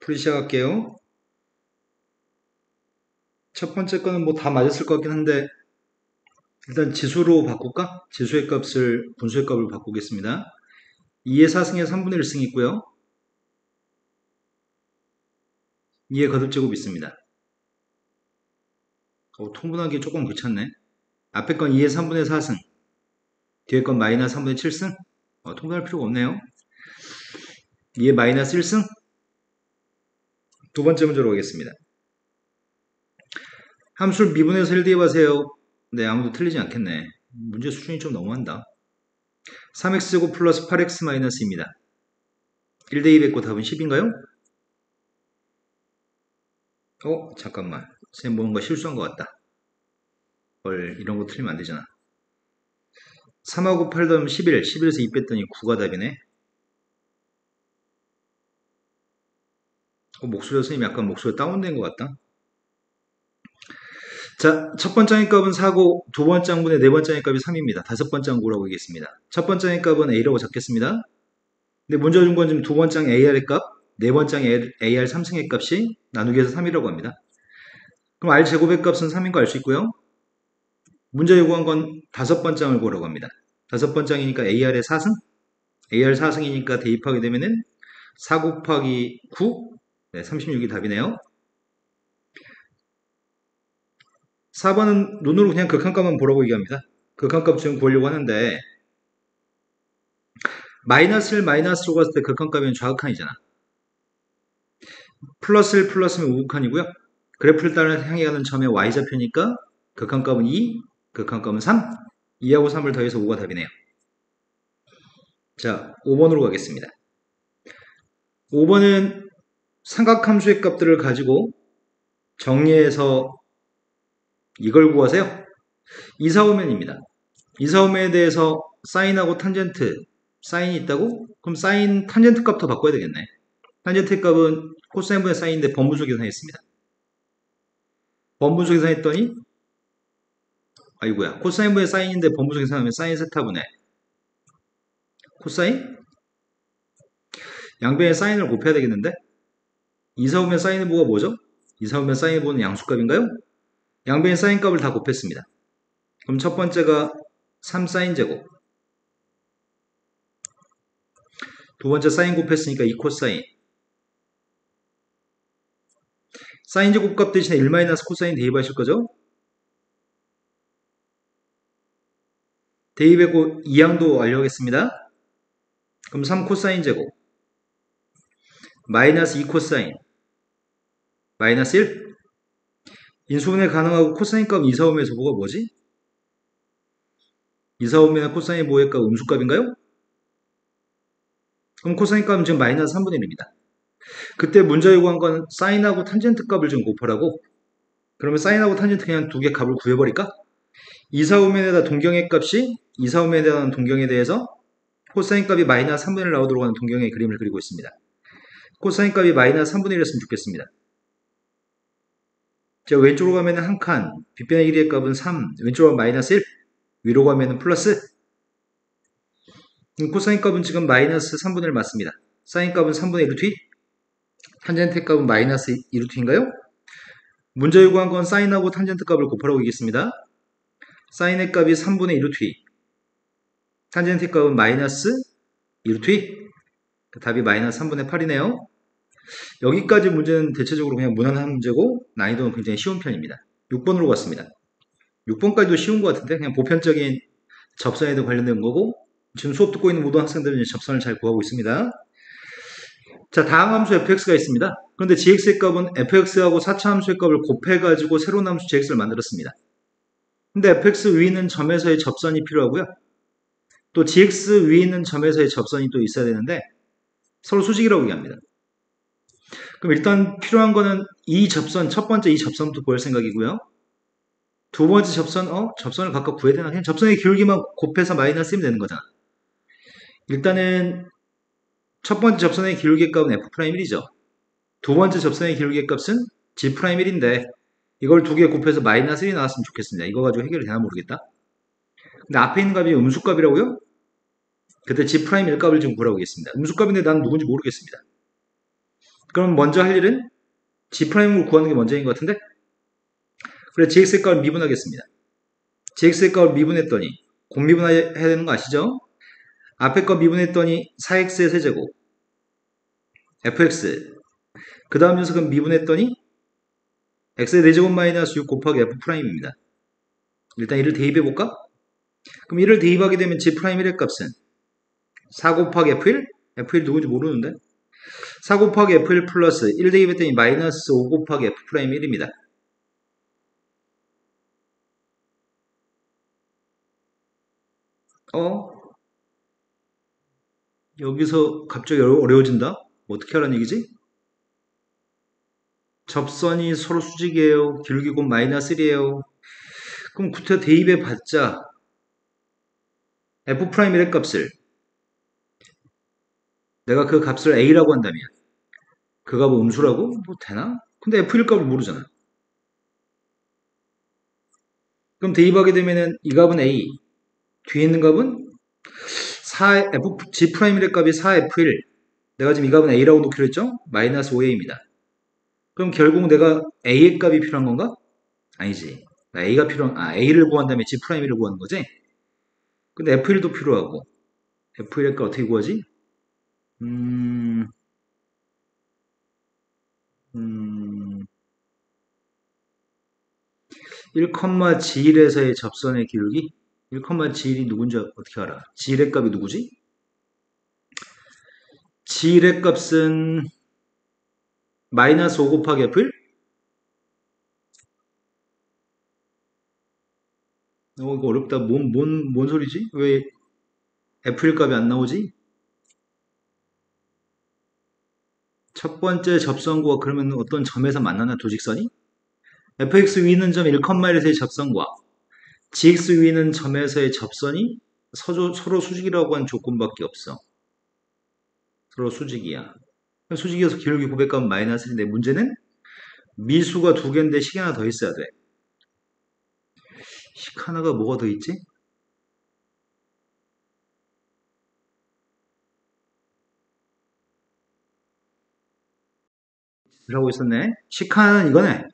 풀이 시작할게요. 첫 번째 거는 뭐 다 맞았을 것 같긴 한데 일단 지수로 바꿀까? 지수의 값을 분수의 값으로 바꾸겠습니다. 2의 4승에 3분의 1승 있고요. 2의 거듭제곱 있습니다. 통분하기 조금 귀찮네. 앞에 건 2의 3분의 4승, 뒤에 건 마이너스 3분의 7승. 통분할 필요가 없네요. 2의 마이너스 1승. 두 번째 문제로 가겠습니다. 함수를 미분해서 1 대입하세요. 네, 아무도 틀리지 않겠네. 문제 수준이 좀 너무한다. 3x제곱 플러스 8x 마이너스입니다. 1 대입했고 답은 10인가요? 잠깐만. 쌤 뭔가 실수한 것 같다. 이런 거 틀리면 안 되잖아. 3하고 8 더하면 11, 11에서 2 뺐더니 9가 답이네. 목소리가 선생님 약간 목소리 다운된 것 같다. 자, 첫 번째 항의 값은 4고 두 번째 항분의 네 번째 항의 값이 3입니다. 다섯 번째 항구라고 하겠습니다. 첫 번째 항의 값은 A라고 잡겠습니다. 근데 문제 준 건 지금 두 번째 항 AR의 값, 네 번째 항 AR 3승의 값이 나누기 해서 3이라고 합니다. 그럼 R 제곱의 값은 3인 거 알 수 있고요. 문제 요구한 건 다섯 번째 항을 구하라고 합니다. 다섯 번째 항이니까 AR의 4승, AR 4승이니까 대입하게 되면은 4 곱하기 9, 네, 36이 답이네요. 4번은 눈으로 그냥 극한값만 보라고 얘기합니다. 극한값 지금 구하려고 하는데 마이너스를 마이너스로 갔을 때 극한값이면 좌극한이잖아. 플러스 1 플러스면 우극한이고요. 그래프를 따라 향해 가는 점의 y좌표니까 극한값은 2, 극한값은 3. 2하고 3을 더해서 5가 답이네요. 자, 5번으로 가겠습니다. 5번은 삼각함수의 값들을 가지고 정리해서 이걸 구하세요. 이사오면입니다. 이사오면에 대해서 사인하고 탄젠트, 사인이 있다고? 그럼 사인 탄젠트 값도 바꿔야 되겠네. 탄젠트 값은 코사인분의 사인인데 번분수 계산했습니다. 번분수 계산했더니 아이고야, 코사인분의 사인인데 번분수 계산하면 사인 세타분의 코사인? 양변의 사인을 곱해야 되겠는데? 이사오면 사인의 부가 뭐죠? 이사오면 사인의 부는 양수값인가요? 양변의 사인 값을 다 곱했습니다. 그럼 첫 번째가 3사인 제곱, 두 번째 사인 곱했으니까 2코사인, 사인 제곱값 대신에 1-코사인 대입하실 거죠? 대입했고 2항도 완료하겠습니다. 그럼 3코사인 제곱 마이너스 2코사인 마이너스 1. 인수분해 가능하고 코사인 값 이사오면에서 뭐가 뭐지? 이사오면의 코사인 모의 값 음수값인가요? 그럼 코사인 값은 지금 마이너스 3분의 1입니다. 그때 문제 요구한 건 사인하고 탄젠트 값을 좀 곱하라고. 그러면 사인하고 탄젠트 그냥 두 개 값을 구해버릴까? 이사오면에다 동경의 값이 이사오면에 대한 동경에 대해서 코사인 값이 마이너스 3분의 1 나오도록 하는 동경의 그림을 그리고 있습니다. 코사인 값이 마이너스 3분의 1이었으면 좋겠습니다. 자, 왼쪽으로 가면 한 칸, 빗변의 길이의 값은 3, 왼쪽으로 가면 마이너스 1, 위로 가면 플러스. 코사인 값은 지금 마이너스 3분의 1 맞습니다. 사인 값은 3분의 1루트, 탄젠트 값은 마이너스 2루트인가요? 문제 요구한 건 사인하고 탄젠트 값을 곱하라고 얘기했습니다. 사인의 값이 3분의 1루트, 탄젠트 값은 마이너스 2루트, 답이 마이너스 3분의 8이네요. 여기까지 문제는 대체적으로 그냥 무난한 문제고 난이도는 굉장히 쉬운 편입니다. 6번으로 갔습니다. 6번까지도 쉬운 것 같은데 그냥 보편적인 접선에도 관련된 거고 지금 수업 듣고 있는 모든 학생들은 접선을 잘 구하고 있습니다. 자, 다항 함수 fx가 있습니다. 그런데 gx의 값은 fx하고 4차 함수의 값을 곱해가지고 새로운 함수 gx를 만들었습니다. 근데 fx 위에 있는 점에서의 접선이 필요하고요. 또 gx 위에 있는 점에서의 접선이 또 있어야 되는데 서로 수직이라고 얘기합니다. 그럼 일단 필요한 거는 이 접선, 첫 번째 이 접선부터 구할 생각이고요. 두 번째 접선, 접선을 각각 구해야 되나? 그냥 접선의 기울기만 곱해서 마이너스 1면 되는 거잖아. 일단은 첫 번째 접선의 기울기 값은 F'1이죠. 두 번째 접선의 기울기 값은 G'1인데 이걸 두 개 곱해서 마이너스 1이 나왔으면 좋겠습니다. 이거 가지고 해결이 되나 모르겠다. 근데 앞에 있는 값이 음수값이라고요? 그때 G'1 값을 지금 구하라고 하겠습니다. 음수값인데 난 누군지 모르겠습니다. 그럼 먼저 할 일은 G'으로 구하는 게 먼저인 것 같은데? 그래, GX의 값을 미분하겠습니다. GX의 값을 미분했더니 공미분해야 되는 거 아시죠? 앞에 거 미분했더니 4X의 세제곱 fx 그 다음 녀석은 미분했더니 x의 4제곱 마이너스 6 곱하기 f'입니다. 일단 이를 대입해볼까? 그럼 이를 대입하게 되면 G'의 값은 4 곱하기 f1? f1 누군지 모르는데? 4 곱하기 f1 플러스 1 대입했더니 마이너스 5 곱하기 f'1입니다. 여기서 갑자기 어려워진다? 어떻게 하라는 얘기지? 접선이 서로 수직이에요. 기울기 곧 마이너스 1이에요. 그럼 구태 대입해 봤자 f'의 값을 내가 그 값을 a라고 한다면 그 값은 음수라고? 뭐 되나? 근데 f1 값을 모르잖아. 그럼 대입하게 되면은 이 값은 a, 뒤에 있는 값은 4, G'의 값이 4f1. 내가 지금 이 값은 a라고 놓기로 했죠? 마이너스 5a입니다. 그럼 결국 내가 a의 값이 필요한 건가? 아니지. a를 구한 다음에 G'를 구하는 거지? 근데 f1도 필요하고 f1의 값 어떻게 구하지? 1,G1에서의 접선의 기울기? 1,G1이 누군지 어떻게 알아? G1의 값이 누구지? G1의 값은 마이너스 5 곱하기 F1? 이거 어렵다. 뭔 소리지? 왜 F1 값이 안 나오지? 첫 번째 접선구가 그러면 어떤 점에서 만나나 도직선이? fx 위는 점 1,1에서의 접선과 gx 위는 점에서의 접선이 서로 수직이라고 한 조건밖에 없어. 서로 수직이야. 수직이어서 기울기 900값은 마이너스 1인데 문제는 미수가 2개인데 식 하나 더 있어야 돼. 식 하나가 뭐가 더 있지? 하고 있었네. 식 하나는 이거네.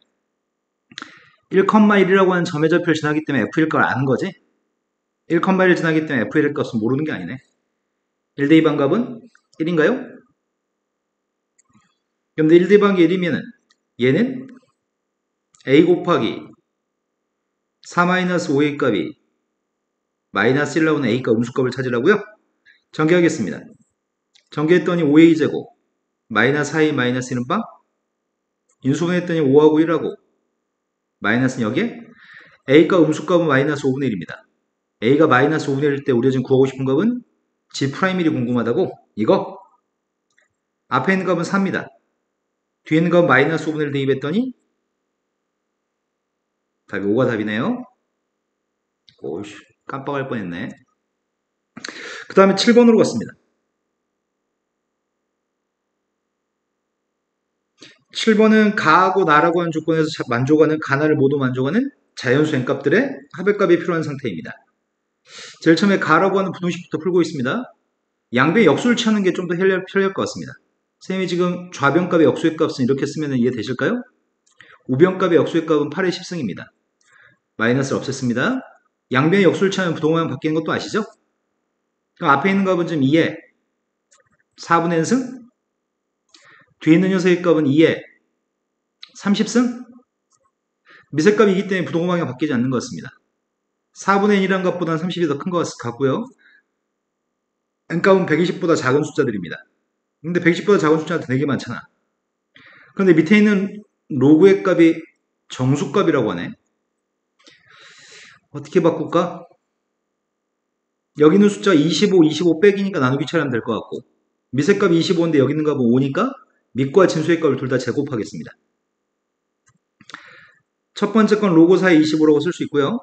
1,1이라고 하는 점의 좌표를 지나기 때문에 f1 값을 아는 거지. 1,1을 지나기 때문에 f1의 값은 모르는 게 아니네. 1대2 반값은 1인가요? 그럼 1대 반이 1이면은 얘는 a 곱하기 4-5의 값이 마이너스 1 나오는 a값 음수값을 찾으라고요? 전개하겠습니다. 전개했더니 5a제곱 마이너스 4a 마이너스 1은 빵? 인수분했더니 5하고 1하고 마이너스는 여기에 a값 음수값은 마이너스 5분의 1입니다. a가 마이너스 5분의 1일 때 우리가 지금 구하고 싶은 값은 G'이 궁금하다고? 이거? 앞에 있는 값은 4입니다. 뒤에 있는 값은 마이너스 5분의 1 대입했더니 답이 5가 답이네요. 오씨 깜빡할 뻔했네. 그 다음에 7번으로 갔습니다. 7번은 가하고 나라고 하는 조건에서 만족하는 가나를 모두 만족하는 자연수 n값들의 합의값이 필요한 상태입니다. 제일 처음에 가라고 하는 부등식부터 풀고 있습니다. 양변 역수를 취하는 게 좀 더 편리할 것 같습니다. 선생님이 지금 좌변값의 역수의 값은 이렇게 쓰면 이해되실까요? 우변값의 역수의 값은 8의 10승입니다. 마이너스를 없앴습니다. 양변의 역수를 취하면 부동호형 바뀌는 것도 아시죠? 그럼 앞에 있는 값은 지금 2의 4분의 n승, 뒤에 있는 녀석의 값은 2의 30승, 미세값이기 때문에 부동호방이 바뀌지 않는 것 같습니다. 4분의 1이라는 값보다는 30이 더 큰 것 같고요. n값은 120보다 작은 숫자들입니다. 근데 120보다 작은 숫자는 되게 많잖아. 그런데 밑에 있는 로그의 값이 정수값이라고 하네. 어떻게 바꿀까? 여기 있는 숫자 25, 25 빼기니까 나누기 처리하면 될 것 같고 미세값이 25인데 여기 있는 값은 5니까 밑과 진수의 값을 둘 다 제곱하겠습니다. 첫 번째 건 로그 4의 25라고 쓸 수 있고요.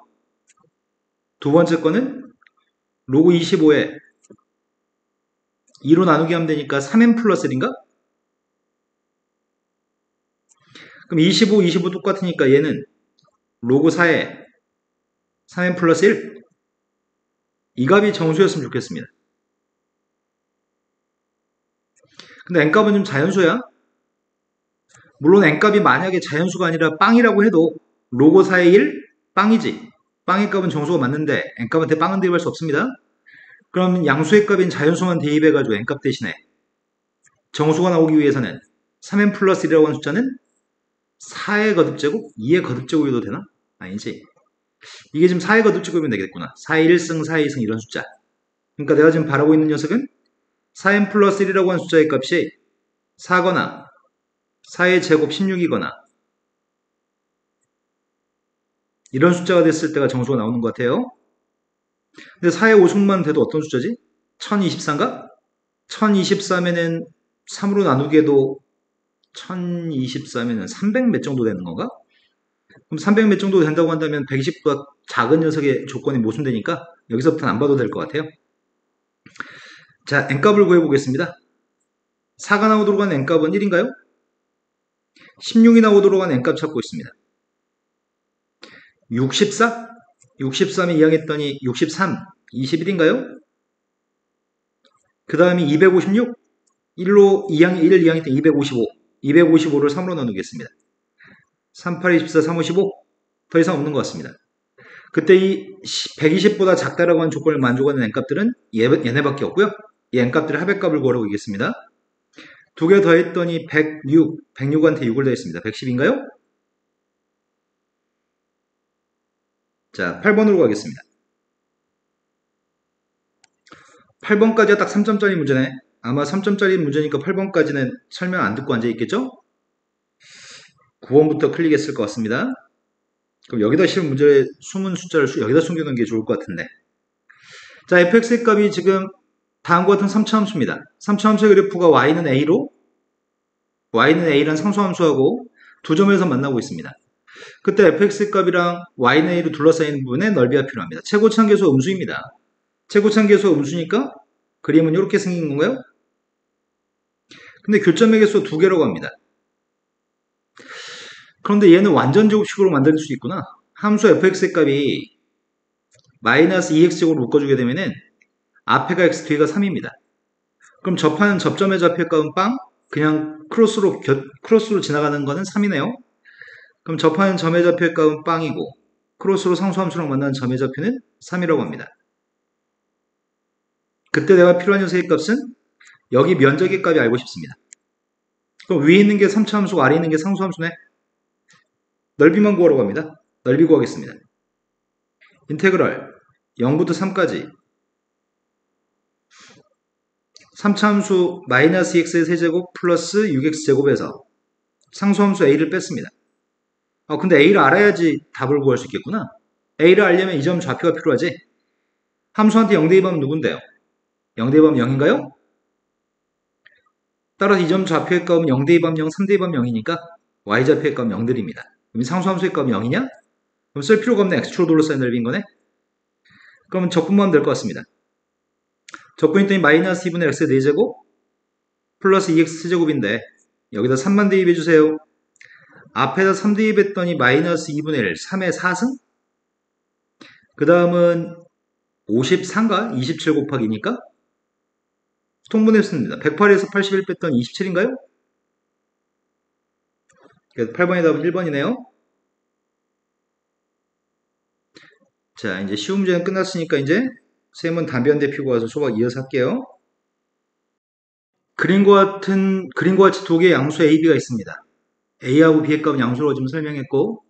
두 번째 거는 로그 25에 2로 나누기 하면 되니까 3n 플러스 1인가? 그럼 25, 25 똑같으니까 얘는 로그 4에 3n 플러스 1? 이 값이 정수였으면 좋겠습니다. 근데 n값은 좀 자연수야? 물론 n값이 만약에 자연수가 아니라 빵이라고 해도 로고 4의 1 빵이지. 빵의 값은 정수가 맞는데 n값한테 빵은 대입할 수 없습니다. 그럼 양수의 값인 자연수만 대입해가지고 n값 대신에 정수가 나오기 위해서는 3n 플러스 1이라고 하는 숫자는 4의 거듭제곱, 2의 거듭제곱이도 되나? 아니지. 이게 지금 4의 거듭제곱이면 되겠구나. 4의 1승, 4의 2승 이런 숫자. 그러니까 내가 지금 바라고 있는 녀석은 4n 플러스 1이라고 하는 숫자의 값이 4거나 4의 제곱 16이거나 이런 숫자가 됐을 때가 정수가 나오는 것 같아요. 근데 4의 5승만 돼도 어떤 숫자지? 1024인가? 1024면은 3으로 나누게도 1024면은 300 몇 정도 되는 건가? 그럼 300 몇 정도 된다고 한다면 120보다 작은 녀석의 조건이 모순되니까 여기서부터는 안 봐도 될 것 같아요. 자, n값을 구해보겠습니다. 4가 나오도록 한 n값은 1인가요? 16이 나오도록 한 n값 찾고 있습니다. 64? 63이 이항했더니 63, 21인가요? 그 다음이 256? 1로 1을 이항했더니 255, 255를 3으로 나누겠습니다. 3, 8, 24, 3, 55? 더 이상 없는 것 같습니다. 그때 이 120보다 작다라고 하는 조건을 만족하는 n값들은 얘네밖에 없고요. 이 n값들의 합의값을 구하라고 하겠습니다. 두 개 더했더니 106, 106한테 6을 더했습니다. 110인가요? 자, 8번으로 가겠습니다. 8번까지가 딱 3점짜리 문제네. 아마 3점짜리 문제니까 8번까지는 설명 안 듣고 앉아있겠죠? 9번부터 클릭했을 것 같습니다. 그럼 여기다 실은 문제의 숨은 숫자를 여기다 숨겨놓은 게 좋을 것 같은데. 자, fx의 값이 지금 다음과 같은 3차함수입니다. 3차함수의 그래프가 y는 a로 y는 a란 상수함수하고 두 점에서 만나고 있습니다. 그때 fx의 값이랑 y는 a로 둘러싸인 부분에 넓이가 필요합니다. 최고차함계수가 음수입니다. 최고차함계수가 음수니까 그림은 이렇게 생긴 건가요? 근데 교점의 개수가 두 개라고 합니다. 그런데 얘는 완전 제곱식으로 만들 수 있구나. 함수 fx의 값이 마이너스 2x제곱으로 묶어주게 되면은 앞에가 x, 뒤가 3입니다. 그럼 접하는 접점의 좌표의 값은 빵? 그냥 크로스로 지나가는 거는 3이네요. 그럼 접하는 점의 좌표의 값은 빵이고 크로스로 상수함수랑 만나는 점의 좌표는 3이라고 합니다. 그때 내가 필요한 녀석의 값은 여기 면적의 값이 알고 싶습니다. 그럼 위에 있는 게 3차함수고 아래에 있는 게 상수함수네. 넓이만 구하러 갑니다. 넓이 구하겠습니다. 인테그럴 0부터 3까지 3차함수 마이너스 2x의 세제곱 플러스 6x제곱에서 상수함수 a를 뺐습니다. 근데 a를 알아야지 답을 구할 수 있겠구나. a를 알려면 이 점 좌표가 필요하지. 함수한테 0 대입하면 누군데요? 0 대입하면 0인가요? 따라서 이 점 좌표의 값은 0 대입하면 0, 3 대입하면 0이니까 y좌표의 값은 0들입니다. 그럼 상수함수의 값은 0이냐? 그럼 쓸 필요가 없는 x축으로 둘러싸인 넓이인 거네? 그러면 적분만 하면 될 것 같습니다. 적분했더니 마이너스 2분의 x의 4제곱 플러스 2x 세제곱인데 여기다 3만 대입해주세요. 앞에다 3 대입했더니 마이너스 2분의 1, 3의 4승? 그 다음은 53가 27 곱하기니까 통분했습니다. 108에서 81 뺐더니 27인가요? 그래서 8번의 답은 1번이네요. 자, 이제 시험 문제는 끝났으니까 이제 쌤은 담배 한 대 피고 와서 수박 이어서 할게요. 그림과 같이 두 개의 양수 A, B가 있습니다. A하고 B의 값은 양수로 지금 설명했고,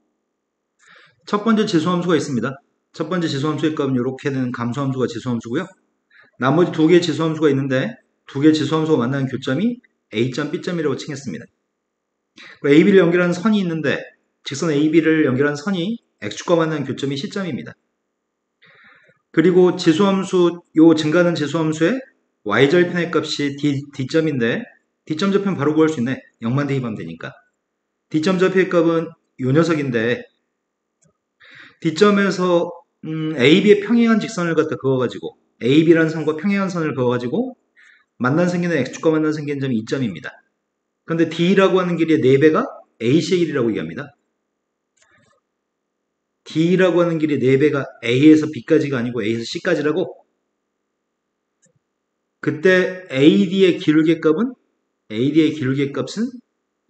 첫 번째 지수함수가 있습니다. 첫 번째 지수함수의 값은 이렇게 되는 감수함수가 지수함수고요. 나머지 두 개의 지수함수가 있는데, 두 개의 지수함수가 만나는 교점이 A점, B점이라고 칭했습니다. AB를 연결하는 선이 있는데, 직선 AB를 연결하는 선이 X축과 만나는 교점이 C점입니다. 그리고 지수함수, 요 증가하는 지수함수의 y절편의 값이 D점인데 D점 좌표는 바로 구할 수 있네. 0만 대입하면 되니까. D점 좌표의 값은 요 녀석인데 D점에서 AB의 평행한 직선을 갖다 그어가지고 AB라는 선과 평행한 선을 그어가지고 만난 생기는 X축과 만난 생기는 점이 2점입니다. 그런데 D라고 하는 길이의 4배가 AC의 길이라고 얘기합니다. D라고 하는 길이 4배가 A에서 B까지가 아니고 A에서 C까지라고? 그때 AD의 기울기 값은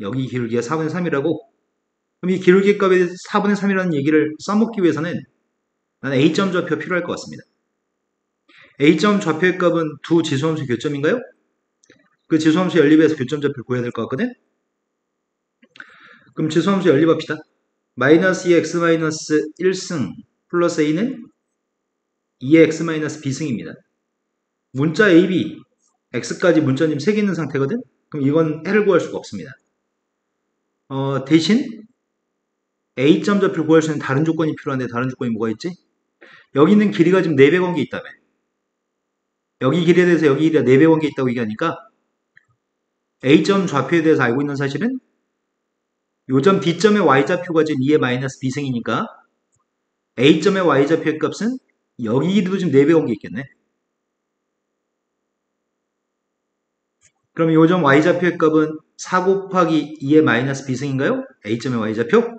여기 기울기가 4분의 3이라고. 그럼 이 기울기 값에 4분의 3이라는 얘기를 써먹기 위해서는 나는 A점 좌표가 필요할 것 같습니다. A점 좌표의 값은 두 지수함수의 교점인가요? 그 지수함수 연립에서 교점 좌표를 구해야 될 것 같거든? 그럼 지수함수 연립합시다. 마이너스 2x 마이너스 1승 플러스 a는 2의 x 마이너스 b승입니다. 문자 ab, x까지 문자님 3개 있는 상태거든? 그럼 이건 해를 구할 수가 없습니다. 대신 a점 좌표를 구할 수 있는 다른 조건이 필요한데 다른 조건이 뭐가 있지? 여기 있는 길이가 지금 4배 관계 있다며. 여기 길이에 대해서 여기 길이가 4배 관계 있다고 얘기하니까 a점 좌표에 대해서 알고 있는 사실은 요점 D점의 y좌표가 지금 2의 마이너스 b승이니까 A점의 y좌표의 값은 여기 길이도 지금 4배 관계 있겠네. 그럼 요점 y좌표의 값은 4 곱하기 2의 마이너스 b승인가요? A점의 y좌표?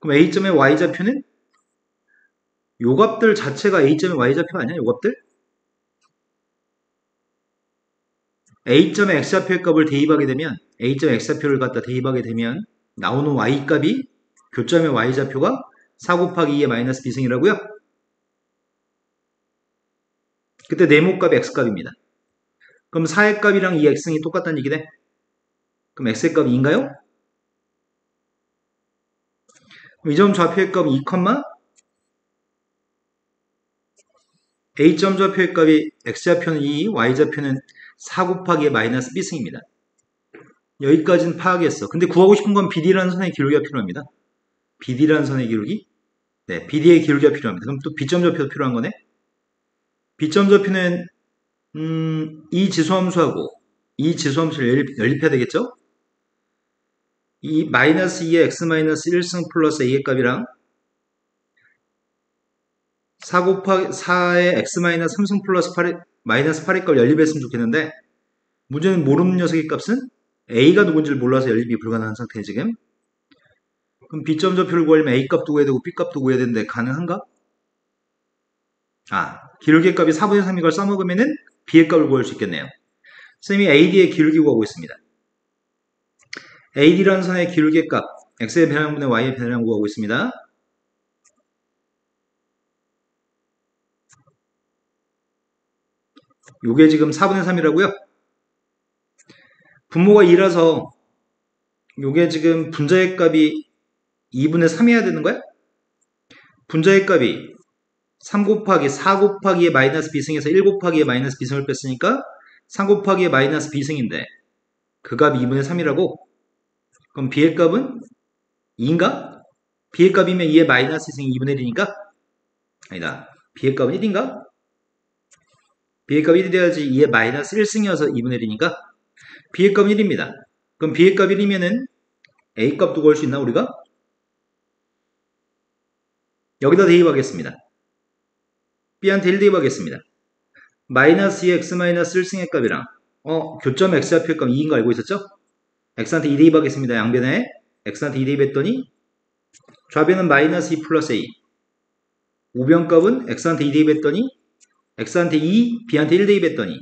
그럼 A점의 y좌표는 요 값들 자체가 A점의 y좌표 아니야? 요 값들? A점의 x좌표의 값을 대입하게 되면 A점의 x좌표를 갖다 대입하게 되면 나오는 y값이 교점의 y좌표가 4 곱하기 2의 마이너스 b승이라고요? 그때 네모값 x값입니다. 그럼 4의 값이랑 2의 x승이 똑같다는 얘기네? 그럼 x의 값이 2인가요? 이 점 좌표의 값은 2, A점 좌표의 값이 x좌표는 2, y좌표는 4 곱하기 마이너스 b승입니다. 여기까지는 파악했어. 근데 구하고 싶은 건 BD라는 선의 기울기가 필요합니다. BD라는 선의 기울기? 네, BD의 기울기가 필요합니다. 그럼 또 B점 좌표도 필요한 거네? B점 좌표는 이 지수함수하고 이 지수함수를 연립해야 되겠죠? 이 마이너스 2의 x 마이너스 1승 플러스 a의 값이랑 4 곱하기 4의 x 마이너스 3승 플러스 8의 마이너스 8의 값을 연립했으면 좋겠는데 문제는 모르는 녀석의 값은 a가 누군지를 몰라서 연립이 불가능한 상태에 지금. 그럼 B점 좌표를 구하려면 a 값도 구해야 되고 b 값도 구해야 되는데 가능한가? 기울기의 값이 4분의 3 이걸 써먹으면은 b의 값을 구할 수 있겠네요. 선생님이 AD의 기울기 구하고 있습니다. AD라는 선의 기울기의 값, x의 변량분의 y의 변량 구하고 있습니다. 요게 지금 4분의 3이라고요? 분모가 2라서 요게 지금 분자의 값이 2분의 3이어야 되는 거야? 분자의 값이 3 곱하기 4 곱하기의 마이너스 b승에서 1 곱하기의 마이너스 b승을 뺐으니까 3 곱하기의 마이너스 b승인데 그 값이 2분의 3이라고? 그럼 b의 값은 2인가? b의 값이면 2의 마이너스 2승이 2분의 1이니까? 아니다. b의 값은 1인가? b의 값이 1이 돼야지 2의 마이너스 1승이어서 2분의 1이니까 b의 값은 1입니다. 그럼 b의 값 1이면은 a 값도 구할 수 있나 우리가? 여기다 대입하겠습니다. b한테 1 대입하겠습니다. 마이너스 2x 마이너스 1승의 값이랑 교점 x좌표의 값 2인 거 알고 있었죠? x한테 2 대입하겠습니다. 양변에 x한테 2 대입했더니 좌변은 마이너스 2 플러스 a 우변값은 x한테 2 대입했더니 x한테 2, b한테 1 대입했더니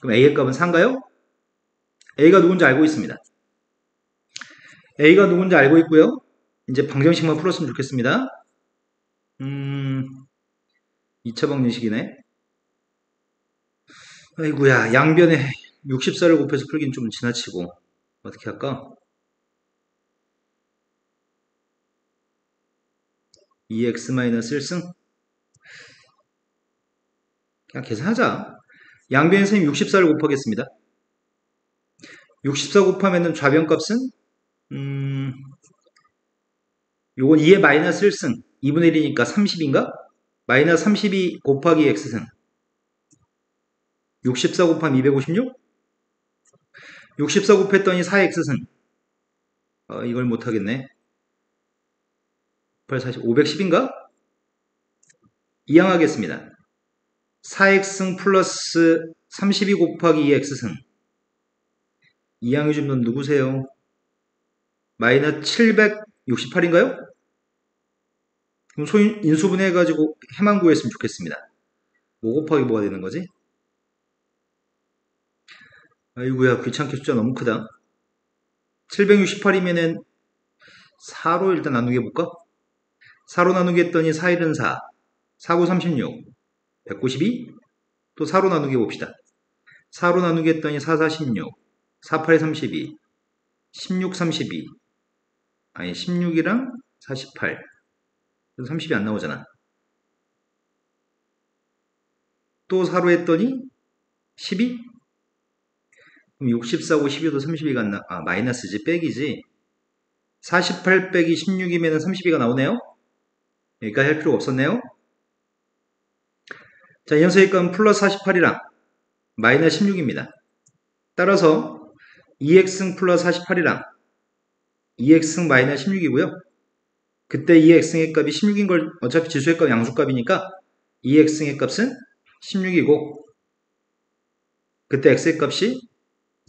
그럼 a의 값은 4인가요? a가 누군지 알고 있습니다. a가 누군지 알고 있고요. 이제 방정식만 풀었으면 좋겠습니다. 2차 방정식이네. 아이구야, 양변에 64를 곱해서 풀긴 좀 지나치고 어떻게 할까? 2x-1승 그냥 계산하자. 양변에 선생님 64를 곱하겠습니다. 64 곱하면은 좌변 값은 요건 2의 마이너스 1승 2분의 1이니까 30인가? 마이너스 32 곱하기 x승 64 곱하면 256? 64 곱했더니 4x승 이걸 못하겠네. 8, 40, 510인가? 이항하겠습니다. 4x승 플러스 32 곱하기 2x승 이항해 준 분 누구세요? 마이너스 768인가요? 그럼 인수분해해가지고 해만 구했으면 좋겠습니다. 뭐 곱하기 뭐가 되는 거지? 아이고야 귀찮게 숫자 너무 크다. 768이면은 4로 일단 나누게 해볼까? 4로 나누기 했더니 4, 1은 4, 4, 9, 36, 192. 또 4로 나누기 해봅시다. 4로 나누기 했더니 4, 4, 16, 4, 8, 32, 16, 32. 아니 16이랑 48. 30이 안 나오잖아. 또 4로 했더니 12? 그럼 64고 12도 32가 안 나, 마이너스지, 백이지. 48 빼기 16이면 32가 나오네요? 여기까지 할 필요가 없었네요? 자, 이 녀석의 값은 플러스 48이랑 마이너스 16입니다. 따라서 2x승 플러스 48이랑 2x승 마이너스 16이고요. 그때 2x승의 값이 16인 걸 어차피 지수의 값 양수값이니까 2x승의 값은 16이고 그때 x의 값이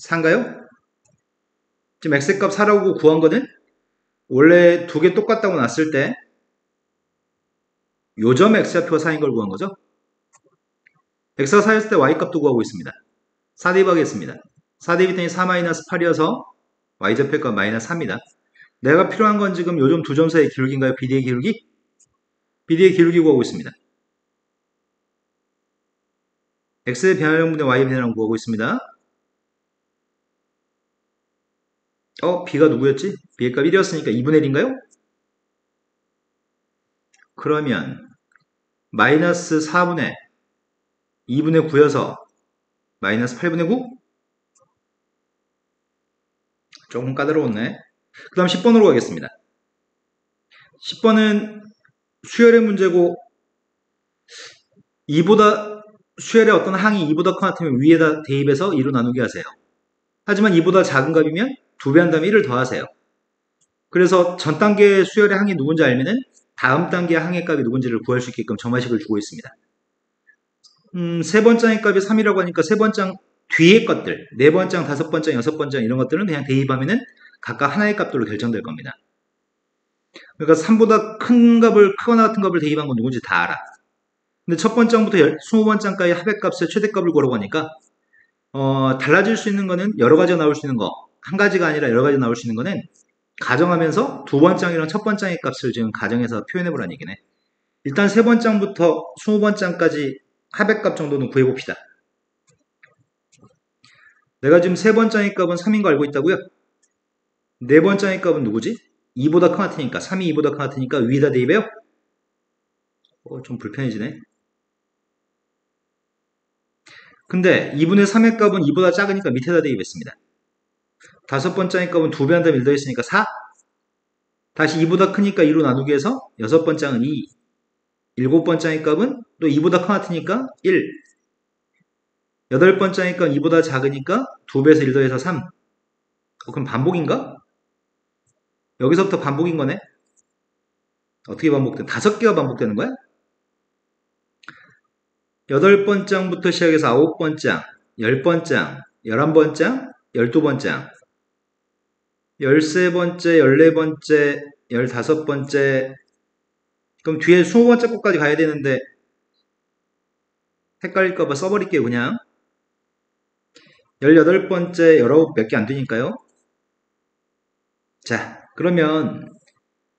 4인가요? 지금 x의 값 4라고 구한 거는 원래 두 개 똑같다고 놨을 때 요점 x좌표가 4인 걸 구한 거죠. x가 4였을 때 y값도 구하고 있습니다. 4 대입하겠습니다. 4 대입했더니 4-8이어서 y좌표값 마이너스 4입니다. 내가 필요한 건 지금 요점 두 점 사이의 기울기인가요? BD의 기울기? BD의 기울기 구하고 있습니다. x의 변화량분의 y의 변화량 구하고 있습니다. b가 누구였지? b의 값 1이었으니까 2분의 1인가요? 그러면 마이너스 4분의 2분의 9여서 마이너스 8분의 9? 조금 까다로웠네. 그 다음 10번으로 가겠습니다. 10번은 수열의 문제고 수열의 어떤 항이 2보다 큰 것 같으면 위에다 대입해서 2로 나누게 하세요. 하지만 2보다 작은 값이면 2배 한 다음에 1을 더하세요. 그래서 전 단계의 수열의 항이 누군지 알면은 다음 단계의 항의 값이 누군지를 구할 수 있게끔 점화식을 주고 있습니다. 세 번장의 값이 3이라고 하니까 세 번장 뒤의 것들, 네 번장, 다섯 번장, 여섯 번장 이런 것들은 그냥 대입하면은 각각 하나의 값들로 결정될 겁니다. 그러니까 3보다 큰 값을, 크거나 같은 값을 대입한 건 누군지 다 알아. 근데 첫 번장부터 20번장까지 합의값의 최대값을 구하라고 하니까 달라질 수 있는 거는 여러 가지가 나올 수 있는 거, 한 가지가 아니라 여러 가지 나올 수 있는 거는 가정하면서 두 번장이랑 첫 번장의 값을 지금 가정해서 표현해보라는 얘기네. 일단 세 번장부터 20번장까지 합의값 정도는 구해봅시다. 내가 지금 세 번장의 값은 3인 거 알고 있다고요? 네 번장의 값은 누구지? 2보다 큰 것 같으니까 3이 2보다 큰 것 같으니까 위에다 대입해요? 좀 불편해지네. 근데 2분의 3의 값은 2보다 작으니까 밑에다 대입했습니다. 다섯 번째의 값은 2배 한 다음에 1 더했으니까 4. 다시 2보다 크니까 2로 나누기 해서 여섯 번째는 2. 일곱 번째의 값은 또 2보다 큰 것 같으니까 1. 여덟 번째의 값은 2보다 작으니까 2배에서 1 더해서 3. 그럼 반복인가? 여기서부터 반복인 거네? 어떻게 반복돼? 5개가 반복되는 거야? 8번장부터 시작해서 9번장, 10번장, 11번장, 12번장, 13번째, 14번째, 15번째. 그럼 뒤에 20번째 것까지 가야 되는데 헷갈릴까봐 써버릴게요, 그냥. 18번째, 19, 몇 개 안 되니까요. 자, 그러면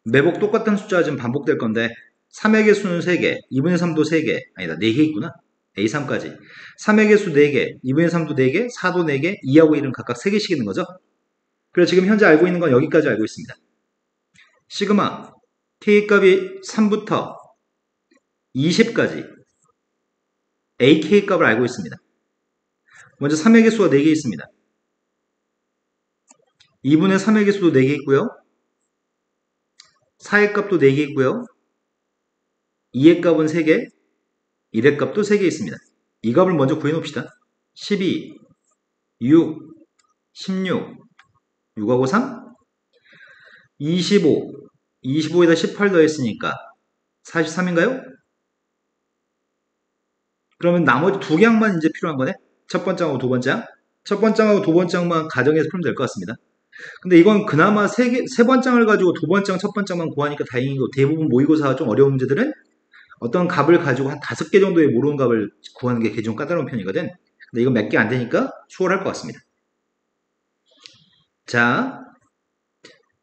매복 똑같은 숫자가 지금 반복될 건데 3의 개수는 3개, 2분의 3도 3개, 아니다, 4개 있구나. A3까지. 3의 개수 4개, 2분의 3도 4개, 4도 4개, 2하고 1은 각각 3개씩 있는 거죠. 그래서 지금 현재 알고 있는 건 여기까지 알고 있습니다. 시그마 K값이 3부터 20까지 AK 값을 알고 있습니다. 먼저 3의 개수가 4개 있습니다. 2분의 3의 개수도 4개 있고요. 4의 값도 4개 있고요. 2의 값은 3개, 1의 값도 3개 있습니다. 이 값을 먼저 구해놓읍시다. 12, 6, 16, 6하고 3, 25, 25에다 18 더했으니까 43인가요? 그러면 나머지 두 개항만 이제 필요한 거네? 첫 번째하고 두 번째. 첫 번째하고 두 번째만 가정해서 풀면 될 것 같습니다. 근데 이건 그나마 세 번장을 가지고 두 번장, 첫 번장만 구하니까 다행이고 대부분 모의고사가 좀 어려운 문제들은 어떤 값을 가지고 한 5개 정도의 모르는 값을 구하는 게 좀 까다로운 편이거든. 근데 이건 몇 개 안 되니까 수월할 것 같습니다. 자,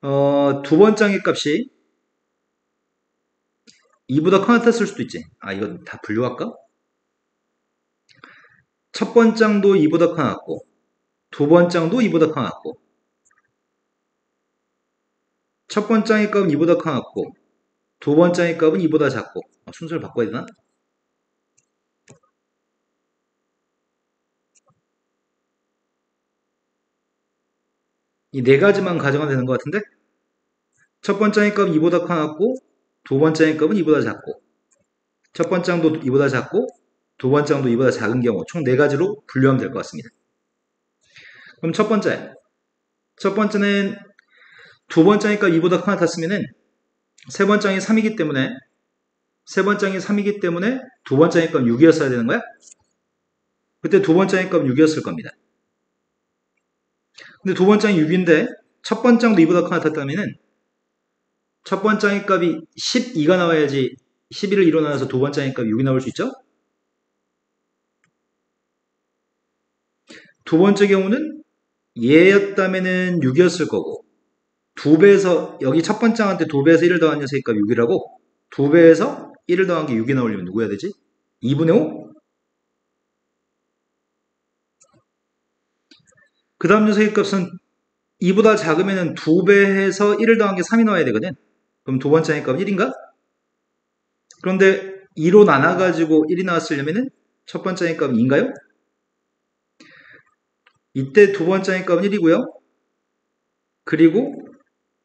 두 번장의 값이 2보다 커났을 수도 있지. 아, 이거 다 분류할까? 첫 번장도 2보다 커났고, 두 번장도 2보다 커났고, 첫 번장의 값은 2보다 커났고, 두 번장의 값은 2보다 작고. 순서를 바꿔야 되나? 이 네 가지만 가정하면 되는 것 같은데? 첫 번장의 값은 2보다 커났고, 두 번장의 값은 2보다 작고, 첫 번장도 2보다 작고, 두 번장도 2보다 작은 경우 총 네 가지로 분류하면 될 것 같습니다. 그럼 첫 번째. 첫 번째는 두 번장의 값 2보다 커 같았으면은 세 번장이 3이기 때문에 두 번장의 값 6이었어야 되는 거야? 그때 두 번장의 값 6이었을 겁니다. 근데 두 번장이 6인데 첫 번장도 2보다 커 같았다면은 첫 번장의 값이 12가 나와야지 11을 일어나서 두 번장의 값이 6이 나올 수 있죠? 두 번째 경우는 얘였다면은 6이었을 거고 두 배에서 여기 첫 번장한테 두 배에서 1을 더한 녀석의 값 6이라고 두 배에서 1을 더한 게 6이 나오려면 누구 해야 되지? 2분의 5? 그 다음 녀석의 값은 2보다 작으면 두 배해서 1을 더한 게 3이 나와야 되거든. 그럼 두 번째의 값 1인가? 그런데 2로 나눠가지고 1이 나왔으려면 첫 번째의 값은 2인가요? 이때 두 번째의 값은 1이고요. 그리고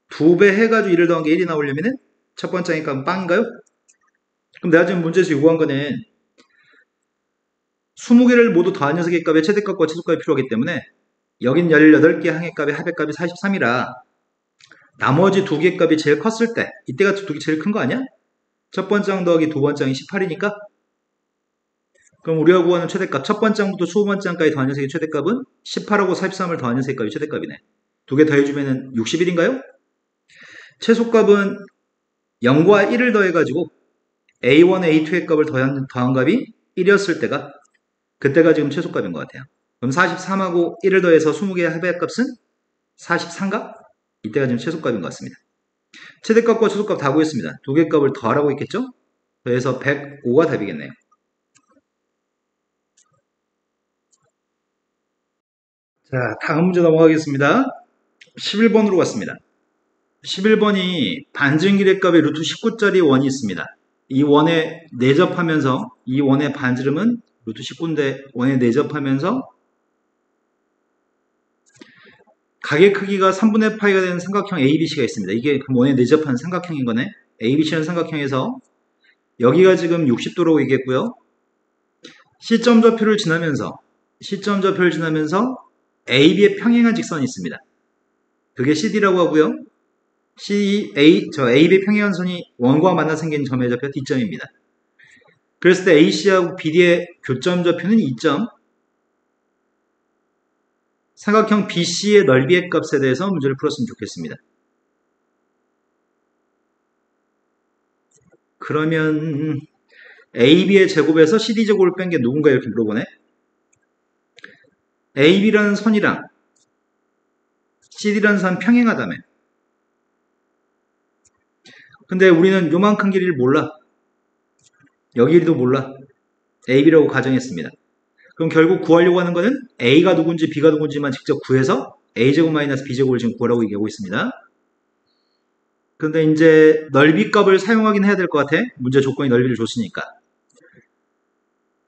두 배 해가지고 1을 더한 게 1이 나오려면 첫 번째의 값은 빵인가요? 그럼 내가 지금 문제에서 요구한 거는 20개를 모두 더한 녀석의 값의 최대값과 최소값이 필요하기 때문에 여긴 18개 항의 값의 합의 값이 43이라 나머지 두 개 값이 제일 컸을 때 이때가 두 개 제일 큰 거 아니야? 첫 번장 더하기 두 번장이 18이니까 그럼 우리가 구하는 최대값 첫 번장부터 20번장까지 더한 녀석의 최대값은 18하고 43을 더한 녀석의 값이 최대값이네. 두 개 더해주면 61인가요? 최소값은 0과 1을 더해가지고 A1, A2의 값을 더한 값이 1이었을 때가 그때가 지금 최소값인 것 같아요. 그럼 43하고 1을 더해서 20개의 합의 값은 43가? 이때가 지금 최소값인 것 같습니다. 최대값과 최소값 다 구했습니다. 두 개 값을 더하라고 했겠죠? 그래서 105가 답이겠네요. 자, 다음 문제 넘어가겠습니다. 11번으로 갔습니다. 11번이 반증기의 값에 루트 19짜리 원이 있습니다. 이 원에 내접하면서 이 원의 반지름은 루트 19인데 원에 내접하면서 각의 크기가 3분의 파이가 되는 삼각형 ABC가 있습니다. 이게 원에 내접한 삼각형인 거네. ABC는 삼각형에서 여기가 지금 60도로 얘기했고요. 시점좌표를 지나면서 AB의 평행한 직선이 있습니다. 그게 CD라고 하고요. AB의 평행한 선이 원과 만나 생긴 점의 좌표 D점입니다. 그랬을 때 AC하고 BD의 교점 좌표는 2점. 삼각형 BC의 넓이의 값에 대해서 문제를 풀었으면 좋겠습니다. 그러면 AB의 제곱에서 CD 제곱을 뺀 게 누군가 이렇게 물어보네. AB라는 선이랑 CD라는 선 평행하다며. 근데 우리는 요만큼 길이를 몰라. 여기 길이도 몰라. AB라고 가정했습니다. 그럼 결국 구하려고 하는 거는 A가 누군지 B가 누군지만 직접 구해서 A제곱 마이너스 B제곱을 지금 구하라고 얘기하고 있습니다. 근데 이제 넓이 값을 사용하긴 해야 될 것 같아. 문제 조건이 넓이를 줬으니까.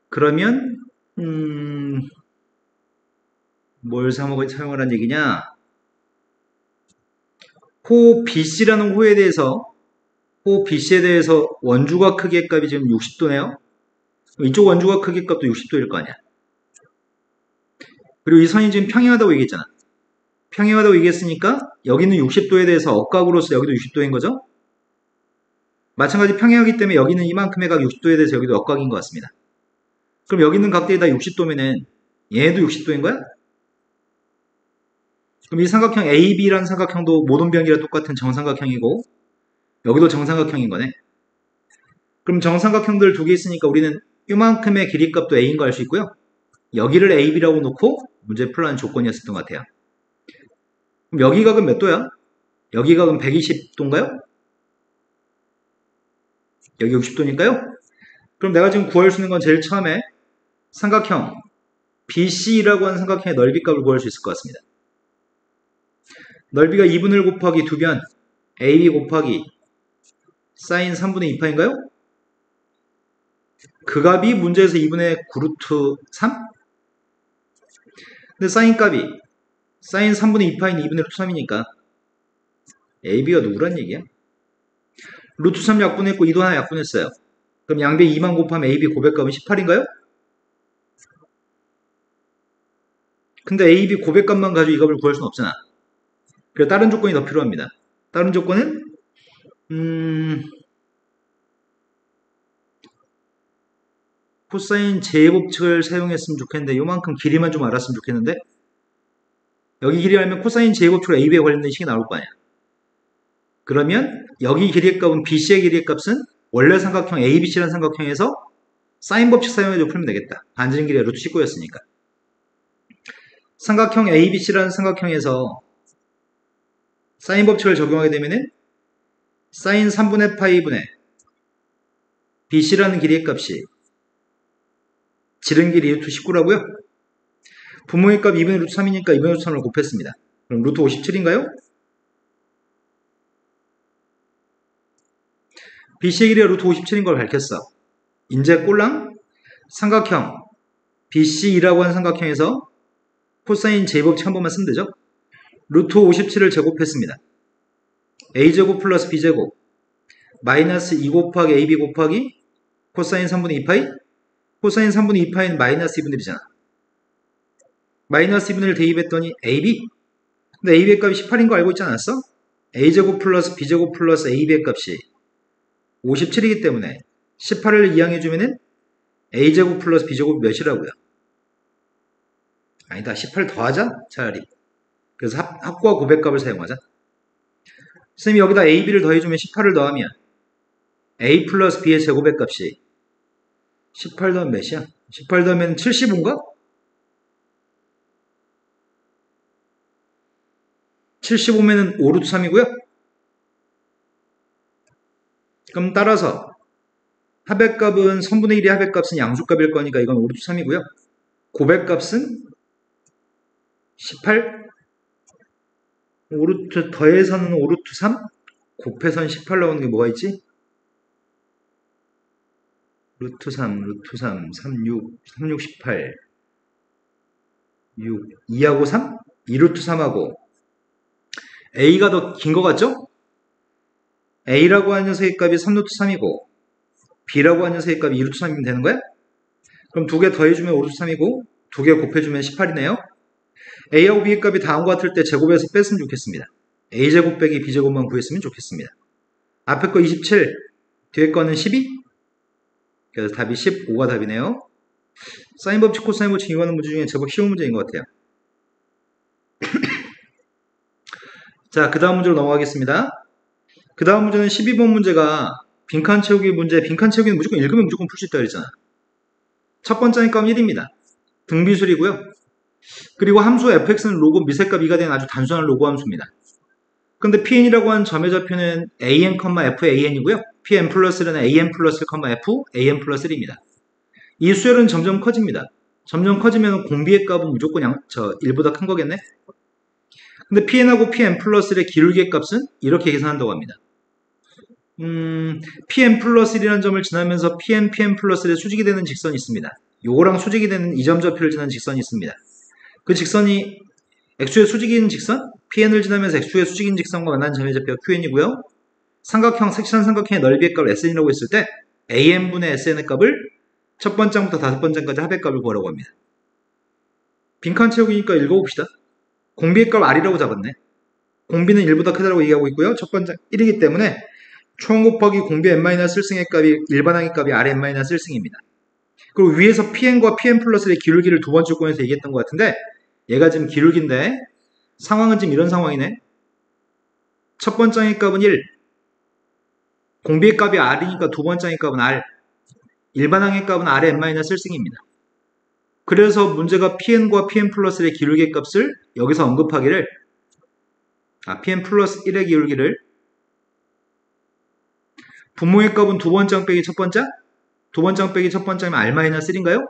그러면 뭘 사용하라는 얘기냐? 호 BC라는 호에 대해서 원주각 크기의 값이 지금 60도네요. 이쪽 원주각 크기 값도 60도일 거 아니야. 그리고 이 선이 지금 평행하다고 얘기했잖아. 평행하다고 얘기했으니까 여기는 60도에 대해서 억각으로서 여기도 60도인 거죠. 마찬가지 평행하기 때문에 여기는 이만큼의 각 60도에 대해서 여기도 억각인 것 같습니다. 그럼 여기 있는 각들이 다 60도면은 얘도 60도인 거야? 그럼 이 삼각형 AB라는 삼각형도 모든 변기랑 똑같은 정삼각형이고 여기도 정삼각형인 거네. 그럼 정삼각형들 두 개 있으니까 우리는 이만큼의 길이 값도 A인 거 알 수 있고요. 여기를 AB라고 놓고 문제 풀라는 조건이었던 것 같아요. 그럼 여기 각은 몇 도야? 여기가 그럼 120도인가요? 여기 60도니까요? 그럼 내가 지금 구할 수 있는 건 제일 처음에 삼각형 BC라고 하는 삼각형의 넓이값을 구할 수 있을 것 같습니다. 넓이가 2분의 1 곱하기 2변 AB 곱하기 사인 3분의 2파인가요? 그 값이 문제에서 2분의 9루트 3? 근데 사인 값이 사인 3분의 2파인 2분의 루트 3이니까 AB가 누구란 얘기야? 루트 3 약분했고 2도 하나 약분했어요. 그럼 양배 2만 곱하면 AB 고백값은 18인가요? 근데 AB 고백값만 가지고 이 값을 구할 수는 없잖아. 그래서 다른 조건이 더 필요합니다. 다른 조건은 코사인 제곱칙을 사용했으면 좋겠는데 요만큼 길이만 좀 알았으면 좋겠는데 여기 길이 알면 코사인 제곱칙으로 AB에 관련된 식이 나올 거 아니야. 그러면 여기 길이의 값은 BC의 길이의 값은 원래 삼각형 ABC라는 삼각형에서 사인 법칙 사용해서 풀면 되겠다. 반지름 길이가 루트 19였으니까. 삼각형 ABC라는 삼각형에서 사인 법칙을 적용하게 되면은 사인 3분의 파이분의 BC라는 길이의 값이 지름 길이 루트 19라고요? 분모의 값 2분의 루트 3이니까 2분의 루트 3을 곱했습니다. 그럼 루트 57인가요? BC의 길이가 루트 57인 걸 밝혔어. 이제 꼴랑 삼각형 BC라고 하는 삼각형에서 코사인 제곱칙 한 번만 쓰면 되죠? 루트 57을 제곱했습니다. A제곱 플러스 B제곱 마이너스 2 곱하기 AB 곱하기 코사인 3분의 2파이 코사인 3분의 2파이는 마이너스 2분의 1이잖아. 마이너스 2분의 1 대입했더니 AB? 근데 AB의 값이 18인 거 알고 있지 않았어? A제곱 플러스 B제곱 플러스 AB의 값이 57이기 때문에 18을 이항해주면은 A제곱 플러스 B제곱 몇이라고요? 아니다. 18 더하자? 차라리. 그래서 합과 고백값을 사용하자. 선생님이 여기다 AB를 더해주면 18을 더하면 A 플러스 B의 제곱의 값이 18 더하면 몇이야? 18 더하면 75인가? 75면은 5루트 3이고요. 그럼 따라서 합의값은 선분의 1의 합의값은 양수값일 거니까 이건 5루트 3이고요. 고백값은 18 5루트 더해서는 5루트 3 곱해서는 18 나오는 게 뭐가 있지? 루트 3, 루트 3, 3, 6, 3, 6, 18 6, 2하고 3? 2루트 3하고 A가 더 긴 것 같죠? A라고 하는 녀석의 값이 3루트 3이고 B라고 하는 녀석의 값이 2루트 3이면 되는 거야? 그럼 두 개 더해주면 5루트 3이고 두 개 곱해주면 18이네요. A하고 B의 값이 다음과 같을 때 제곱에서 뺐으면 좋겠습니다. A제곱 빼기 B제곱만 구했으면 좋겠습니다. 앞에 거 27, 뒤에 거는 12? 그래서 답이 15가 답이네요. 사인 법칙, 코사인 법칙 이거는 문제 중에 제법 쉬운 문제인 것 같아요. 자, 그 다음 문제로 넘어가겠습니다. 그 다음 문제는 12번 문제가 빈칸 채우기 문제, 빈칸 채우기는 무조건 읽으면 무조건 풀 수 있다고 그랬잖아. 첫 번째 값은 1입니다. 등비술이고요. 그리고 함수 fx는 로그 미세값 2가 되는 아주 단순한 로그 함수입니다. 근데 pn이라고 하는 점의 좌표는 an, fan이고요. pn 플러스는 an 플러스, f, an 플러스 1입니다. 이 수열은 점점 커집니다. 점점 커지면 공비의 값은 무조건 1보다 큰 거겠네? 근데 pn하고 pn 플러스1의 기울기의 값은 이렇게 계산한다고 합니다. pn 플러스 1이라는 점을 지나면서 pn 플러스 1에 수직이 되는 직선이 있습니다. 요거랑 수직이 되는 이 점 좌표를 지나는 직선이 있습니다. 그 직선이 x의 수직인 직선, pn을 지나면서 x의 수직인 직선과 만나는 점의 좌표가 qn이고요. 삼각형, 색칠한 삼각형의 넓이의 값을 sn이라고 했을 때 an분의 sn의 값을 첫 번째부터 다섯 번째까지 합의 값을 구하라고 합니다. 빈칸 채우기니까 읽어봅시다. 공비의 값 r이라고 잡았네. 공비는 1보다 크다고 얘기하고 있고요. 첫 번째 1이기 때문에 총 곱하기 공비 n-1승의 값이 일반항의 값이 rn-1승입니다. 그리고 위에서 pn과 pn 플러스의 기울기를 두 번째 조건에서 얘기했던 것 같은데 얘가 지금 기울기인데 상황은 지금 이런 상황이네. 첫 번째 항의 값은 1, 공비의 값이 r이니까 두 번째 항의 값은 r, 일반항의 값은 rn-1승입니다. 그래서 문제가 pn과 pn 플러스의 기울기의 값을 여기서 언급하기를 pn 플러스 1의 기울기를 분모의 값은 두 번째 빼기 첫 번째? 두 번째 빼기 첫 번째면 r-1인가요?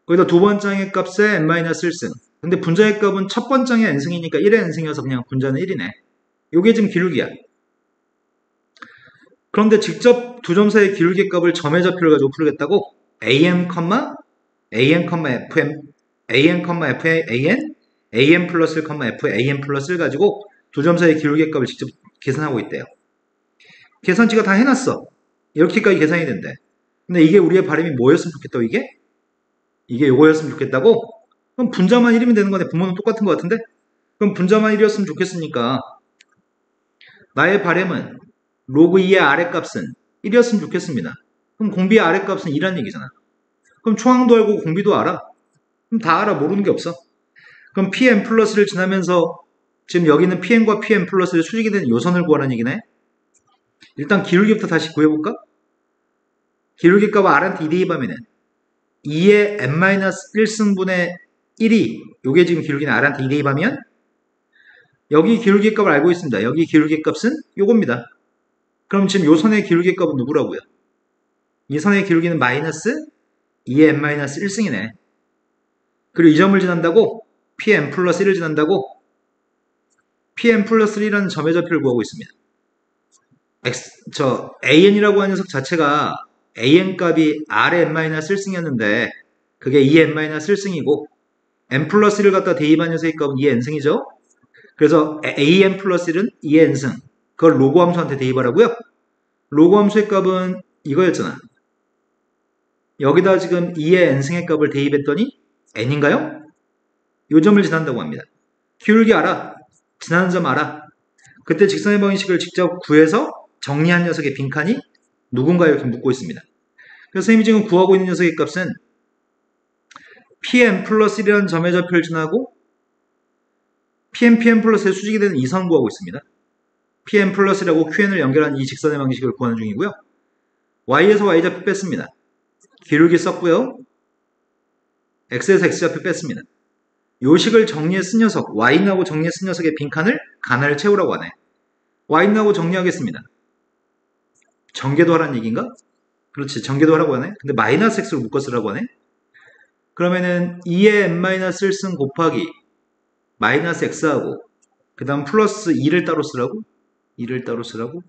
거기다 두 번째의 값에 n-1승. 근데 분자의 값은 첫 번째의 n승이니까 1의 n승이어서 그냥 분자는 1이네. 요게 지금 기울기야. 그런데 직접 두 점 사이의 기울기 값을 점의 좌표를 가지고 풀겠다고 an, fm, an 플러스 1, fan 플러스 1 가지고 두 점 사이의 기울기 값을 직접 계산하고 있대요. 계산치가 다 해놨어. 이렇게까지 계산이 된대. 근데 이게 우리의 바람이 뭐였으면 좋겠다고 이게? 이게 요거였으면 좋겠다고? 그럼 분자만 1이면 되는 거네. 분모는 똑같은 것 같은데? 그럼 분자만 1이었으면 좋겠으니까 나의 바람은 로그 2의 아래값은 1이었으면 좋겠습니다. 그럼 공비의 아래값은 2라는 얘기잖아. 그럼 초항도 알고 공비도 알아. 그럼 다 알아. 모르는 게 없어. 그럼 pn 플러스를 지나면서 지금 여기는 pn과 pn 플러스를 수직이 되는 요선을 구하라는 얘기네. 일단 기울기부터 다시 구해볼까? 기울기 값을 r한테 2 대입하면은 2의 n-1승분의 1이 요게 지금 기울기는 r한테 2 대입하면 여기 기울기 값을 알고 있습니다. 여기 기울기 값은 요겁니다. 그럼 지금 요 선의 기울기 값은 누구라고요? 이 선의 기울기는 마이너스 2의 n-1승이네. 그리고 이 점을 지난다고 pn 플러스 1을 지난다고 pn 플러스 1이라는 점의 좌표를 구하고 있습니다. an이라고 하는 녀석 자체가 an 값이 r의 n-1승이었는데 그게 2의 n-1승이고 n 플러스 1을 갖다 대입한 녀석의 값은 2의 n승이죠. 그래서 an 플러스 1은 2의 n승. 그걸 로그 함수한테 대입하라고요. 로그 함수의 값은 이거였잖아. 여기다 지금 2의 n승의 값을 대입했더니 n인가요? 요 점을 지난다고 합니다. 기울기 알아. 지나는 점 알아. 그때 직선의 방식을 직접 구해서 정리한 녀석의 빈칸이 누군가요? 이렇게 묻고 있습니다. 그래서 선생님이 지금 구하고 있는 녀석의 값은 pn 플러스 1이라는 점의 좌표를 지나고 pn 플러스의 수직이 되는 이 선 구하고 있습니다. pn 플러스라고 qn을 연결한 이 직선의 방식을 구하는 중이고요. y에서 y좌표 뺐습니다. 기울기 썼고요. x에서 x좌표 뺐습니다. 요 식을 정리해 쓴 녀석, y인하고 정리해 쓴 녀석의 빈칸을 가나를 채우라고 하네. y인하고 정리하겠습니다. 전개도 하라는 얘기인가? 그렇지, 전개도 하라고 하네. 근데 마이너스 x로 묶어 쓰라고 하네. 그러면은 2의 n-1승 곱하기 마이너스 x하고 그 다음 플러스 2를 따로 쓰라고? 2를 따로 쓰라고?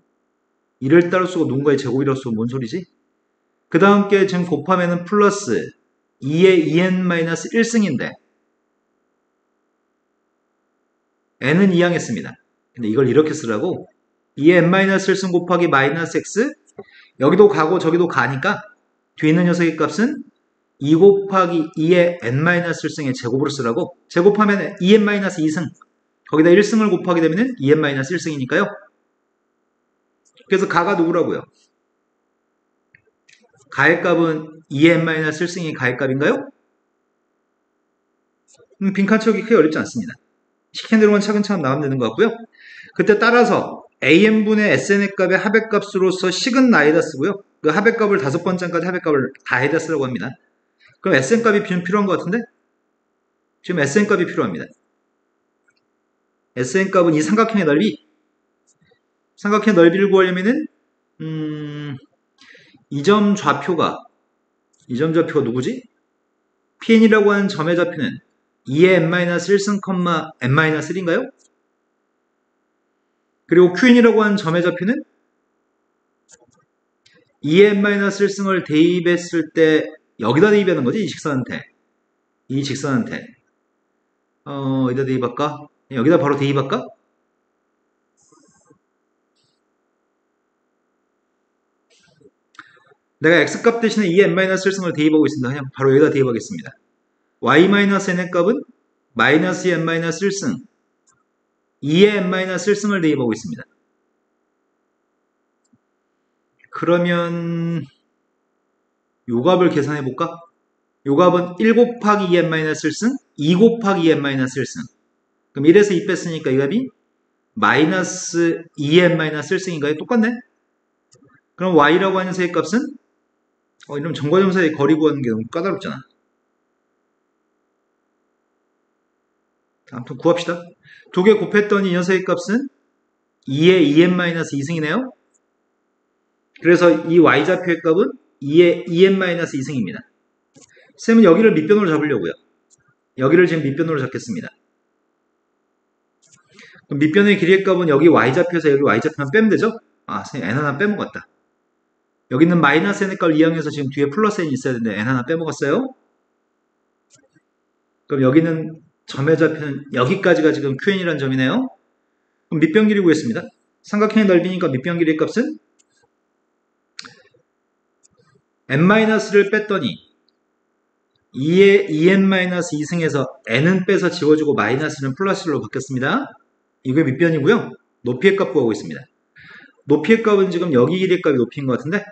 2를 따로 쓰고 누군가의 제곱이라고 쓰고 뭔 소리지? 그 다음 게 지금 곱하면은 플러스 2의 2n-1승인데 n은 이항했습니다. 근데 이걸 이렇게 쓰라고 2의 n-1승 곱하기 마이너스 x 여기도 가고 저기도 가니까 뒤에 있는 녀석의 값은 2 곱하기 2의 n-1승의 제곱으로 쓰라고 제곱하면 2n-2승 거기다 1승을 곱하게 되면 2n-1승이니까요. 그래서 가가 누구라고요? 가의 값은 2n-1승이 가의 값인가요? 빈칸 채우기 크게 어렵지 않습니다. 시킨 대로만 차근차근 나오면 되는 것 같고요. 그때 따라서 an분의 sn의 값의 합의값으로서 식은 나에다 쓰고요. 그 합의값을 다섯 번째까지 합의값을 다에다 쓰라고 합니다. 그럼 sn값이 필요한 것 같은데? 지금 sn값이 필요합니다. sn값은 이 삼각형의 넓이 삼각형의 넓이를 구하려면은 이 점 좌표가 누구지? pn이라고 하는 점의 좌표는 2의 n-1승, n-1인가요? 그리고 qn이라고 하는 점의 좌표는 2의 n-1승을 대입했을 때 여기다 대입하는 거지, 이 직선한테. 어디다 대입할까? 여기다 바로 대입할까? 내가 x값 대신에 2의 n-1승을 대입하고 있습니다. 그냥 바로 여기다 대입하겠습니다. y-n의 값은 마이너스 n-1승 2의 n-1승을 대입하고 있습니다. 그러면 요 값을 계산해 볼까? 요 값은 1 곱하기 2n 1승, 2 곱하기 2n 1승. 그럼 1에서 2 뺐으니까 이 값이 마이너스 2n 1승인가요? 똑같네? 그럼 y라고 하는 세 값은 이러면 점과 사이의 거리 구하는 게 너무 까다롭잖아. 아무튼 구합시다. 두 개 곱했더니 이 녀석의 값은 2의 2n-2승이네요. 그래서 이 y좌표의 값은 2의 2n-2승입니다. 쌤은 여기를 밑변으로 잡으려고요. 여기를 지금 밑변으로 잡겠습니다. 그럼 밑변의 길이의 값은 여기 y좌표에서 여기 y좌표만 빼면 되죠? 아, 선생님 n 하나 빼먹었다. 여기 있는 마이너스 n의 값을 이항해서 지금 뒤에 플러스 n이 있어야 되는데 n 하나 빼먹었어요. 그럼 여기는 점의 좌표는 여기까지가 지금 qn이라는 점이네요. 그럼 밑변 길이 구했습니다. 삼각형의 넓이니까 밑변 길이의 값은 n-를 뺐더니 2의 2n-2승에서 n은 빼서 지워주고 마이너스는 플러스 1로 바뀌었습니다. 이게 밑변이고요. 높이의 값 구하고 있습니다. 높이의 값은 지금 여기 길이의 값이 높이인 것 같은데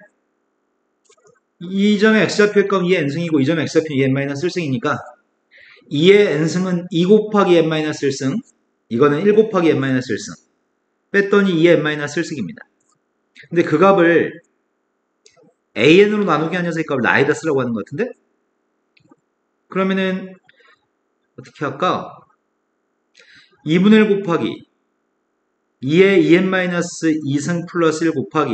이 점의 x좌표의 값은 2의 n승이고 이 점의 x좌표는 2n 1승이니까 2의 n승은 2 곱하기 n 1승 이거는 1 곱하기 n 1승 뺐더니 2의 n 1승입니다. 근데 그 값을 an으로 나누게 한 녀석의 값을 나에다 쓰라고 하는 것 같은데 그러면은 어떻게 할까? 2분의 1 곱하기 2의 2n-2승 플러스 1 곱하기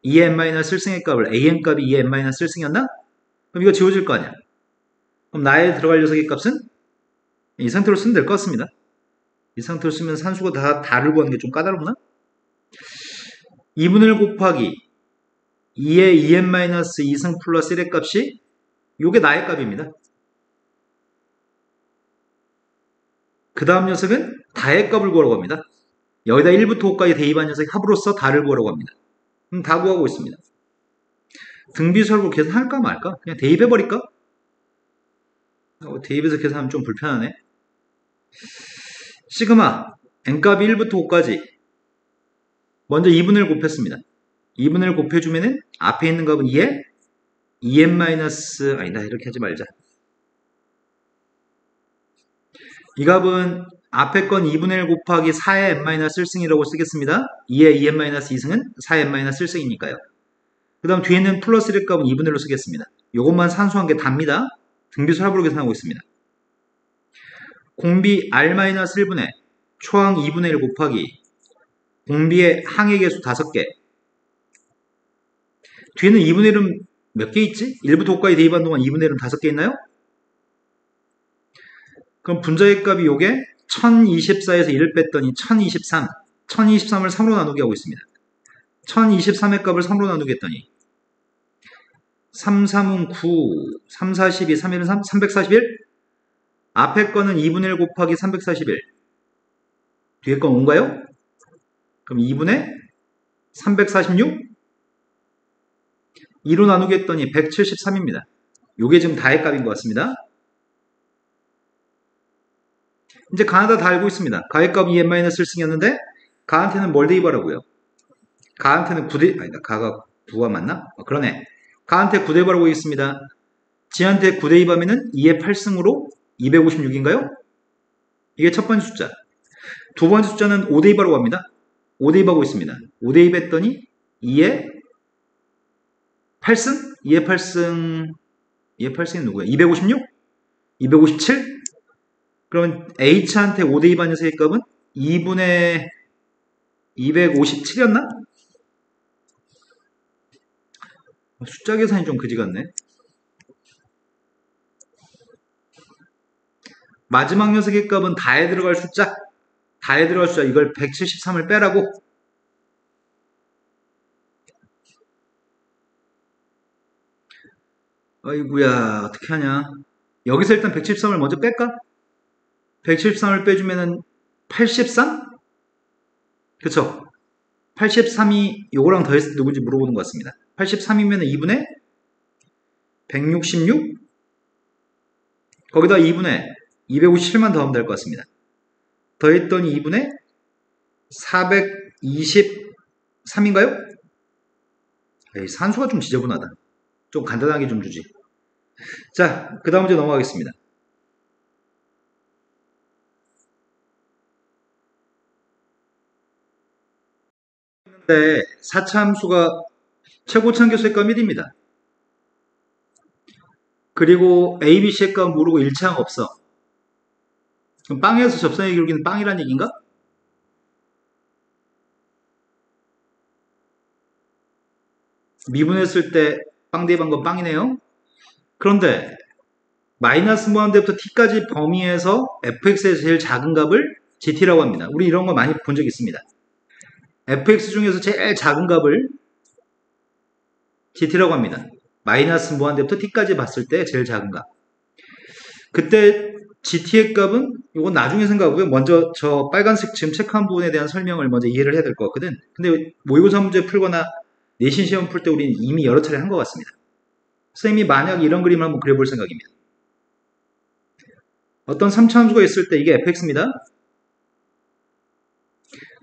2의 n-1승의 값을 an 값이 2의 n-1승이었나? 그럼 이거 지워질 거 아니야. 그럼 나에 들어갈 녀석의 값은 이 상태로 쓰면 될 것 같습니다. 이 상태로 쓰면 산수가 다 다를 구하는 게 좀 까다롭나? 2분의 1 곱하기 2의 2n-2승 플러스 1의 값이 요게 나의 값입니다. 그 다음 녀석은 다의 값을 구하라고 합니다. 여기다 1부터 5까지 대입한 녀석이 합으로써 다를 구하라고 합니다. 그럼 다 구하고 있습니다. 등비수열로 계산할까 말까? 그냥 대입해버릴까? 대입해서 계산하면 좀 불편하네. 시그마 n값이 1부터 5까지 먼저 2분의 1 곱했습니다. 2분의 1 곱해주면은 앞에 있는 값은 2에 2n 마이너스 아니다 이렇게 하지 말자. 이 값은 앞에 건 2분의 1 곱하기 4의 n-1승이라고 쓰겠습니다. 2의 2n-2승은 4의 n-1승이니까요. 그 다음 뒤에는 플러스 1의 값은 2분의 1로 쓰겠습니다. 이것만 산수한 게 답니다. 등비수 합으로 계산하고 있습니다. 공비 r-1분의 초항 2분의 1 곱하기 공비의 항의 개수 5개 뒤에는 2분의 1은 몇 개 있지? 1부터 5까지 대입한 동안 2분의 1은 5개 있나요? 그럼 분자의 값이 요게 1024에서 1을 뺐더니 1023 1023을 3으로 나누게 하고 있습니다. 1023의 값을 3으로 나누게 했더니 3, 3은 9, 3, 42, 3, 1은 3, 341 앞에 거는 2분의 1 곱하기 341 뒤에 건 5인가요? 그럼 2분의 346 2로 나누게 했더니 173입니다. 요게 지금 다의 값인 것 같습니다. 이제 가는 다 알고 있습니다. 가의 값이 2n-1승이었는데 가한테는 뭘 대입하라고요? 가한테는 9대 아니다. 가가 9가 맞나? 그러네. 가한테 9대입하라고 있습니다. 지한테 9대입하면은 2의 8승으로 256인가요? 이게 첫 번째 숫자. 두 번째 숫자는 5대입하라고 합니다. 5대입하고 있습니다. 5대입했더니 2의 8승? 2의 8승 2의 8승이 누구야? 256? 257? 그러면 H한테 5대입한 녀석의 값은 2분의 257이었나? 숫자 계산이 좀 그지 같네. 마지막 녀석의 값은 다에 들어갈 숫자 이걸 173을 빼라고. 아이구야 어떻게 하냐. 여기서 일단 173을 먼저 뺄까? 173을 빼주면은 83? 그쵸? 83이 요거랑 더했을 때 누군지 물어보는 것 같습니다. 83이면 2분의 166? 거기다 2분의 257만 더하면 될 것 같습니다. 더했더니 2분의 423인가요? 에이, 산수가 좀 지저분하다. 좀 간단하게 좀 주지. 자, 그 다음 문제 넘어가겠습니다. 네, 4차 함수가 최고차 함수의 값 1입니다. 그리고 A, B, C의 값 모르고 1차항 없어. 그럼 빵에서 접선의 기울기는 빵이란 얘기인가? 미분했을 때 빵 대입한 건 빵이네요. 그런데 마이너스 무한대부터 t까지 범위에서 fx의 제일 작은 값을 gt라고 합니다. 우리 이런 거 많이 본 적 있습니다. fx 중에서 제일 작은 값을 gt라고 합니다. 마이너스 무한대부터 t까지 봤을 때 제일 작은 값. 그때 gt의 값은 이건 나중에 생각하고요. 먼저 저 빨간색 지금 체크한 부분에 대한 설명을 먼저 이해를 해야 될 것 같거든. 근데 모의고사 문제 풀거나 내신 시험 풀 때 우리는 이미 여러 차례 한 것 같습니다. 선생님이 만약 이런 그림을 한번 그려볼 생각입니다. 어떤 3차 함수가 있을 때 이게 fx입니다.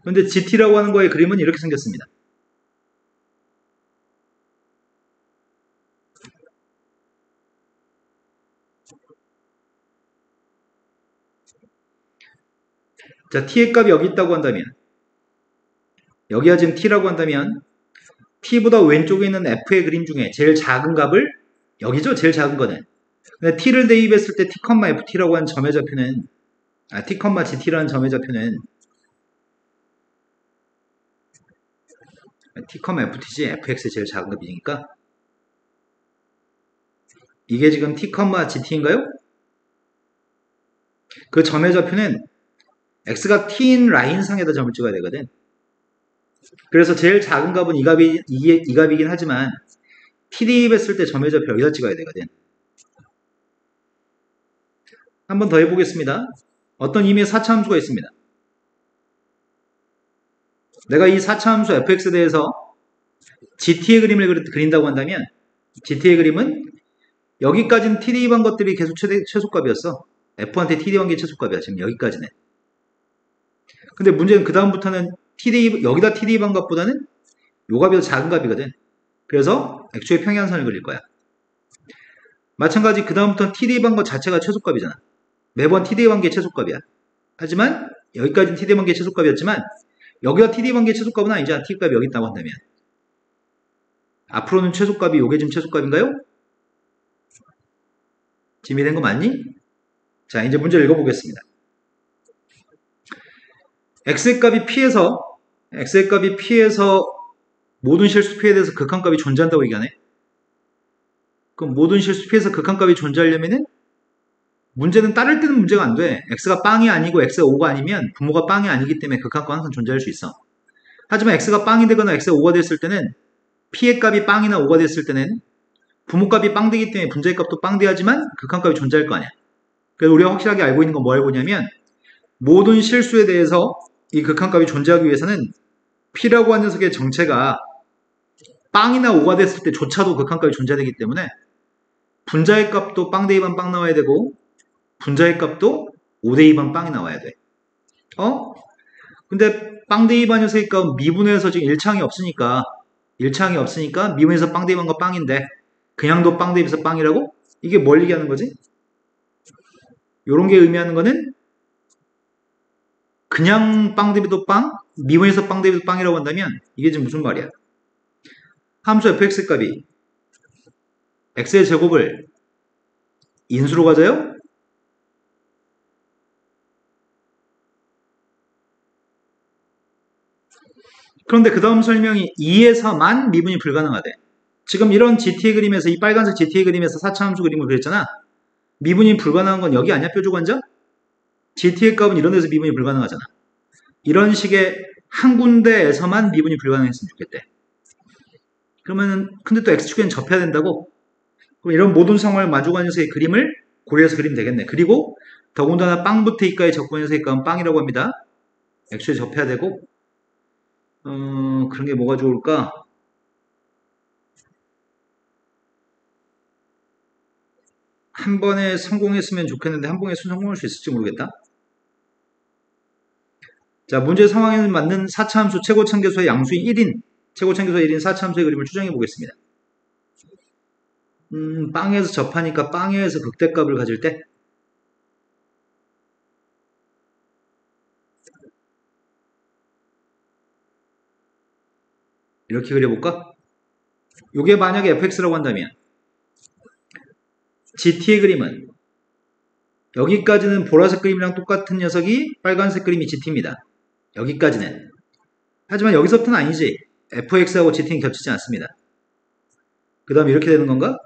그런데 gt라고 하는 거의 그림은 이렇게 생겼습니다. 자, t의 값이 여기 있다고 한다면, 여기가 지금 t라고 한다면 t보다 왼쪽에 있는 f의 그림 중에 제일 작은 값을, 여기죠? 제일 작은 거는. 근데 t를 대입했을 때 t,ft라고 하는 점의 좌표는, t,gt라는 점의 좌표는 t,ft지 fx의 제일 작은 값이니까 이게 지금 t,gt인가요? 그 점의 좌표는 x가 t인 라인상에다 점을 찍어야 되거든. 그래서 제일 작은 값은 이 값이긴 하지만 t 대입했을 때 점의 좌표 여기다 찍어야 되거든. 한 번 더 해보겠습니다. 어떤 의미의 4차 함수가 있습니다. 내가 이 4차 함수 fx에 대해서 gt의 그림을 그린다고 한다면 gt의 그림은 여기까지는 t 대입한 것들이 계속 최소값이었어. f한테 t 대입한 게 최소값이야. 지금 여기까지는. 근데 문제는 그 다음부터는 여기다 t 대입한 값보다는 요 값이 더 작은 값이거든. 그래서 x의 평행선을 그릴 거야. 마찬가지 그 다음부터는 t 대입한 것 자체가 최소값이잖아. 매번 t 대입한 게 최소값이야. 하지만 여기까지는 t 대입한 게 최소값이었지만 여기다 t 대입한 게 최소값은 아니잖아. t 값이 여기 있다고 한다면. 앞으로는 최소값이 요게 지금 최소값인가요? 짐이 된 거 맞니? 자, 이제 문제를 읽어보겠습니다. x의 값이 p에서 모든 실수 p에 대해서 극한값이 존재한다고 얘기하네. 그럼 모든 실수 p에서 극한값이 존재하려면은 문제는 따를 때는 문제가 안 돼. x가 빵이 아니고 x가 5가 아니면 부모가 빵이 아니기 때문에 극한값 항상 존재할 수 있어. 하지만 x가 빵이 되거나 x가 5가 됐을 때는 p의 값이 빵이나 5가 됐을 때는 부모값이 빵 되기 때문에 분자의 값도 빵 돼야지만 극한값이 존재할 거 아니야. 그래서 우리가 확실하게 알고 있는 건 뭐 알고 있냐면 모든 실수에 대해서 이 극한값이 존재하기 위해서는 p라고 하는 녀석의 정체가 빵이나 5가 됐을 때조차도 극한값이 존재되기 때문에 분자의 값도 빵 대입한 빵 나와야 되고 분자의 값도 5 대입한 빵이 나와야 돼. 근데 빵 대입한 녀석의 값은 미분에서 지금 1차항이 없으니까 미분에서 빵 대입한 거 빵인데 그냥도 빵 대입해서 빵이라고? 이게 뭘 얘기하는 거지? 요런 게 의미하는 거는 그냥 빵 대입도 빵, 미분에서 빵 대입도 빵이라고 한다면 이게 지금 무슨 말이야? 함수 fx 값이 x의 제곱을 인수로 가져요? 그런데 그 다음 설명이 2에서만 미분이 불가능하대. 지금 이런 GT의 그림에서 이 빨간색 GT의 그림에서 4차 함수 그림을 그렸잖아. 미분이 불가능한 건 여기 아니야? 뾰족한점? GT의 값은 이런 데서 미분이 불가능하잖아. 이런 식의 한 군데에서만 미분이 불가능했으면 좋겠대. 그러면은 근데 또 x축에는 접해야 된다고? 그럼 이런 모든 상황을 마주하는 녀석의 그림을 고려해서 그리면 되겠네. 그리고 더군다나 빵부터 이까지 적분의 녀석의 값은 빵이라고 합니다. x축에 접해야 되고 그런 게 뭐가 좋을까? 한 번에 성공했으면 좋겠는데 한 번에 성공할 수 있을지 모르겠다. 자, 문제 상황에 맞는 4차 함수 최고참계수의 양수인 1인 최고참계수의 1인 4차 함수의 그림을 추정해 보겠습니다. 빵에서 접하니까 빵에서 극대값을 가질 때 이렇게 그려볼까? 이게 만약에 fx라고 한다면 gt의 그림은 여기까지는 보라색 그림이랑 똑같은 녀석이 빨간색 그림이 GT입니다. 여기까지는. 하지만 여기서부터는 아니지. fx하고 GT는 겹치지 않습니다. 그 다음 이렇게 되는 건가?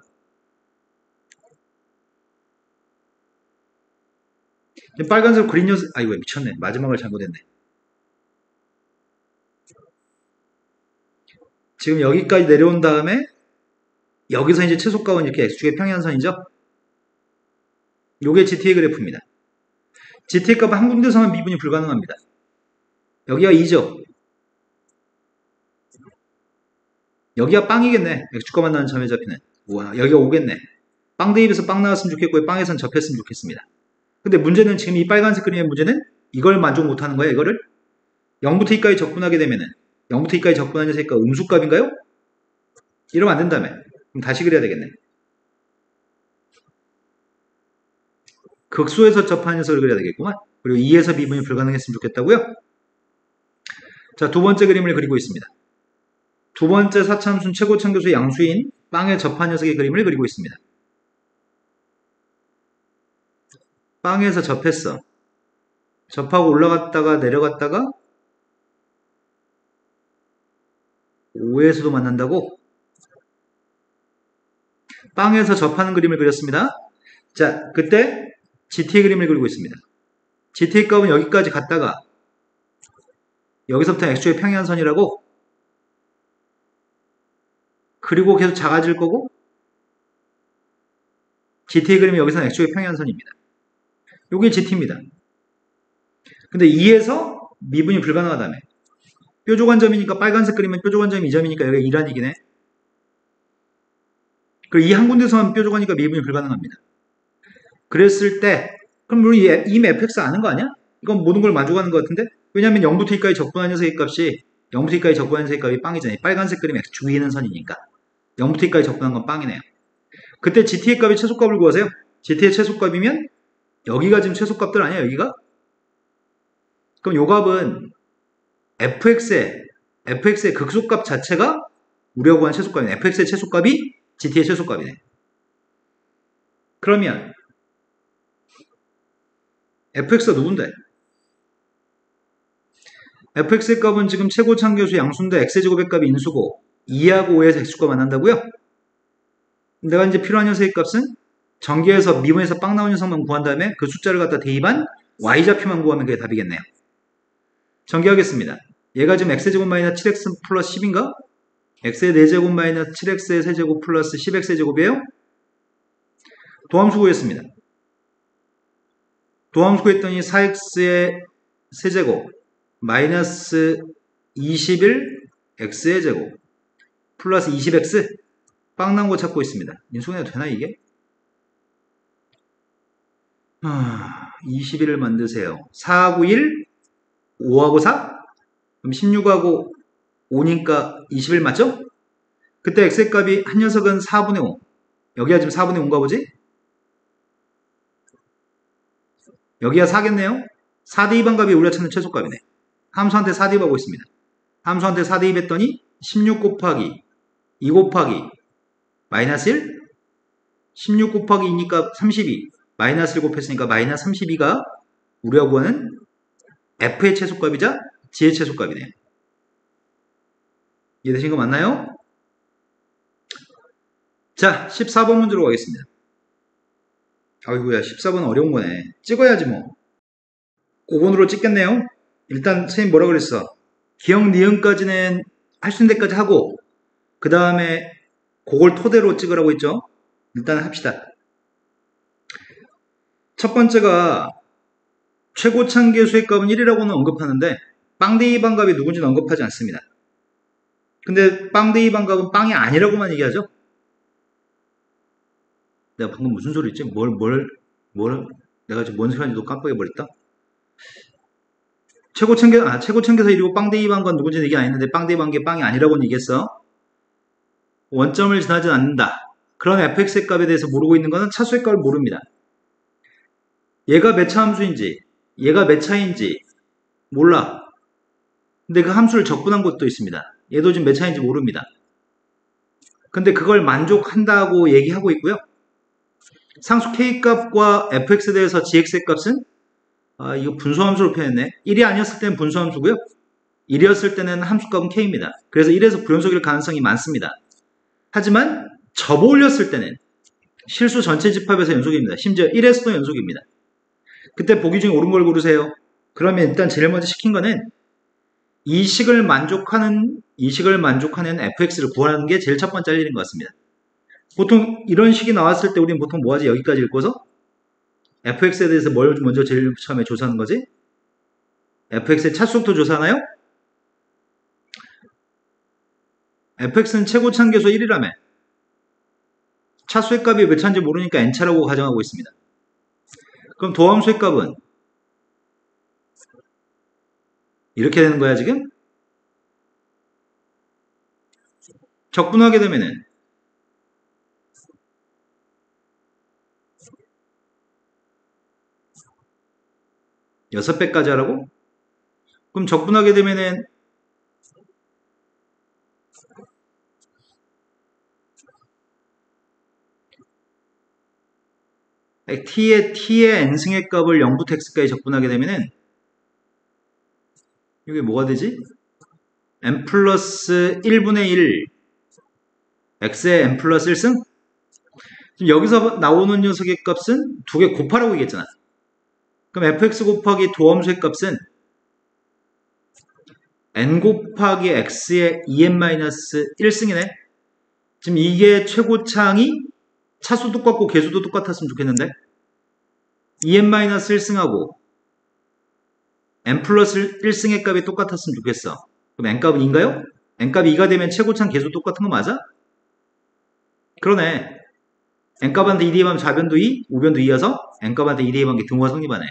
빨간색 그린 녀석, 아이고 미쳤네. 마지막을 잘못했네. 지금 여기까지 내려온 다음에 여기서 이제 최소값은 이렇게 x축의 평행선이죠. 요게 GT의 그래프입니다. GT의 값은 한 군데서만 미분이 불가능합니다. 여기가 2죠. 여기가 빵이겠네. x축과 만나는 점에 잡히는. 우와, 여기가 5겠네. 빵 대입에서 빵 나왔으면 좋겠고 빵에선 접했으면 좋겠습니다. 근데 문제는 지금 이 빨간색 그림의 문제는 이걸 만족 못하는 거야. 이거를 0부터 2까지 접근하게 되면은 0부터 2까지 접근하는 녀석이 음수값인가요? 이러면 안 된다며. 그럼 다시 그려야 되겠네. 극소에서 접하는 녀석을 그려야 되겠구만. 그리고 2에서 미분이 불가능했으면 좋겠다고요? 자, 두 번째 그림을 그리고 있습니다. 두 번째 사차함수는 최고참교수 양수인 빵에 접한 녀석의 그림을 그리고 있습니다. 빵에서 접했어. 접하고 올라갔다가 내려갔다가 5에서도 만난다고? 빵에서 접하는 그림을 그렸습니다. 자, 그때 GT의 그림을 그리고 있습니다. GT의 값은 여기까지 갔다가 여기서부터 x축의 평행선이라고 그리고 계속 작아질 거고 GT의 그림이 여기서는 x축의 평행선입니다. 요게 GT입니다. 근데 2에서 미분이 불가능하다며. 뾰족한 점이니까 빨간색 그림은 뾰족한 점이 2점이니까 여기가 2란이긴 해. 그리고 이 한 군데서만 뾰족하니까 미분이 불가능합니다. 그랬을 때 그럼 우리 이미 fx 아는 거 아니야? 이건 모든 걸 만족하는 것 같은데? 왜냐면 0부터 2까지 접근한 녀석의 값이 0부터 2까지 접근한 녀석의 값이 빵이잖아요. 빨간색 그림 x축 위에 있는 선이니까 0부터 2까지 접근한 건 빵이네요. 그때 GT의 값이 최소값을 구하세요. GT의 최소값이면 여기가 지금 최소값들 아니야 여기가? 그럼 요 값은 fx의 극소값 자체가 우리가 구한 최소값이네. fx의 최소값이 GT의 최소값이네. 그러면 fx가 누군데? fx의 값은 지금 최고참교수 양수인데 x제곱의 값이 인수고 2하고 5에서 x축과 만난다고요? 내가 이제 필요한 녀석의 값은 전개해서 미분에서 빵 나온 녀석만 구한 다음에 그 숫자를 갖다 대입한 y좌표만 구하면 그게 답이겠네요. 전개하겠습니다. 얘가 지금 x제곱 마이너스 7x 플러스 10인가? x의 4제곱 마이너스 7x의 세제곱 플러스 10x의 제곱이에요? 도함수 구했습니다. 도함수 구했더니 4x의 세제곱 마이너스 21x의 제곱 플러스 20x 빵 나온 거 찾고 있습니다. 인수분해도 되나 이게? 21을 만드세요. 4하고 1, 5하고 4? 그럼 16하고 5니까 21 맞죠? 그때 x의 값이 한 녀석은 4분의 5. 여기가 지금 4분의 5인가 보지? 여기가 4겠네요? 4대입한 값이 우리가 찾는 최소값이네. 함수한테 4대입하고 있습니다. 함수한테 4대입했더니 16 곱하기 2 곱하기 마이너스 1? 16 곱하기 2니까 32. 마이너스 1 곱했으니까 마이너스 32가 우리가 구하는 f의 최소값이자 g의 최소값이네요. 이해되신 거 맞나요? 자, 14번 문제로 가겠습니다. 아이고야, 14번 어려운 거네. 찍어야지 뭐. 5번으로 찍겠네요. 일단 선생님 뭐라 그랬어? 기억, 니은까지는 할 수 있는 데까지 하고 그 다음에 그걸 토대로 찍으라고 했죠. 일단 합시다. 첫 번째가 최고참계수의 값은 1이라고는 언급하는데 빵 대입한 값이 누군지는 언급하지 않습니다. 근데 빵 대입한 값은 빵이 아니라고만 얘기하죠. 내가 방금 무슨 소리 했지? 내가 지금 뭔 소리 하는지도 깜빡해버렸다. 최고참계사 1이고 빵 대입한 건 누군지는 얘기 안 했는데 빵 대입한 게 빵이 아니라고는 얘기했어. 원점을 지나지 않는다. 그런 fx의 값에 대해서 모르고 있는 것은 차수의 값을 모릅니다. 얘가 몇 차 함수인지, 얘가 몇 차인지 몰라. 근데 그 함수를 적분한 것도 있습니다. 얘도 지금 몇 차인지 모릅니다. 근데 그걸 만족한다고 얘기하고 있고요. 상수 K값과 fx에 대해서 gx의 값은 이거 분수함수로 표현했네. 1이 아니었을 때는 분수함수고요. 1이었을 때는 함수값은 K입니다. 그래서 1에서 부연속일 가능성이 많습니다. 하지만 접어 올렸을 때는 실수 전체 집합에서 연속입니다. 심지어 1에서도 연속입니다. 그때 보기 중에 옳은 걸 고르세요. 그러면 일단 제일 먼저 시킨 거는 이 식을 만족하는 fx를 구하는 게 제일 첫 번째 할 일인 것 같습니다. 보통 이런 식이 나왔을 때 우리는 보통 뭐 하지? 여기까지 읽고서 fx에 대해서 뭘 먼저 제일 처음에 조사하는 거지? fx의 차수부터 조사하나요? fx는 최고차함계수 1이라며 차수의 값이 몇 차인지 모르니까 n차라고 가정하고 있습니다. 그럼 도함수의 값은 이렇게 되는 거야 지금? 적분하게 되면은 6배까지 하라고? 그럼 적분하게 되면은 t의 n승의 값을 0부터 x까지 적분하게 되면은 이게 뭐가 되지? n 플러스 1분의 1 x의 n 플러스 1승? 지금 여기서 나오는 녀석의 값은 두 개 곱하라고 얘기했잖아. 그럼 fx 곱하기 도함수의 값은 n 곱하기 x의 2n-1승이네. 지금 이게 최고차항이 차수 똑같고 개수도 똑같았으면 좋겠는데 2n-1승하고 n 플러스 1승의 값이 똑같았으면 좋겠어. 그럼 n값은 2인가요? n값이 2가 되면 최고차항 개수 똑같은 거 맞아? 그러네. n값한테 2 대입하면 좌변도 2, 우변도 2여서 n값한테 2 대입한 게 등호가 성립하네.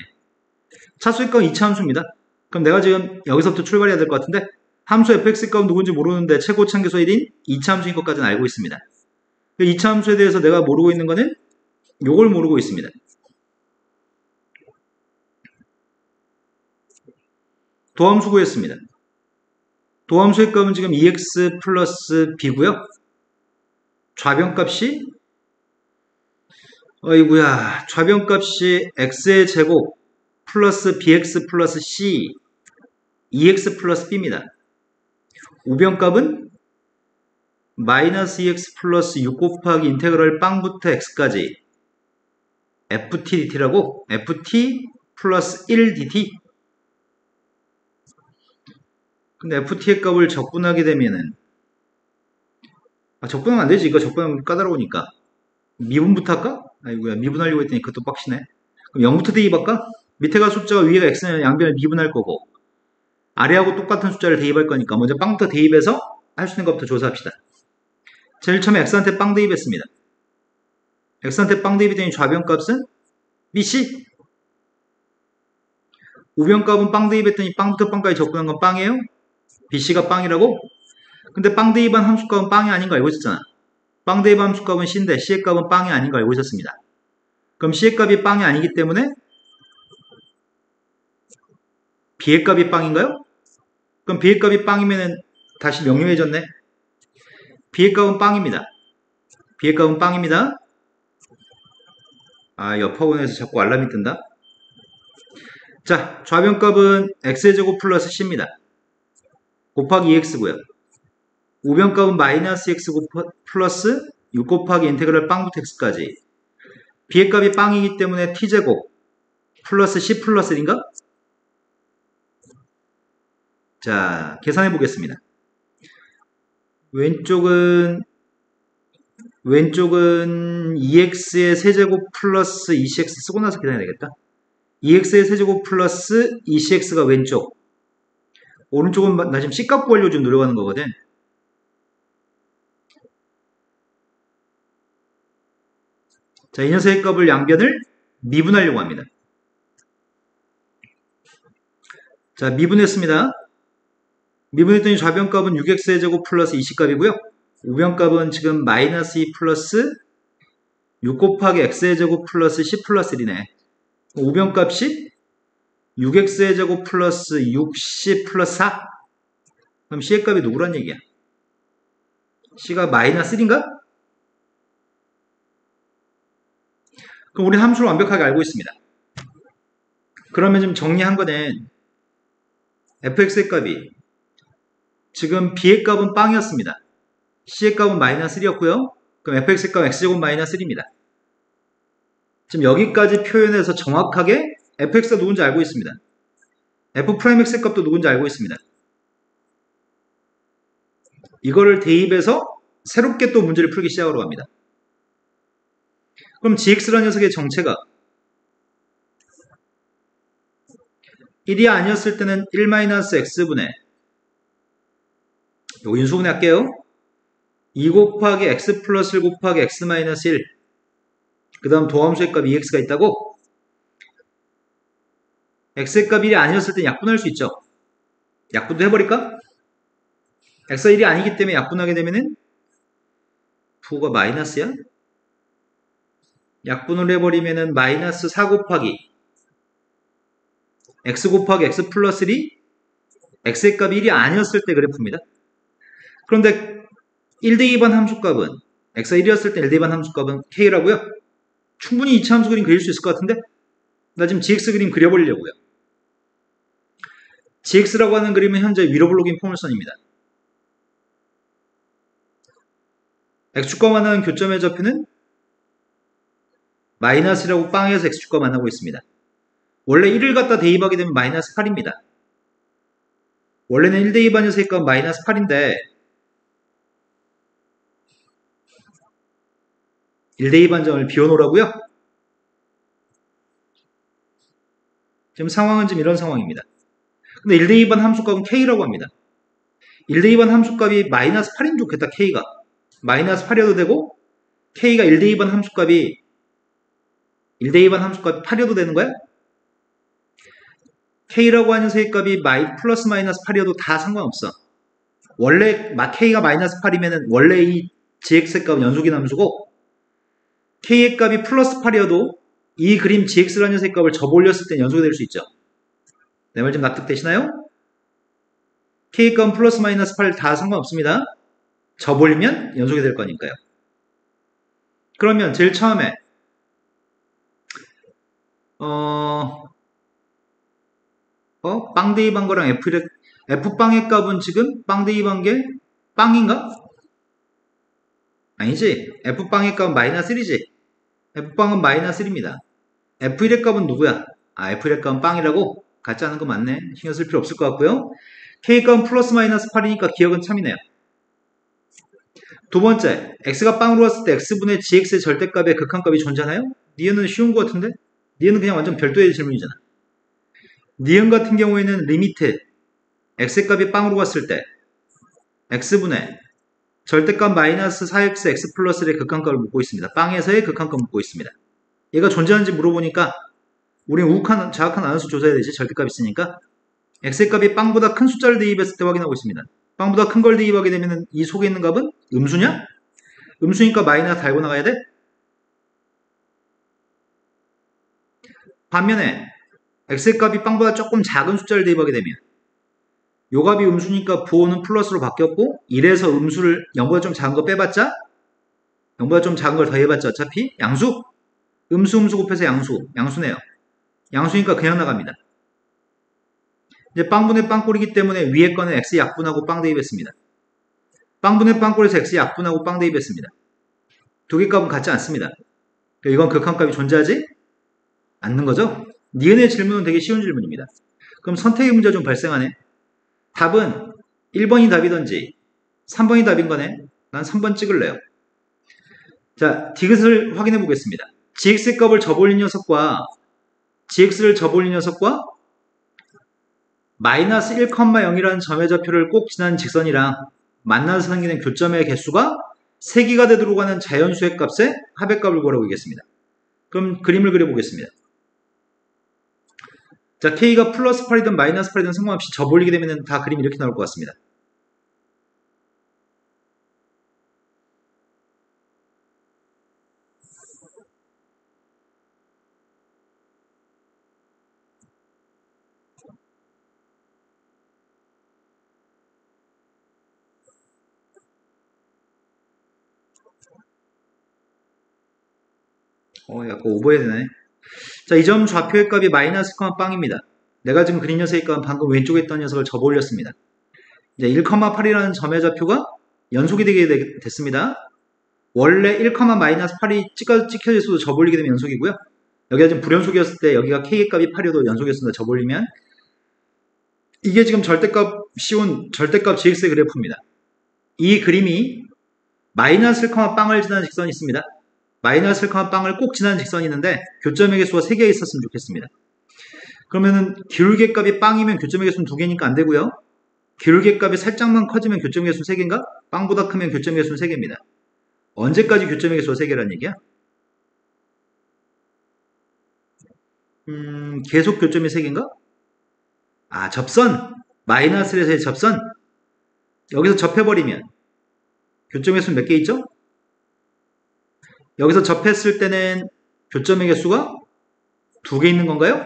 차수의 값은 2차 함수입니다. 그럼 내가 지금 여기서부터 출발해야 될 것 같은데 함수 fx의 값은 누군지 모르는데 최고차항 계수 1인 2차 함수인 것까지는 알고 있습니다. 2차 함수에 대해서 내가 모르고 있는 거는 요걸 모르고 있습니다. 도함수 구했습니다. 도함수의 값은 지금 2x 플러스 b고요. 좌변값이 어이구야 좌변값이 x의 제곱 플러스 bx 플러스 c 2x 플러스 b입니다. 우변값은 마이너스 2x 플러스 6 곱하기 인테그럴 빵부터 x까지 ft dt라고 ft 플러스 1 dt. 근데 ft의 값을 적분하게 되면은 적분하면 안 되지. 이거 적분하면 까다로우니까 미분부터 할까? 아이고야 미분하려고 했더니 그것도 빡시네. 그럼 0부터 대입할까? 밑에가 숫자가 위에가 x는 양변을 미분할 거고 아래하고 똑같은 숫자를 대입할 거니까 먼저 빵부터 대입해서 할 수 있는 것부터 조사합시다. 제일 처음에 x한테 빵 대입했습니다. x한테 빵 대입이 되니 좌변값은 bc. 우변값은 빵 대입했더니 빵부터 빵까지 적분한 건 빵이에요. bc가 빵이라고? 근데 빵 대입한 함수값은 빵이 아닌 거 알고 있었잖아. 빵 대입 함수값은 c인데 c의 값은 빵이 아닌 거 알고 있었습니다. 그럼 c의 값이 빵이 아니기 때문에 b의 값이 빵인가요? 그럼 b의 값이 빵이면은 다시 명료해졌네. b의 값은 빵입니다. b의 값은 빵입니다. 옆 학원에서 자꾸 알람이 뜬다. 자, 좌변값은 x의 제곱 플러스 c입니다. 곱하기 2x고요. 우변값은 마이너스 x 플러스 6 곱하기 인테그럴 빵부터 x까지. b의 값이 빵이기 때문에 t제곱 플러스 c 플러스 1인가? 자, 계산해 보겠습니다. 왼쪽은 2x의 세제곱 플러스 2cx 쓰고 나서 계산해야 되겠다. 2x의 세제곱 플러스 2cx가 왼쪽. 오른쪽은 나 지금 c값 구하려고 좀 노력하는 거거든. 자, 이 녀석의 값을 양변을 미분하려고 합니다. 자, 미분했습니다. 미분했더니 좌변값은 6x의 제곱 플러스 20값이고요. 우변값은 지금 마이너스 2 플러스 6 곱하기 x의 제곱 플러스 c 플러스 1이네. 우변값이 6x의 제곱 플러스 6c 플러스 4. 그럼 c의 값이 누구란 얘기야? c가 마이너스 1인가? 그럼 우리 함수를 완벽하게 알고 있습니다. 그러면 지금 정리한 거는 fx의 값이 지금 b의 값은 빵이었습니다. c의 값은 마이너스 1이었고요. 그럼 fx의 값은 x제곱 마이너스 1입니다. 지금 여기까지 표현해서 정확하게 fx가 누군지 알고 있습니다. f'x의 값도 누군지 알고 있습니다. 이거를 대입해서 새롭게 또 문제를 풀기 시작하러 갑니다. 그럼 gx라는 녀석의 정체가 1이 아니었을 때는 1-x분의 요 인수분해 할게요. 2 곱하기 x 플러스 1 곱하기 x 마이너스 1. 그 다음 도함수의 값 2x가 있다고? x의 값 1이 아니었을 때 약분할 수 있죠. 약분도 해버릴까? x가 1이 아니기 때문에 약분하게 되면은 부호가 마이너스야? 약분을 해버리면은 마이너스 4 곱하기 x 곱하기 x 플러스 1이 x의 값이 1이 아니었을 때 그래프입니다. 그런데 1대2반 함수값은 x가 1이었을 때 1대2반 함수값은 k라고요? 충분히 2차 함수 그림 그릴 수 있을 것 같은데? 나 지금 gx 그림 그려보려고요. gx라고 하는 그림은 현재 위로 블록인 포물선입니다. x축과 만나는 교점의 좌표는 마이너스라고 빵에서 x축과 만나고 있습니다. 원래 1을 갖다 대입하게 되면 마이너스 8입니다. 원래는 1대2반에서 의 값은 마이너스 8인데 1대2반 점을 비워놓으라고요? 지금 상황은 지금 이런 상황입니다. 근데 1대2반 함수값은 k라고 합니다. 1대2반 함수값이 마이너스 8인 좋겠다, k가. 마이너스 8이어도 되고 k가 1대2반 함수값이 1대2반 함수값이 8이어도 되는 거야? k라고 하는 세값이 플러스 마이너스 8이어도 다 상관없어. 원래 k가 마이너스 8이면 원래 이 gx의 값은 연속인 함수고 k의 값이 플러스 8이어도 이 그림 gx라는 녀석의 값을 접올렸을 땐 연속이 될 수 있죠. 내 말 좀 납득되시나요? k의 값은 플러스 마이너스 8 다 상관없습니다. 접올리면 연속이 될 거니까요. 그러면 제일 처음에 빵 대입한 거랑 f빵의 값은 지금 빵 대입한 게 빵인가? 아니지. f빵의 값은 마이너스 1이지. f빵은 마이너스 1입니다. f1의 값은 누구야? f1의 값은 빵이라고? 같지 않은 거 맞네. 신경 쓸 필요 없을 것 같고요. k 값은 플러스 마이너스 8이니까 기억은 참이네요. 두 번째, x가 빵으로 왔을 때 x분의 gx의 절대값의 극한값이 존재하나요? 니은은 쉬운 것 같은데? 니은은 그냥 완전 별도의 질문이잖아. 니은 같은 경우에는 리미트 x의 값이 빵으로 갔을 때 x분의 절대값 마이너스 4x x 플러스 1의 극한값을 묻고 있습니다. 빵에서의 극한값을 묻고 있습니다. 얘가 존재하는지 물어보니까 우린 우욱한 정확한 나눗수 조사해야 되지. 절대값 있으니까 x의 값이 빵보다 큰 숫자를 대입했을 때 확인하고 있습니다. 빵보다 큰 걸 대입하게 되면 이 속에 있는 값은 음수냐? 음수니까 마이너스 달고 나가야 돼? 반면에 x의 값이 빵보다 조금 작은 숫자를 대입하게 되면 요 값이 음수니까 부호는 플러스로 바뀌었고 1에서 음수를 0보다 좀 작은 거 빼봤자 0보다 좀 작은 걸 더해봤자 어차피 양수? 음수 곱해서 양수네요. 양수니까 그냥 나갑니다. 이제 빵분의 빵꼴이기 때문에 위에 거는 x 약분하고 빵 대입했습니다. 빵분의 빵꼴에서 x 약분하고 빵 대입했습니다. 두 개 값은 같지 않습니다. 이건 극한값이 존재하지 않는 거죠. 니은의 질문은 되게 쉬운 질문입니다. 그럼 선택의 문제가 좀 발생하네. 답은 1번이 답이던지 3번이 답인 거네. 난 3번 찍을래요. 자, 디귿을 확인해 보겠습니다. gx의 값을 접올린 녀석과 gx를 접올린 녀석과 마이너스 1,0이라는 점의 좌표를 꼭 지나는 직선이랑 만나서 생기는 교점의 개수가 3개가 되도록 하는 자연수의 값의 합의 값을 구하겠습니다. 그럼 그림을 그려보겠습니다. 자, k가 플러스 8이든 마이너스 8이든 상관없이 접올리게 되면 다 그림이 이렇게 나올 것 같습니다. 약간 오버해야 되네. 자, 이 점 좌표의 값이 마이너스 1, 빵입니다. 내가 지금 그린 녀석의 값은 방금 왼쪽에 있던 녀석을 접어 올렸습니다. 이제 1,8이라는 점의 좌표가 연속이 되게 됐습니다. 원래 1,-8이 찍혀져 있어도 접어 올리게 되면 연속이고요. 여기가 지금 불연속이었을 때 여기가 k의 값이 8이어도 연속이었습니다. 접어 올리면. 이게 지금 절대값 씌운 절대값 gx의 그래프입니다. 이 그림이 마이너스 1, 빵을 지나는 직선이 있습니다. 마이너스 1, 빵을 꼭 지나는 직선이 있는데 교점의 개수가 3개 있었으면 좋겠습니다. 그러면은 기울기 값이 빵이면 교점의 개수는 2개니까 안 되고요. 기울기 값이 살짝만 커지면 교점의 개수는 3개인가? 빵보다 크면 교점의 개수는 3개입니다. 언제까지 교점의 개수가 3개라는 얘기야? 계속 교점이 3개인가? 아, 접선! 마이너스 1에서의 접선! 여기서 접해버리면 교점의 개수는 몇 개 있죠? 여기서 접했을 때는 교점의 개수가 2개 있는 건가요?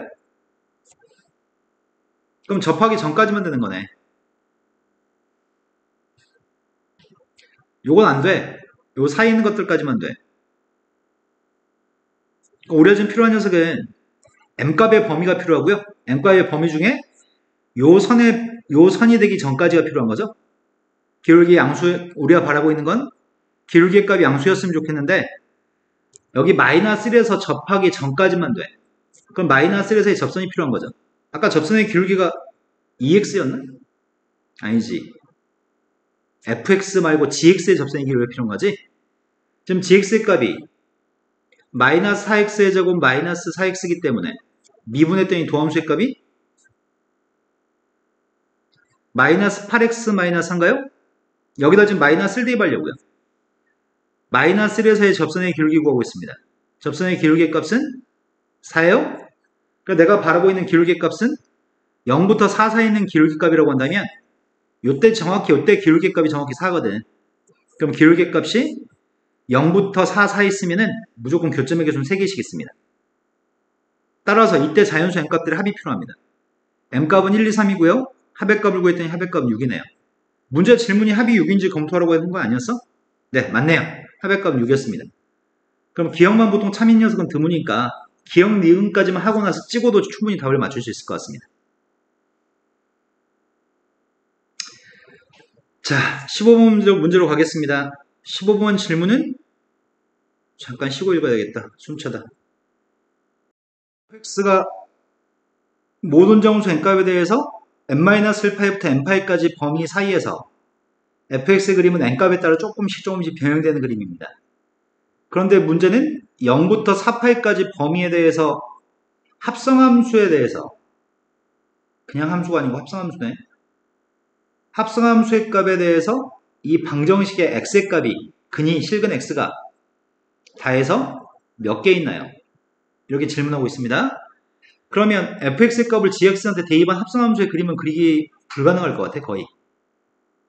그럼 접하기 전까지만 되는 거네. 요건 안 돼. 요 사이에 있는 것들까지만 돼. 우리가 지금 필요한 녀석은 m값의 범위가 필요하고요. m값의 범위 중에 요 선이 되기 전까지가 필요한 거죠. 기울기 양수, 우리가 바라고 있는 건 기울기의 값이 양수였으면 좋겠는데 여기 마이너스 1에서 접하기 전까지만 돼. 그럼 마이너스 1에서의 접선이 필요한 거죠. 아까 접선의 기울기가 2x였나? 아니지. fx 말고 gx의 접선의 길이 왜 필요한 거지? 지금 gx의 값이 마이너스 4x의 제곱 마이너스 4x이기 때문에 미분했더니 도함수의 값이 마이너스 8x 마이너스 3인가요? 여기다 지금 마이너스를 대입하려고요. 마이너스 1에서의 접선의 기울기 구하고 있습니다. 접선의 기울기 값은 4예요? 그러니까 내가 바라고 있는 기울기 값은 0부터 4 사이에 있는 기울기 값이라고 한다면 요때 기울기 값이 정확히 4거든. 그럼 기울기 값이 0부터 4 사이 있으면은 무조건 교점의 개수는 3개씩 있습니다. 따라서 이때 자연수 m값들의 합이 필요합니다. m값은 1, 2, 3이고요. 합의 값을 구했더니 합의 값은 6이네요. 문제 질문이 합이 6인지 검토하라고 했는 거 아니었어? 네, 맞네요. 합의 값은 6이었습니다. 그럼 기억만 보통 참인 녀석은 드무니까 기억 니은까지만 하고 나서 찍어도 충분히 답을 맞출 수 있을 것 같습니다. 자, 15번 문제로 가겠습니다. 15번 질문은 잠깐 쉬고 읽어야 겠다. 숨차다. fx가 모든 정수 n값에 대해서 n-1파이부터 n파이까지 범위 사이에서 fx의 그림은 n값에 따라 조금씩 변형되는 그림입니다. 그런데 문제는 0부터 4파이까지 범위에 대해서 합성함수에 대해서 그냥 함수가 아니고 합성함수네. 합성함수의 값에 대해서 이 방정식의 x의 값이 실근 x가 다해서 몇 개 있나요? 이렇게 질문하고 있습니다. 그러면 fx의 값을 gx한테 대입한 합성함수의 그림은 그리기 불가능할 것 같아, 거의.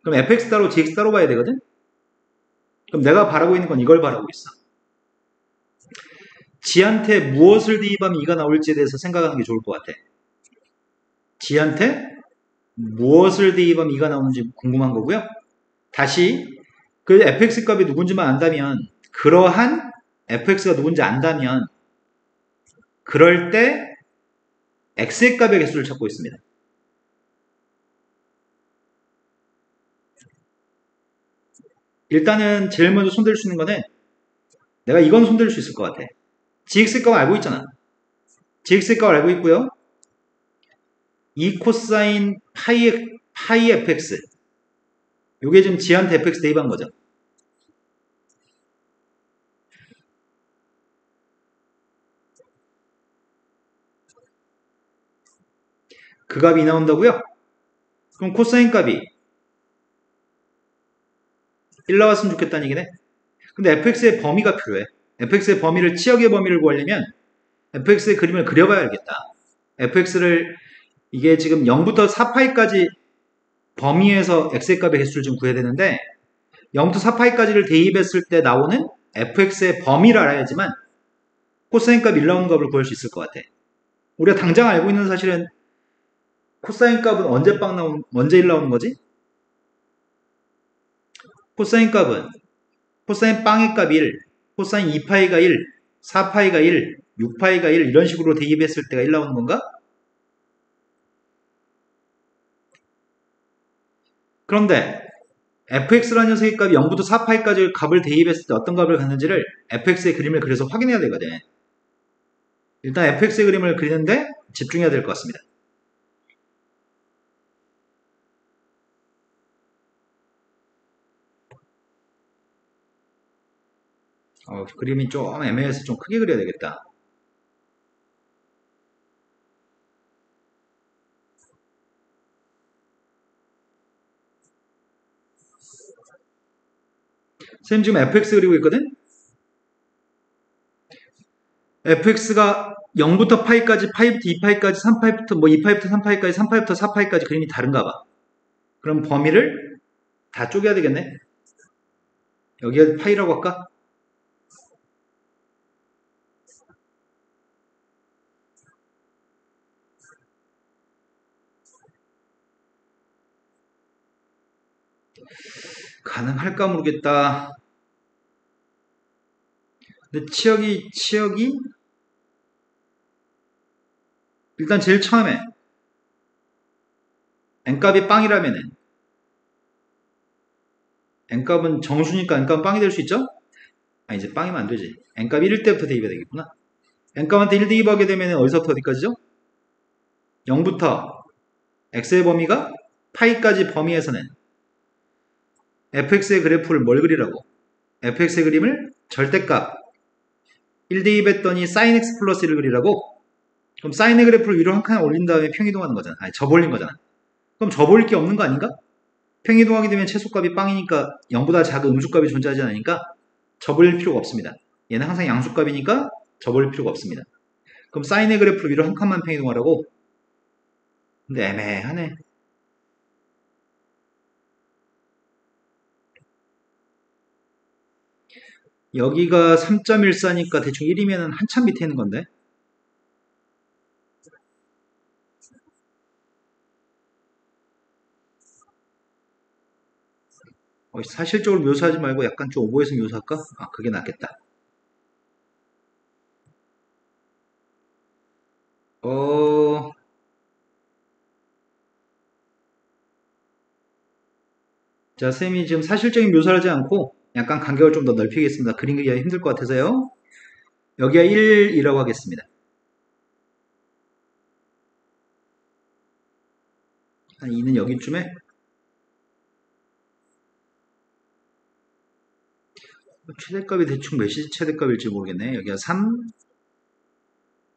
그럼 fx 따로 gx 따로 봐야 되거든? 그럼 내가 바라고 있는 건 이걸 바라고 있어. g한테 무엇을 대입하면 이가 나올지에 대해서 생각하는 게 좋을 것 같아. g한테 무엇을 대입하면 이가 나오는지 궁금한 거고요. 다시 그 fx 값이 누군지만 안다면, 그러한 fx가 누군지 안다면 그럴 때 x의 값의 개수를 찾고 있습니다. 일단은 제일 먼저 손댈 수 있는 거는 내가 이건 손댈 수 있을 것 같아. gx의 값을 알고 있잖아. gx의 값을 알고 있고요. 2 코사인 파이 fx, 요게 지금 g한테 fx 대입한 거죠. 그 값이 나온다고요? 그럼 코사인 값이 1 나왔으면 좋겠다는 얘기네. 근데 fx의 범위가 필요해. fx의 범위를, 치역의 범위를 구하려면 fx의 그림을 그려봐야 알겠다. fx를 이게 지금 0부터 4파이까지 범위에서 x의 값의 개수를 좀 구해야 되는데 0부터 4파이까지를 대입했을 때 나오는 fx의 범위를 알아야지만 코사인 값 1 나오는 값을 구할 수 있을 것 같아. 우리가 당장 알고 있는 사실은 코사인 값은 언제 1 나오는 거지? 코사인 값은 코사인 빵의 값 1, 코사인 2파이가 1, 4파이가 1, 6파이가 1 이런 식으로 대입했을 때가 1 나오는 건가? 그런데 fx라는 녀석의 값이 0부터 4파이까지 값을 대입했을 때 어떤 값을 갖는지를 fx의 그림을 그려서 확인해야 되거든. 일단 fx의 그림을 그리는데 집중해야 될 것 같습니다. 그림이 좀 애매해서 좀 크게 그려야 되겠다. 선생님 지금 fx 그리고 있거든? fx가 0부터 파이까지, 파이부터 2파이까지, 3파이부터 뭐 2파이부터 3파이까지, 3파이부터 4파이까지 그림이 다른가 봐. 그럼 범위를 다 쪼개야 되겠네. 여기가 파이라고 할까? 가능할까 모르겠다. 근데 치역이 일단 제일 처음에 n값이 빵이라면은 n값은 정수니까 n값은 빵이 될 수 있죠? 이제 빵이면 안 되지. n값 1일 때부터 대입해야 되겠구나. n값한테 1 대입하게 되면 어디서부터 어디까지죠? 0부터 x의 범위가 파이까지 범위에서는 fx의 그래프를 뭘 그리라고? fx의 그림을 절대값 1 대입했더니 sin x 플러스 1을 그리라고? 그럼 사인의 그래프를 위로 한 칸 올린 다음에 평이동하는 거잖아. 접올린 거잖아. 그럼 접올릴 게 없는 거 아닌가? 평이동하게 되면 최소값이 빵이니까 0보다 작은 음수값이 존재하지 않으니까 접올릴 필요가 없습니다. 얘는 항상 양수값이니까 접올릴 필요가 없습니다. 그럼 사인의 그래프를 위로 한 칸만 평이동하라고? 근데 애매하네. 여기가 3.14니까 대충 1이면 한참 밑에 있는 건데. 사실적으로 묘사하지 말고 약간 좀 오버해서 묘사할까? 그게 낫겠다. 자, 쌤이 지금 사실적인 묘사를 하지 않고 약간 간격을 좀 더 넓히겠습니다. 그림 그리기가 힘들 것 같아서요. 여기가 1이라고 하겠습니다. 한 2는 여기쯤에 최대값이 대충 몇이 최대값일지 모르겠네. 여기가 3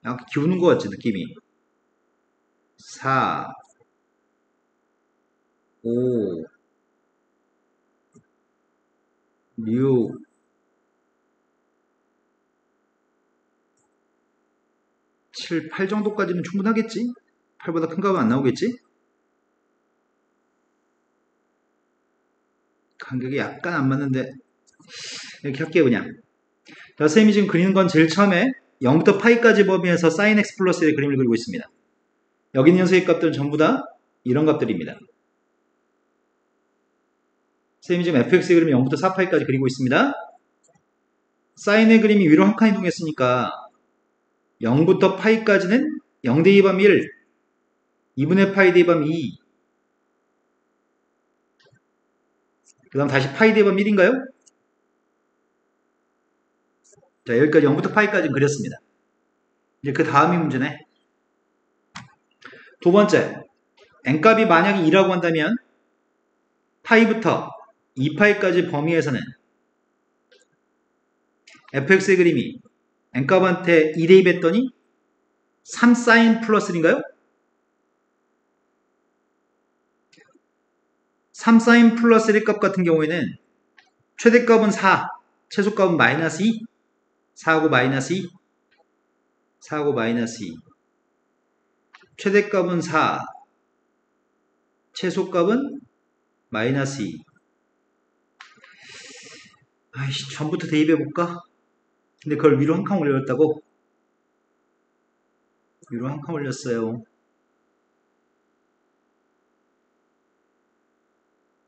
약간 기우는 것 같지 느낌이. 4 5 6 7, 8 정도까지는 충분하겠지? 8보다 큰 값은 안 나오겠지? 간격이 약간 안 맞는데 이렇게 할게요 그냥. 자, 쌤이 지금 그리는 건 제일 처음에 0부터 파이까지 범위에서 sin x 플러스 1의 그림을 그리고 있습니다. 여기 있는 녀석의 값들은 전부 다 이런 값들입니다. 쌤이 지금 fx의 그림을 0부터 4파이까지 그리고 있습니다. 사인의 그림이 위로 한 칸 이동했으니까 0부터 파이까지는 0 대입함 1, 2분의 파이 대입함 2, 그 다음 다시 파이 대입함 1인가요? 자, 여기까지 0부터 파이까지 그렸습니다. 이제 그 다음이 문제네. 두 번째, n값이 만약에 2라고 한다면 파이부터 2파이까지 범위에서는 fx의 그림이 n값한테 2 대입했더니 3sin 플러스 1인가요? 3sin 플러스 1값 같은 경우에는 최대값은 4, 최소값은 마이너스 2, 4하고 마이너스 2, 4하고 마이너스 2, 최대값은 4, 최소값은 마이너스 2. 전부터 대입해볼까? 근데 그걸 위로 한 칸 올렸다고? 위로 한 칸 올렸어요.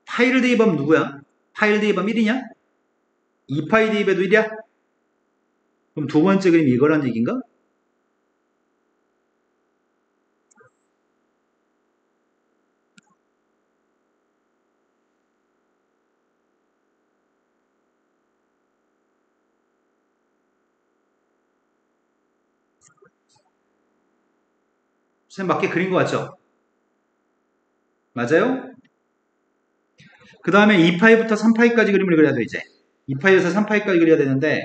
파이를 대입하면 누구야? 파이를 대입하면 1이냐? 2파이 대입해도 1이야? 그럼 두 번째 그림 이거란 얘기인가? 선생님 맞게 그린 거 같죠? 맞아요? 그 다음에 2파이부터 3파이까지 그림을 그려야 돼 이제. 2파이에서 3파이까지 그려야 되는데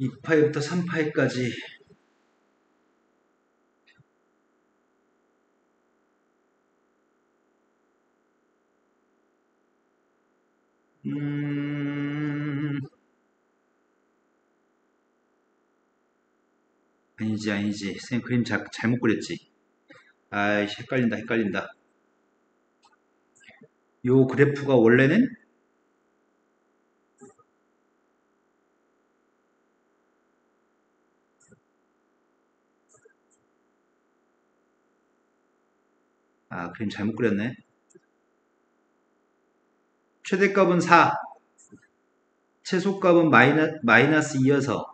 2파이부터 3파이까지 아니지 선생님 그림 잘못 그렸지. 아이씨 헷갈린다. 요 그래프가 원래는 그림 잘못 그렸네. 최대값은 4, 최소값은 마이너스 2여서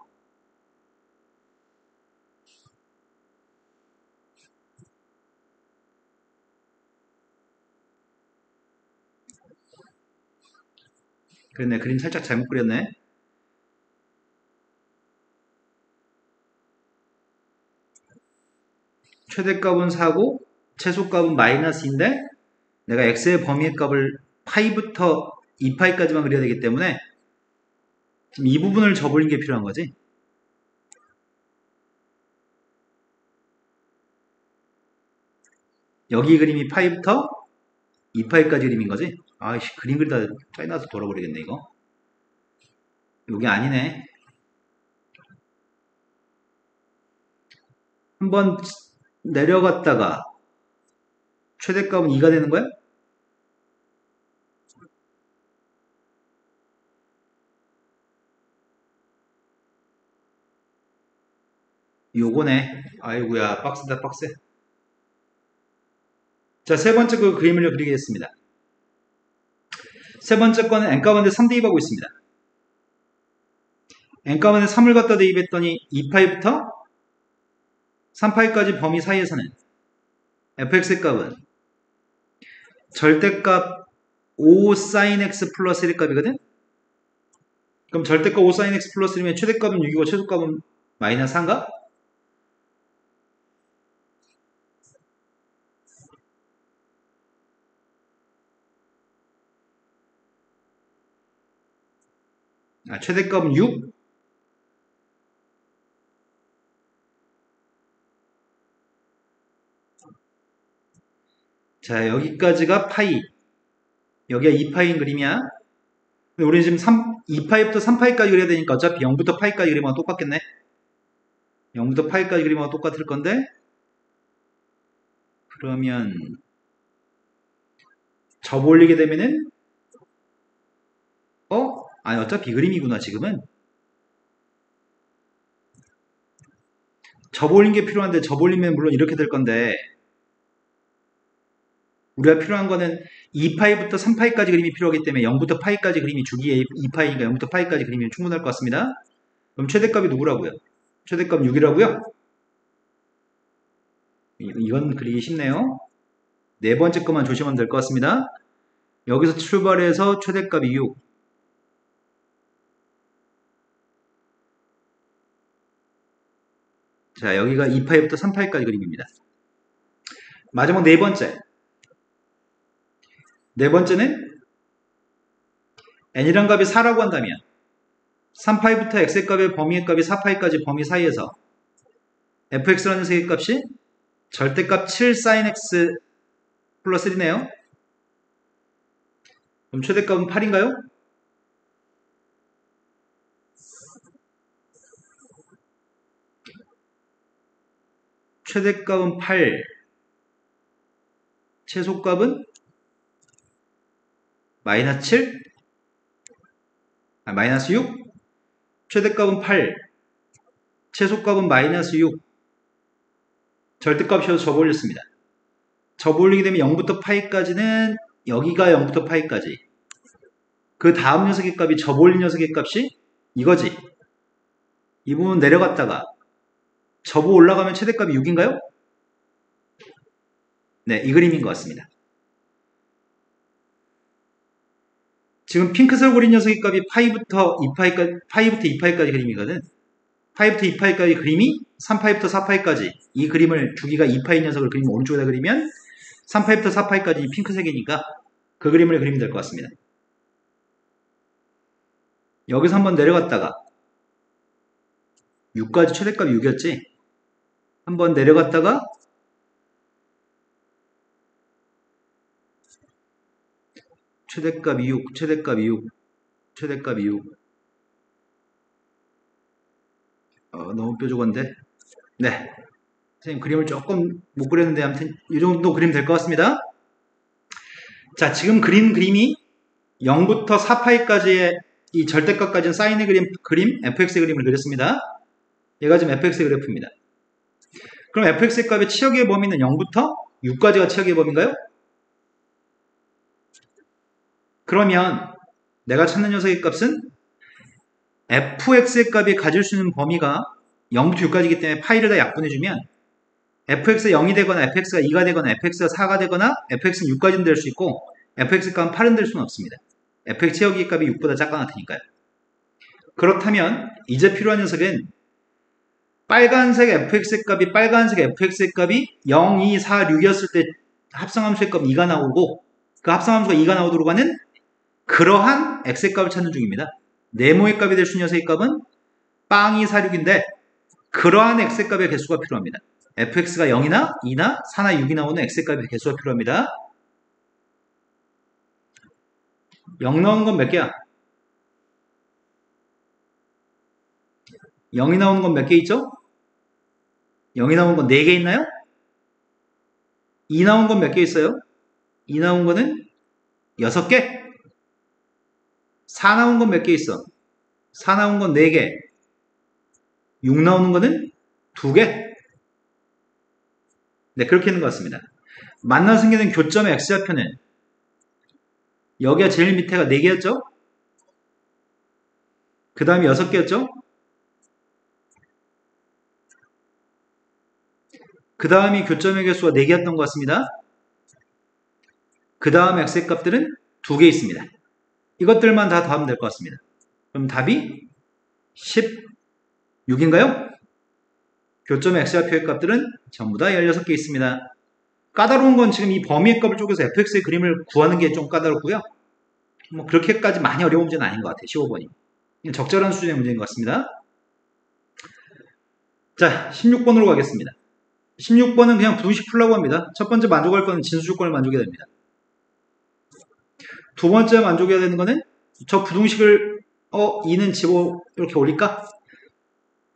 그랬네. 그림 살짝 잘못 그렸네. 최대값은 4고 최소값은 마이너스인데 내가 x의 범위의 값을 파이부터 2파이까지만 그려야 되기 때문에 지금 이 부분을 접올린 게 필요한 거지. 여기 그림이 파이부터 2파이까지 그림인 거지. 아이씨 그림 그리다 짜증나서 돌아버리겠네 이거. 여기 아니네. 한번 내려갔다가 최대값은 2가 되는 거야? 요거네. 아이고야 빡세다 빡세. 자, 세 번째 그 그림을 그리겠습니다. 세 번째 거는 n 가운데 3 대입하고 있습니다. n 가운데 3을 갖다 대입했더니 2파이부터 3파이까지 범위 사이에서는 fx의 값은 절대값 5 sin x 플러스 1의 값이거든? 그럼 절대값 5 sin x 플러스 1이면 최대값은 6이고 최소값은 마이너스 4인가? 최대값은 6? 자, 여기까지가 파이. 여기가 2파이인 그림이야. 근데 우리 지금 2파이부터 3파이까지 그려야 되니까 어차피 0부터 파이까지 그리면 똑같겠네. 0부터 파이까지 그리면 똑같을 건데 그러면 접올리게 되면은 아니 어차피 그림이구나 지금은. 접올린 게 필요한데 접올리면 물론 이렇게 될 건데 우리가 필요한 거는 2파이부터 3파이까지 그림이 필요하기 때문에 0부터 파이까지 그림이 주기에 2파이니까 0부터 파이까지 그림이면 충분할 것 같습니다. 그럼 최대값이 누구라고요? 최대값 6이라고요? 이건 그리기 쉽네요. 네 번째 것만 조심하면 될 것 같습니다. 여기서 출발해서 최대값이 6. 자, 여기가 2파이부터 3파이까지 그림입니다. 마지막 네 번째. 네 번째는 n이란 값이 4라고 한다면 3파이부터 x의 값의 범위의 값이 4파이까지 범위 사이에서 fx라는 세계값이 절대값 7 sin x 플러스 1이네요. 그럼 최대값은 8인가요? 최대값은 8, 최소값은 마이너스 7? 마이너스 6? 최대값은 8, 최소값은 마이너스 6. 절대값이어서 접올렸습니다. 접올리게 되면 0부터 파이까지는 여기가 0부터 파이까지. 그 다음 녀석의 값이 접올린 녀석의 값이 이거지. 이 부분 내려갔다가 접어 올라가면 최대값이 6인가요? 네, 이 그림인 것 같습니다. 지금 핑크색 그린 녀석의 값이 파이부터 2파이까지 그림이거든. 파이부터 2파이까지 그림이 3파이부터 4파이까지 이 그림을 주기가 2파이 녀석을 그리면 오른쪽에다 그리면 3파이부터 4파이까지 핑크색이니까 그 그림을 그리면 될 것 같습니다. 여기서 한번 내려갔다가 6까지 최대값이 6이었지. 한번 내려갔다가 최대값이 6, 최대값이 6, 최대값이 6. 너무 뾰족한데. 네. 선생님 그림을 조금 못 그렸는데 아무튼 이 정도 그림 될 것 같습니다. 자, 지금 그린 그림이 0부터 4파이까지의 이 절대값 가진 사인의 그림 fx의 그림을 그렸습니다. 얘가 지금 fx의 그래프입니다. 그럼 fx의 값의 치역의 범위는 0부터 6까지가 치역의 범위인가요? 그러면 내가 찾는 녀석의 값은 fx의 값이 가질 수 있는 범위가 0부터 6까지이기 때문에 파이를 다 약분해주면 fx가 0이 되거나 fx가 2가 되거나 fx가 4가 되거나 fx는 6까지는 될 수 있고 fx 값은 8은 될 수는 없습니다. fx 치역의 값이 6보다 작거나 같으니까요. 그렇다면 이제 필요한 녀석은 빨간색 fx의 값이 0, 2, 4, 6이었을 때 합성함수의 값 2가 나오고 그 합성함수가 2가 나오도록 하는 그러한 x의 값을 찾는 중입니다. 네모의 값이 될 수 있는 녀석의 값은 빵, 2, 4, 6인데 그러한 x의 값의 개수가 필요합니다. fx가 0이나 2나 4나 6이 나오는 x의 값의 개수가 필요합니다. 0 나오는 건 몇 개야? 0이 나오는 건 몇 개 있죠? 0이 나오는 건 4개 있나요? 2 나온 건 몇 개 있어요? 2 나온 거는 6개. 4 나온 건 몇 개 있어? 4 나온 건 4개. 6 나오는 거는 2개. 네, 그렇게 있는 것 같습니다. 만나 생기는 교점의 x좌표는 여기가 제일 밑에가 4개였죠? 그 다음에 6개였죠? 그 다음이 교점의 개수가 4개였던 것 같습니다. 그 다음 x의 값들은 2개 있습니다. 이것들만 다 더하면 될 것 같습니다. 그럼 답이 16인가요? 교점의 x좌표의 값들은 전부 다 16개 있습니다. 까다로운 건 지금 이 범위의 값을 쪼개서 fx의 그림을 구하는 게 좀 까다롭고요. 뭐 그렇게까지 많이 어려운 문제는 아닌 것 같아요. 15번이. 적절한 수준의 문제인 것 같습니다. 자, 16번으로 가겠습니다. 16번은 그냥 부등식 풀라고 합니다. 첫 번째 만족할 거는 진수 조건을 만족해야 됩니다. 두 번째 만족해야 되는 거는 저 부등식을 2는 집어 이렇게 올릴까?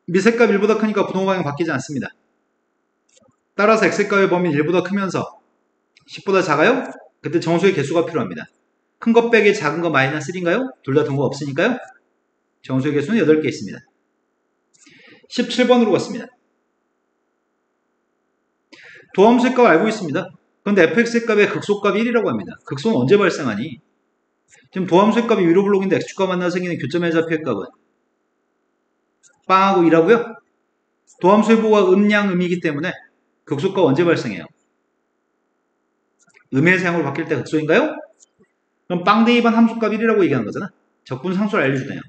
미세값 1보다 크니까 부동호 방향 바뀌지 않습니다. 따라서 x값의 범위는 1보다 크면서 10보다 작아요? 그때 정수의 개수가 필요합니다. 큰 것 빼기 작은 거 마이너스 1인가요? 둘 다 동호가 없으니까요. 정수의 개수는 8개 있습니다. 17번으로 갔습니다. 도함수의 값을 알고 있습니다. 그런데 fx의 값의 극소값이 1이라고 합니다. 극소는 언제 발생하니? 지금 도함수의 값이 위로 블록인데 x축과 만나서 생기는 교점의 좌표의 값은 빵하고 2라고요? 도함수의 보호가 음양 음이기 때문에 극소값 언제 발생해요? 음의 사용으로 바뀔 때 극소인가요? 그럼 빵 대입한 함수값 1이라고 얘기하는 거잖아. 적분 상수를 알려주네요.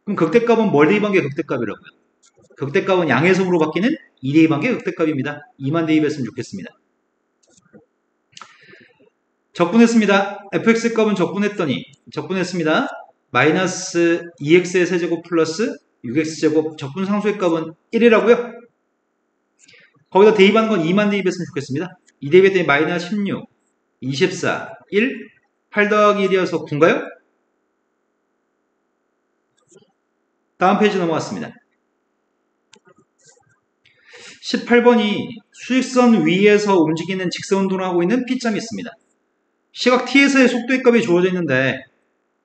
그럼 극대값은 뭘 대입한 게 극대값이라고요? 극대값은 양의 성으로 바뀌는 2 대입한 게 극대값입니다. 2만 대입했으면 좋겠습니다. 적분했습니다. fx의 값은 적분했습니다. 마이너스 2x의 세제곱 플러스 6x제곱 적분상수의 값은 1이라고요? 거기다 대입하는 건 2만 대입했으면 좋겠습니다. 2 대입했더니 마이너스 16, 24, 1, 8 더하기 1이어서 9인가요? 다음 페이지 넘어갔습니다. 18번이 수직선 위에서 움직이는 직선운동을 하고 있는 P점이 있습니다. 시각 T에서의 속도의 값이 주어져 있는데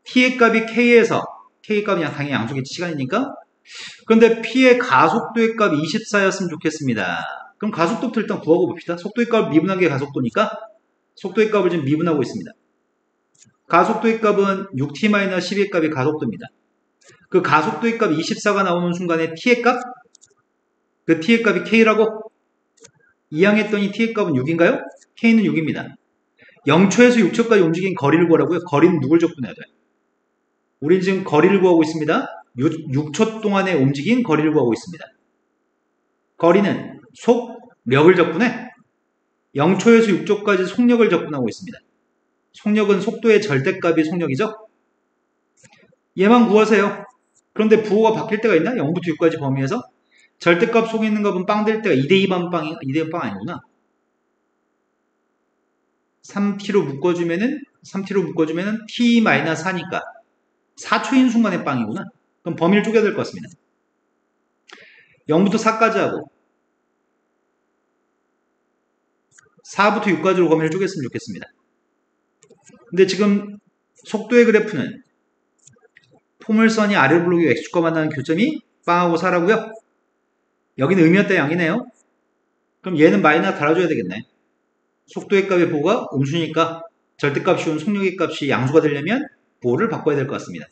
T의 값이 K에서 K 값이 당연히 양쪽의 시간이니까 그런데 P의 가속도의 값이 24였으면 좋겠습니다. 그럼 가속도부터 일단 구하고 봅시다. 속도의 값을 미분한 게 가속도니까 속도의 값을 지금 미분하고 있습니다. 가속도의 값은 6t-12의 값이 가속도입니다. 그 가속도의 값 24가 나오는 순간에 t의 값, 그 t의 값이 k라고 이항했더니 t의 값은 6인가요? k는 6입니다. 0초에서 6초까지 움직인 거리를 구하라고요. 거리는 누굴 적분해야 돼요? 우린 지금 거리를 구하고 있습니다. 6초 동안에 움직인 거리를 구하고 있습니다. 거리는 속력을 적분해 0초에서 6초까지 속력을 적분하고 있습니다. 속력은 속도의 절대값이 속력이죠. 얘만 구하세요. 그런데 부호가 바뀔 때가 있나? 0부터 6까지 범위에서 절대값 속에 있는 값은 빵 될 때가 2대2반 빵이 2대2 빵 아니구나. 3t로 묶어주면은 t-4니까 4초인 순간에 빵이구나. 그럼 범위를 쪼개야 될 것 같습니다. 0부터 4까지 하고 4부터 6까지로 범위를 쪼갰으면 좋겠습니다. 근데 지금 속도의 그래프는 포물선이 아래로 블록이 x축과 만나는 교점이 빵하고 4라고요. 여기는 의미였다 양이네요. 그럼 얘는 마이너스 달아줘야 되겠네. 속도의 값의 보호가 음수니까 절대값이 온 속력의 값이 양수가 되려면 보호를 바꿔야 될 것 같습니다.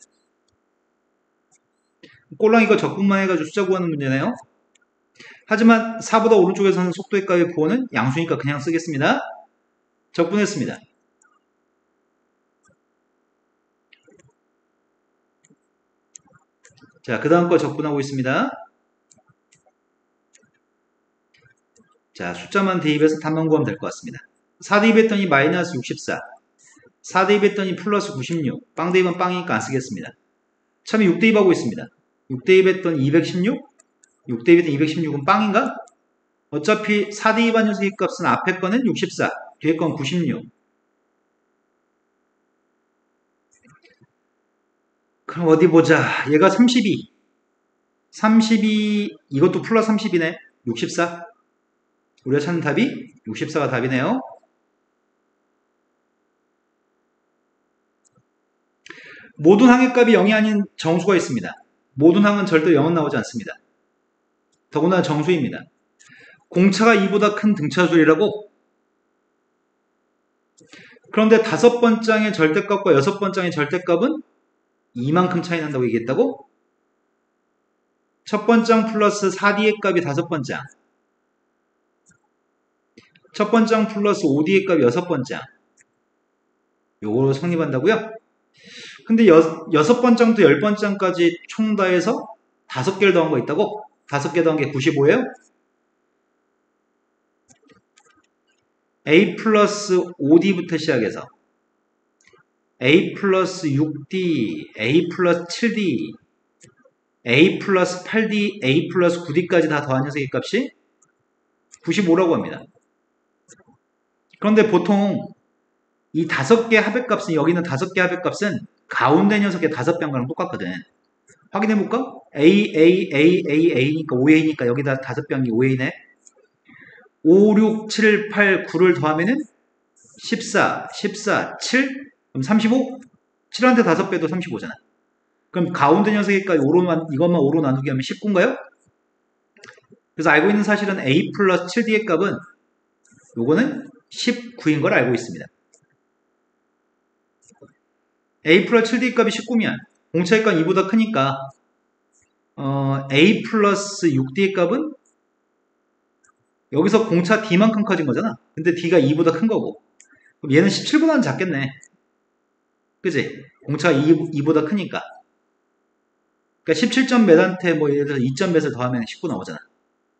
꼴랑 이거 적분만 해가지고 숫자 구하는 문제네요. 하지만 4보다 오른쪽에서는 속도의 값의 보호는 양수니까 그냥 쓰겠습니다. 적분했습니다. 자, 그 다음 거 적분하고 있습니다. 자, 숫자만 대입해서 답만 구하면 될 것 같습니다. 4 대입했더니 마이너스 64. 4 대입했더니 플러스 96. 빵 대입은 빵이니까 안 쓰겠습니다. 참에 6 대입하고 있습니다. 6 대입했더니 216. 6 대입했더니 216은 빵인가? 어차피 4 대입한 녀석의 값은 앞에 거는 64. 뒤에 건 96. 그럼 어디 보자. 얘가 32. 32, 이것도 플러스 30이네. 64. 우리가 찾는 답이 64가 답이네요. 모든 항의 값이 0이 아닌 정수가 있습니다. 모든 항은 절대 0은 나오지 않습니다. 더구나 정수입니다. 공차가 2보다 큰 등차수이라고? 그런데 5번장의 절대값과 6번장의 절대값은 이만큼 차이 난다고 얘기했다고? 첫 번장 플러스 4D의 값이 5번장. 첫 번장 플러스 5D의 값이 6번장. 요거로 성립한다고요? 근데 6번장부터 10번장까지 총 다해서 5개를 더한 거 있다고? 5개 더한 게 95예요? A 플러스 5D부터 시작해서 A 플러스 6D, A 플러스 7D, A 플러스 8D, A 플러스 9D까지 다 더한 녀석의 값이 95라고 합니다. 그런데 보통 이 5개 합의값은, 여기는 5개 합의값은 가운데 녀석의 5배 한 거랑 똑같거든. 확인해볼까? A, A, A, A, A니까 5A니까 여기다 5배 한 게 5A네. 5, 6, 7, 8, 9를 더하면은 14, 14, 7, 그럼 35? 7한테 5배도 35잖아. 그럼 가운데 녀석의 값이 이것만 5로 나누기 하면 19인가요? 그래서 알고 있는 사실은 A 플러스 7D의 값은 요거는 19인 걸 알고 있습니다. A 플러스 7D 값이 19면 공차의 값 2보다 크니까 A 플러스 6D의 값은 여기서 공차 D만큼 커진 거잖아. 근데 D가 2보다 큰 거고, 그럼 얘는 17보다는 작겠네. 그치? 공차가 2보다 크니까. 그러니까 17점 몇한테 뭐 예를 들어서 2점 몇을 더하면 19 나오잖아.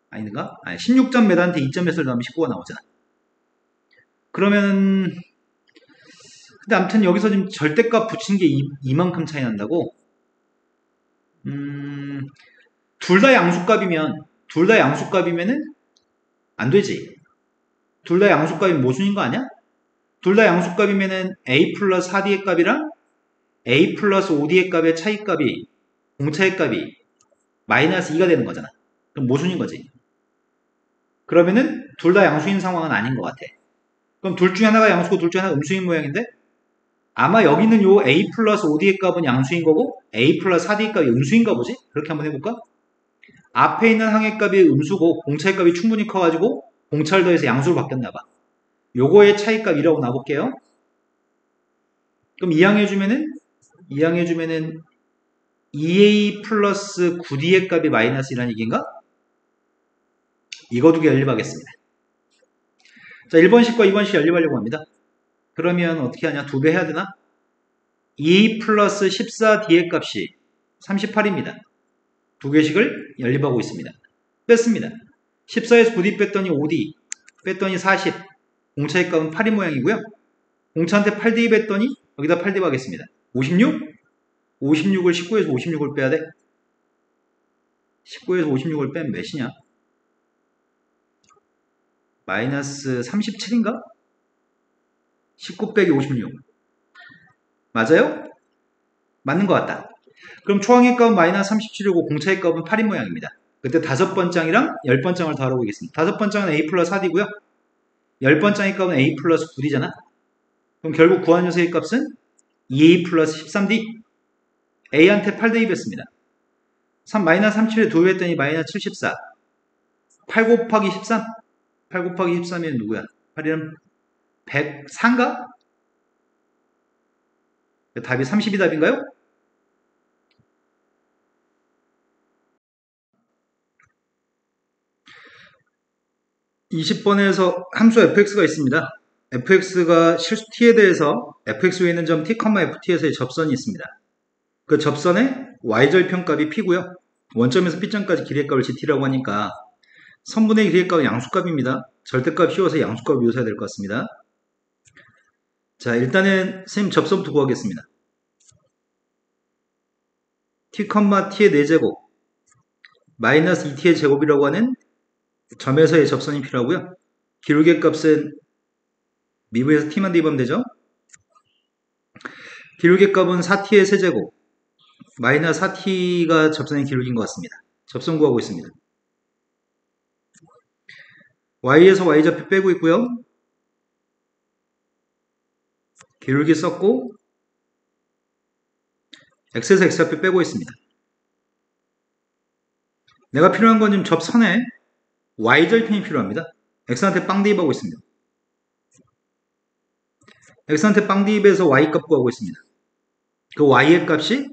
아닌가? 아니, 16점 몇한테 2점 몇을 더하면 19가 나오잖아. 그러면 근데 아무튼 여기서 지금 절대값 붙인 게 이만큼 차이 난다고? 둘 다 양수값이면은 안 되지. 둘 다 양수값이면 모순인 거 아니야? 둘 다 양수값이면은 A 플러스 4D의 값이랑 A 플러스 5D의 값의 차이값이, 공차의 값이 마이너스 2가 되는 거잖아. 그럼 모순인 거지. 그러면은 둘 다 양수인 상황은 아닌 것 같아. 그럼 둘 중에 하나가 양수고 둘 중에 하나가 음수인 모양인데, 아마 여기는 요 A 플러스 5D의 값은 양수인 거고 A 플러스 4D의 값이 음수인가 보지? 그렇게 한번 해볼까? 앞에 있는 항의 값이 음수고 공차의 값이 충분히 커가지고 공차를 더해서 양수로 바뀌었나봐. 요거의 차이값 1이라고 놔볼게요. 그럼 이항해주면은 2a 플러스 9d의 값이 마이너스 1이라는 얘기인가? 이거 두 개 연립하겠습니다. 자, 1번식과 2번식 연립하려고 합니다. 그러면 어떻게 하냐? 2배 해야 되나? 2a 플러스 14d의 값이 38입니다. 두 개씩을 연립하고 있습니다. 뺐습니다. 14에서 9d 뺐더니 5d, 뺐더니 40. 공차의 값은 8인 모양이고요. 공차한테 8d 뺐더니 여기다 8d 하겠습니다. 56? 56을 19에서 56을 빼야 돼. 19에서 56을 빼면 몇이냐? 마이너스 37인가? 19 빼기 56. 맞아요? 맞는 것 같다. 그럼 초항의 값은 마이너스 37이고 공차의 값은 8인 모양입니다. 그때 5번 장이랑 10번 장을 더 알아보겠습니다. 5번 장은 a 플러스 4d고요. 10번 장의 값은 a 플러스 9d잖아. 그럼 결국 구한 녀석의 값은 2a 플러스 13d. a한테 8 대입했습니다. 3 마이너스 37에 2 했더니 마이너스 74. 8 곱하기 13. 8 곱하기 13이면 누구야? 8이면 104인가? 답이 30이 답인가요? (20번에서) 함수 fx가 있습니다. fx가 실수 t에 대해서 fx 위에 있는 점 t, ft에서의 접선이 있습니다. 그 접선의 y절편값이 p고요. 원점에서 p점까지 길이의 값을 gt라고 하니까 선분의 길이의 값은 양수값입니다. 절대값 씌워서 양수값을 미워서야 될 것 같습니다. 자, 일단은 선생님 접선부터 구하겠습니다. t, t의 4제곱 마이너스 2t의 제곱이라고 하는 점에서의 접선이 필요하고요. 기울기의 값은 미분에서 t만 대입하면 되죠. 기울기의 값은 4t의 세제곱 마이너스 4t가 접선의 기울기인 것 같습니다. 접선 구하고 있습니다. y에서 y좌표 빼고 있고요. 기울기 썼고 x에서 x좌표 빼고 있습니다. 내가 필요한 건 지금 접선에 y절편이 필요합니다. x한테 빵 대입하고 있습니다. x한테 빵 대입해서 y값 구하고 있습니다. 그 y의 값이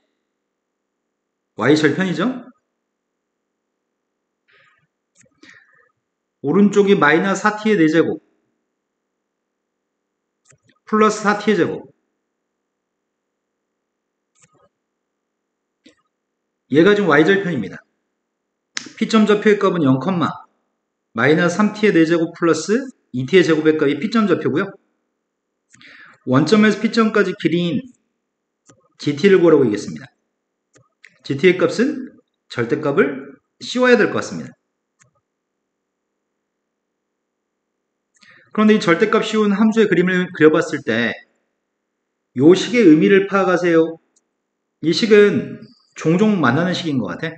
y절편이죠. 오른쪽이 마이너스 4t의 4제곱 플러스 4t의 제곱. 얘가 지금 y절편입니다. p점 좌표의 값은 0, 마이너스 3t의 4제곱 플러스 2t의 제곱의 값이 p점 좌표고요. 원점에서 p점까지 길이인 gt를 구하라고 하겠습니다. gt의 값은 절대값을 씌워야 될 것 같습니다. 그런데 이 절대값 씌운 함수의 그림을 그려봤을 때 이 식의 의미를 파악하세요. 이 식은 종종 만나는 식인 것 같아.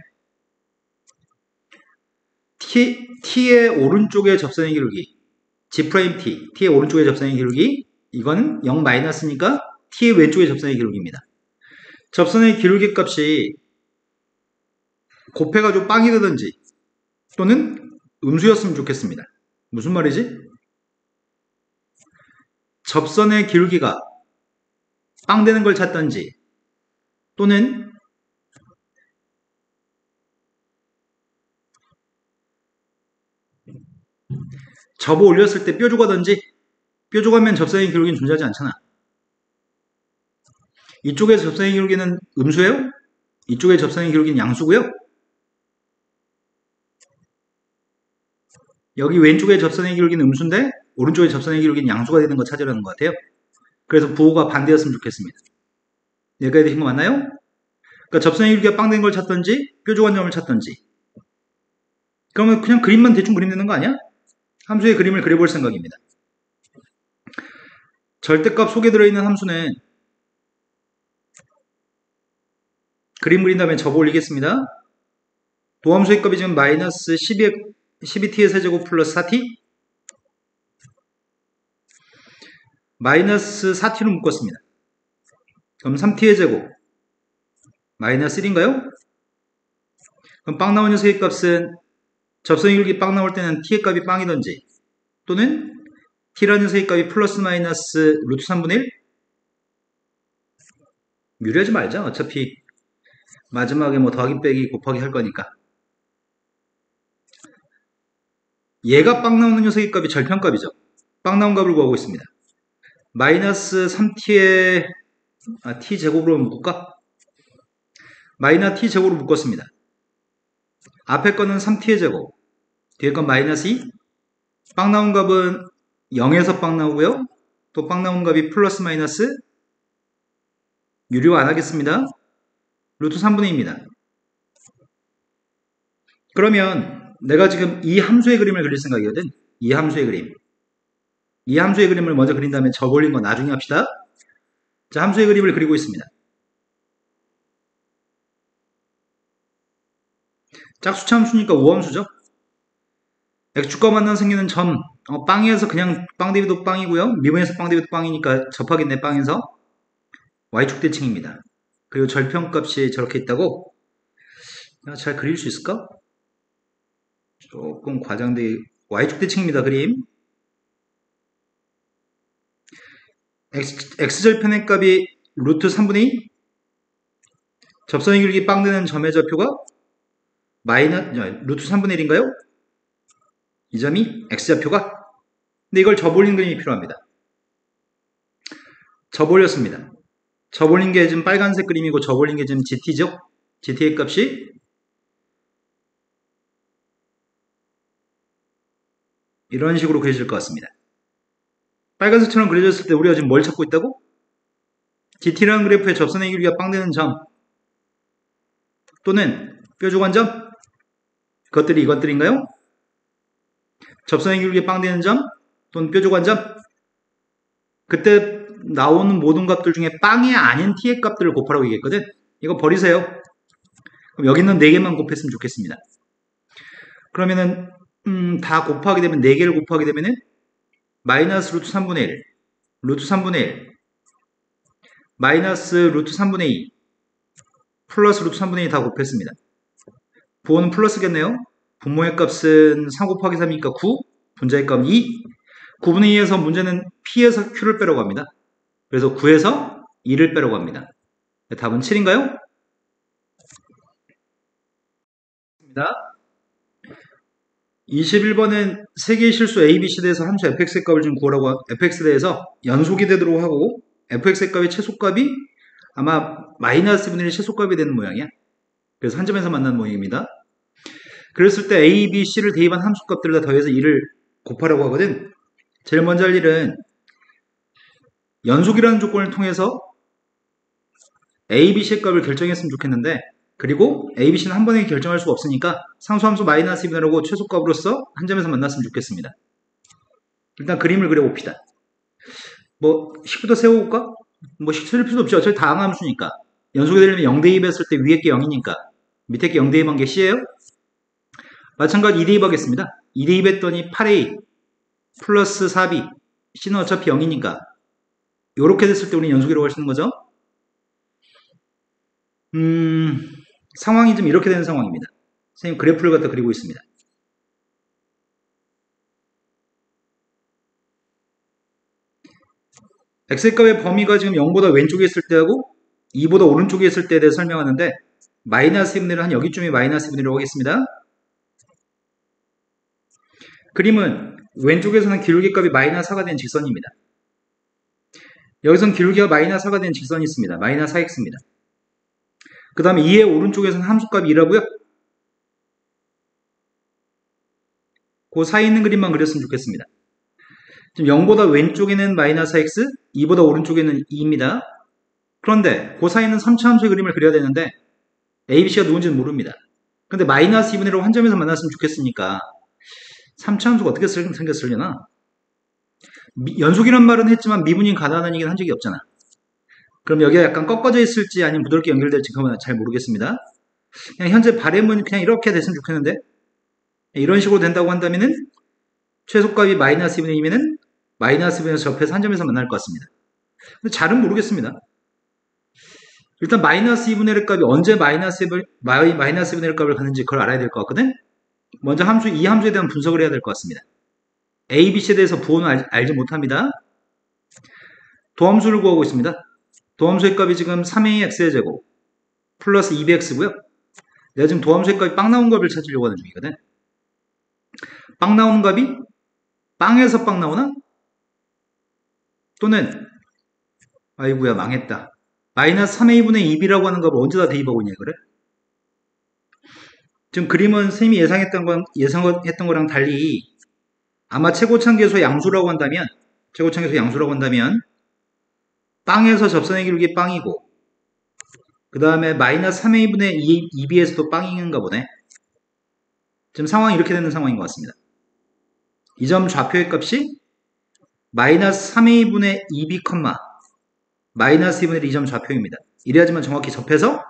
t의 오른쪽에 접선의 기울기 G'T, t의 오른쪽에 접선의 기울기 이거는 0 마이너스니까 t의 왼쪽에 접선의 기울기입니다. 접선의 기울기 값이 곱해가지고 빵이 되든지 또는 음수였으면 좋겠습니다. 무슨 말이지? 접선의 기울기가 빵 되는 걸 찾든지 또는 접어 올렸을 때 뾰족하든지 뾰족하면 접선의 기울기는 존재하지 않잖아. 이쪽에서 접선의 기울기는 음수예요? 이쪽에 접선의 기울기는 양수고요. 여기 왼쪽에 접선의 기울기는 음수인데 오른쪽에 접선의 기울기는 양수가 되는 거 찾으려는 것 같아요. 그래서 부호가 반대였으면 좋겠습니다. 여기까지 되신 거 맞나요? 그러니까 접선의 기울기가 빵 된 걸 찾든지 뾰족한 점을 찾든지 그러면 그냥 그림만 대충 그리면 되는 거 아니야? 함수의 그림을 그려볼 생각입니다. 절대값 속에 들어있는 함수는 그림 그린 다음에 접어 올리겠습니다. 도함수의 값이 지금 마이너스 12t의 세제곱 플러스 4t 마이너스 4t로 묶었습니다. 그럼 3t의 제곱 마이너스 1인가요? 그럼 빵 나온 녀석의 값은 접선의 기울기 빵 나올 때는 t의 값이 빵이든지 또는 t라는 녀석의 값이 플러스 마이너스 루트 3분의 1 유리하지 말자. 어차피 마지막에 뭐 더하기 빼기 곱하기 할 거니까. 얘가 빵 나오는 녀석의 값이 절편값이죠. 빵 나온 값을 구하고 있습니다. 마이너스 3t에 t제곱으로 묶을까? 마이너스 t제곱으로 묶었습니다. 앞에 거는 3t의 제곱, 뒤에 건 마이너스 2. 빵 나온 값은 0에서 빵 나오고요. 또 빵 나온 값이 플러스 마이너스 유료 안 하겠습니다. 루트 3분의 2입니다. 그러면 내가 지금 이 함수의 그림을 그릴 생각이거든. 이 함수의 그림. 이 함수의 그림을 먼저 그린 다음에 저올린 거 나중에 합시다. 자, 함수의 그림을 그리고 있습니다. 짝수차 함수니까 우함수죠. x축과 만난 생기는 점, 빵에서 그냥 빵 대비도 빵이고요. 미분에서 빵 대비도 빵이니까 접하겠네, 빵에서. y축 대칭입니다. 그리고 절편값이 저렇게 있다고? 잘 그릴 수 있을까? 조금 과장돼. y축 대칭입니다, 그림. x절편의 값이 루트 3분의 2. 접선의 길기 빵 되는 점의 좌표가 루트 3분의 1인가요? 이 점이 x좌표가? 근데 이걸 접올린 그림이 필요합니다. 접올렸습니다. 접올린 게 지금 빨간색 그림이고 접올린 게 지금 GT죠? GT의 값이 이런 식으로 그려질 것 같습니다. 빨간색처럼 그려졌을 때 우리가 지금 뭘 찾고 있다고? GT라는 그래프의 접선의 길이가 빵 되는 점 또는 뾰족한 점? 그것들이 이것들인가요? 접선의 길이가 빵 되는 점 또는 뾰족한 점? 그때 나오는 모든 값들 중에 빵이 아닌 t의 값들을 곱하라고 얘기했거든. 이거 버리세요. 그럼 여기 있는 4개만 곱했으면 좋겠습니다. 그러면은 다 곱하게 되면 4개를 곱하게 되면은 마이너스 루트 3분의 1, 루트 3분의 1, 마이너스 루트 3분의 2, 플러스 루트 3분의 2 다 곱했습니다. 부호는 플러스겠네요. 분모의 값은 3 곱하기 3이니까 9, 분자의 값은 2. 9분의 2에서 문제는 P에서 Q를 빼라고 합니다. 그래서 9에서 2를 빼라고 합니다. 답은 7인가요? 21번은 세개의 실수 A, B, C에 대해서 함수 fx의 값을 좀 구하라고, fx에 대해서 연속이 되도록 하고 fx의 값의 최소값이 아마 마이너스 분의 1 최소값이 되는 모양이야. 그래서 한 점에서 만나는 모양입니다. 그랬을 때 A, B, C를 대입한 함수값들을 다 더해서 2를 곱하라고 하거든. 제일 먼저 할 일은 연속이라는 조건을 통해서 A, B, C의 값을 결정했으면 좋겠는데 그리고 A, B, C는 한 번에 결정할 수가 없으니까 상수함수 마이너스 2분의 1하고 최소값으로서 한 점에서 만났으면 좋겠습니다. 일단 그림을 그려봅시다. 뭐 식부터 세워볼까? 뭐 식 세울 필요도 없지. 어차피 다항함수니까. 연속이 되려면 0대2 했을 때 위에 게 0이니까 밑에 게 0대2한 게 C예요. 마찬가지 2대2 하겠습니다. 2대2 했더니 8A 플러스 4B C는 어차피 0이니까 이렇게 됐을 때 우리는 연속이라고 할 수 있는 거죠. 상황이 좀 이렇게 되는 상황입니다. 선생님 그래프를 갖다 그리고 있습니다. x값의 범위가 지금 0보다 왼쪽에 있을 때하고 2보다 오른쪽에 있을 때에 대해 설명하는데 마이너스 2분의 1은 한 여기쯤이 마이너스 2분의 1이라고 하겠습니다. 그림은 왼쪽에서는 기울기값이 마이너스 4가 된 직선입니다. 여기서는 기울기가 마이너스 4가 된 직선이 있습니다. 마이너스 4x입니다. 그 다음에 2의 오른쪽에서는 함수값이 2라고요? 그 사이에 있는 그림만 그렸으면 좋겠습니다. 지금 0보다 왼쪽에는 마이너스 x, 2보다 오른쪽에는 2입니다. 그런데 그 사이에는 3차 함수의 그림을 그려야 되는데 A, B, C가 누군지는 모릅니다. 근데 마이너스 2분의 1로 한 점에서 만났으면 좋겠으니까 3차 함수가 어떻게 생겼으려나? 연속이란 말은 했지만 미분인 가나다는 얘기는 한 적이 없잖아. 그럼 여기가 약간 꺾어져 있을지 아니면 부드럽게 연결될지 그건 잘 모르겠습니다. 그냥 현재 바램은 그냥 이렇게 됐으면 좋겠는데 이런 식으로 된다고 한다면은 최소값이 마이너스 2분의 2면은 마이너스 2분의 1에서 접해서 한 점에서 만날 것 같습니다. 근데 잘은 모르겠습니다. 일단 마이너스 2분의 1의 값이 언제 마이너스 2분의 1 값을 갖는지 그걸 알아야 될 것 같거든. 먼저 이 함수에 대한 분석을 해야 될 것 같습니다. A, B, C에 대해서 부호는 알지 못합니다. 도함수를 구하고 있습니다. 도함수의 값이 지금 3ax의 제곱 플러스 2bx고요. 내가 지금 도함수의 값이 빵 나온 값을 찾으려고 하는 중이거든. 빵 나오는 값이 빵에서 빵 나오나? 또는 아이고야 망했다. 마이너스 3a분의 2b라고 하는 값을 언제 다 대입하고 있냐 그래? 지금 그림은 선생님이 예상했던 거랑 달리 아마 최고차계수의 양수라고 한다면 빵에서 접선의 기울기 빵이고 그 다음에 마이너스 3a분의 2b에서도 빵인가 보네. 지금 상황이 이렇게 되는 상황인 것 같습니다. 이 점 좌표의 값이 마이너스 3a분의 2b, 마이너스 2분의 2점 좌표입니다. 이래야지만 정확히 접해서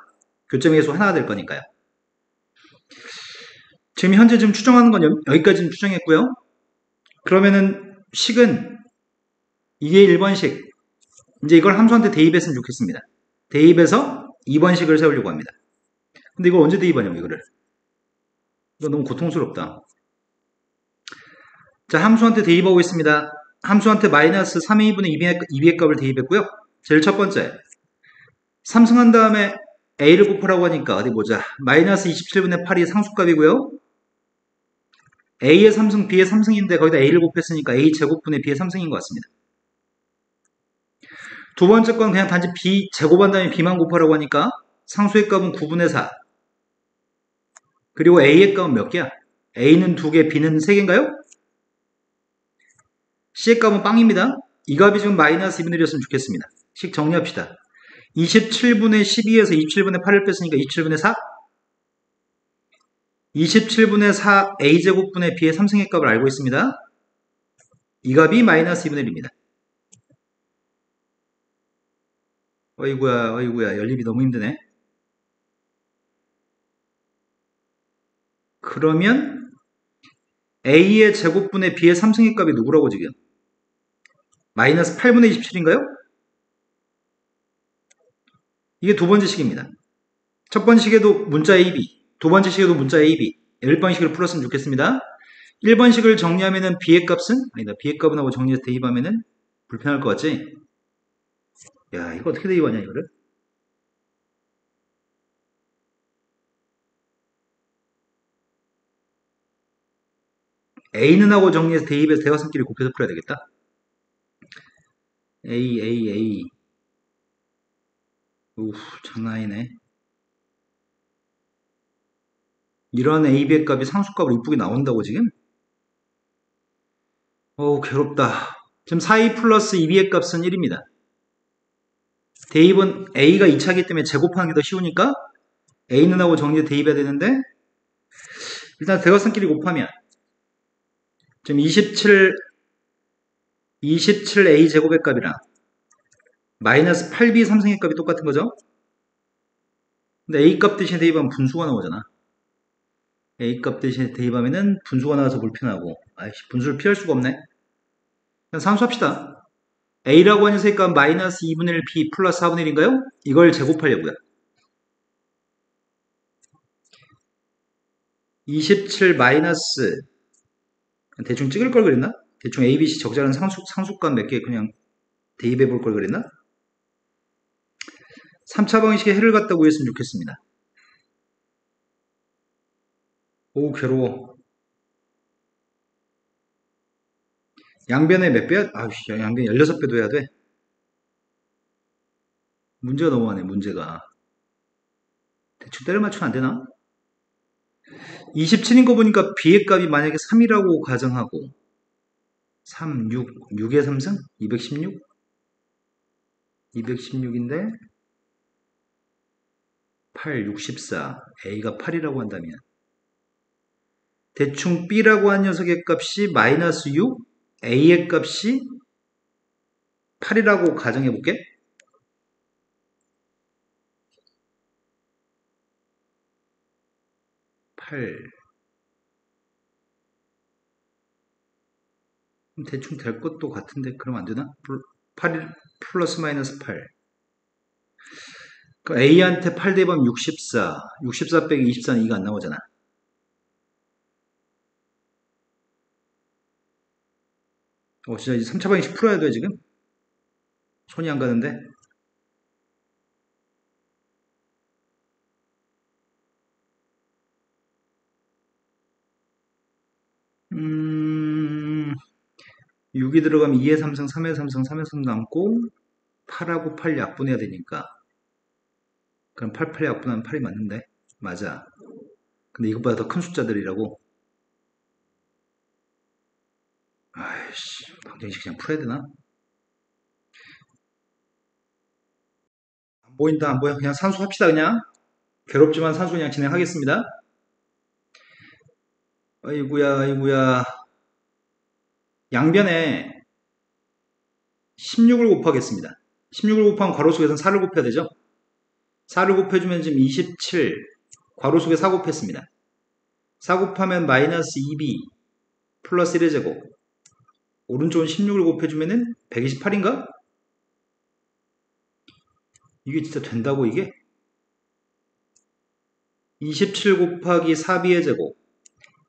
교점의 계수 하나가 될 거니까요. 지금 현재 지금 추정하는 건 여기까지는 추정했고요. 그러면은 식은 이게 1번식. 이제 이걸 함수한테 대입했으면 좋겠습니다. 대입해서 2번식을 세우려고 합니다. 근데 이걸 언제 대입하냐고 이거를. 이거 너무 고통스럽다. 자, 함수한테 대입하고 있습니다. 함수한테 마이너스 3a분의 2b의 값을 대입했고요. 제일 첫 번째. 삼승한 다음에 a를 곱하라고 하니까 어디 보자. 마이너스 27분의 8이 상수값이고요. a의 3승, b의 3승인데 거기다 a를 곱했으니까 a 제곱분의 b의 3승인 것 같습니다. 두 번째 건 그냥 단지 b 제곱한 다음에 b만 곱하라고 하니까 상수의 값은 9분의 4. 그리고 a의 값은 몇 개야? a는 2개, b는 3개인가요? c의 값은 빵입니다. 이 값이 지금 마이너스 2분의 1이었으면 좋겠습니다. 식 정리합시다. 27분의 12에서 27분의 8을 뺐으니까 27분의 4. 27분의 4 a제곱분의 b의 3승의 값을 알고 있습니다. 이 값이 마이너스 2분의 1입니다. 어이구야, 연립이 너무 힘드네. 그러면 a의 제곱분의 b의 3승의 값이 누구라고 지금? 마이너스 8분의 27인가요? 이게 두 번째 식입니다. 첫 번째 식에도 문자 AB, 두 번째 식에도 문자 AB, 1번 식을 풀었으면 좋겠습니다. 1번 식을 정리하면은 b의 값은? 아니다, b의 값은 하고 정리해서 대입하면은 불편할 것 같지? 야, 이거 어떻게 대입하냐, 이거를? a는 하고 정리해서 대입해서 대각선끼리 곱해서 풀어야 되겠다. A. 우, 장난 아니네. 이런 AB의 값이 상수값으로 이쁘게 나온다고 지금? 어우, 괴롭다. 지금 4a 플러스 2b의 값은 1입니다. 대입은 a가 2차이기 때문에 제곱하는 게 더 쉬우니까 a는 하고 정리해서 대입해야 되는데 일단 대각선끼리 곱하면 지금 27a 제곱의 값이랑 마이너스 8b 3승의 값이 똑같은 거죠? 근데 a 값 대신에 대입하면 분수가 나오잖아. a 값 대신에 대입하면은 분수가 나와서 불편하고 아이씨 분수를 피할 수가 없네. 그냥 산수합시다. a라고 하는 녀석의 값 마이너스 2분의 1 b 플러스 4분의 1인가요? 이걸 제곱하려고요. 27 마이너스 대충 찍을 걸 그랬나? 대충 a, b, c 적절한 상수값 몇 개 그냥 대입해 볼 걸 그랬나? 3차 방식의 해를 갖다 구했으면 좋겠습니다. 오 괴로워. 양변에 몇 배야? 아우씨 양변 16배도 해야 돼? 문제가 너무하네 문제가. 대충 때려 맞추면 안 되나? 27인 거 보니까 b의 값이 만약에 3이라고 가정하고 3, 6의 3승? 216? 216인데 8, 64 a가 8이라고 한다면 대충 b라고 한 녀석의 값이 마이너스 6 a의 값이 8이라고 가정해 볼게. 8 대충 될 것도 같은데 그럼 안 되나? 8 플러스 마이너스 8 그 A한테 8 대입하면 64 64 빼기 24는 2가 안 나오잖아. 진짜 3차 방식 풀어야 돼 지금? 손이 안 가는데 음, 6이 들어가면 2의 3승, 3의 3승, 3의 3 남고 8하고 8 약분해야 되니까 그럼 8, 8 약분하면 8이 맞는데? 맞아. 근데 이것보다 더 큰 숫자들이라고? 아이씨, 방정식 그냥 풀어야 되나? 안 보인다, 안 보여. 그냥 산수 합시다, 그냥. 괴롭지만 산수 그냥 진행하겠습니다. 아이구야, 아이구야. 양변에 16을 곱하겠습니다. 16을 곱하면 괄호 속에서는 4를 곱해야 되죠? 4를 곱해주면 지금 27, 괄호 속에 4 곱했습니다. 4 곱하면 마이너스 2b 플러스 1의 제곱. 오른쪽은 16을 곱해주면은 128인가? 이게 진짜 된다고 이게? 27 곱하기 4b의 제곱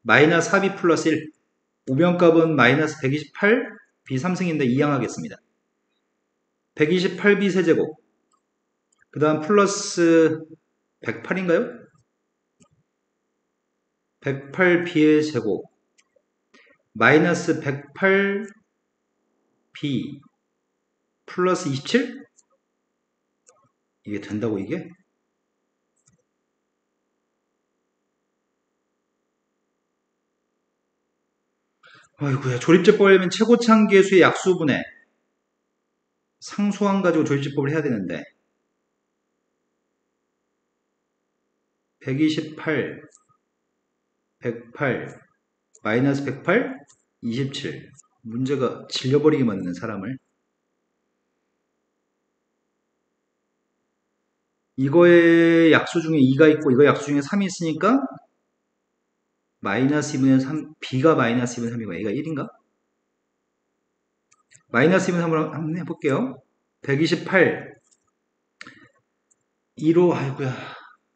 마이너스 4b 플러스 1 우변값은 마이너스 128 b 3승인데 이항하겠습니다. 128b 세제곱 그 다음 플러스 108인가요? 108b의 제곱 마이너스 108b 플러스 27? 이게 된다고 이게? 아이고야, 조립제법이면 최고차항계수의 약수분해 상수항 가지고 조립제법을 해야 되는데 128 108 마이너스 108 27 문제가 질려버리게 만드는 사람을 이거의 약수 중에 2가 있고 이거 약수 중에 3이 있으니까 마이너스 2분의 3 b가 마이너스 2분의 3이고 a가 1인가? 마이너스 2분의 3으로 한번 해볼게요. 128 2로 아이고야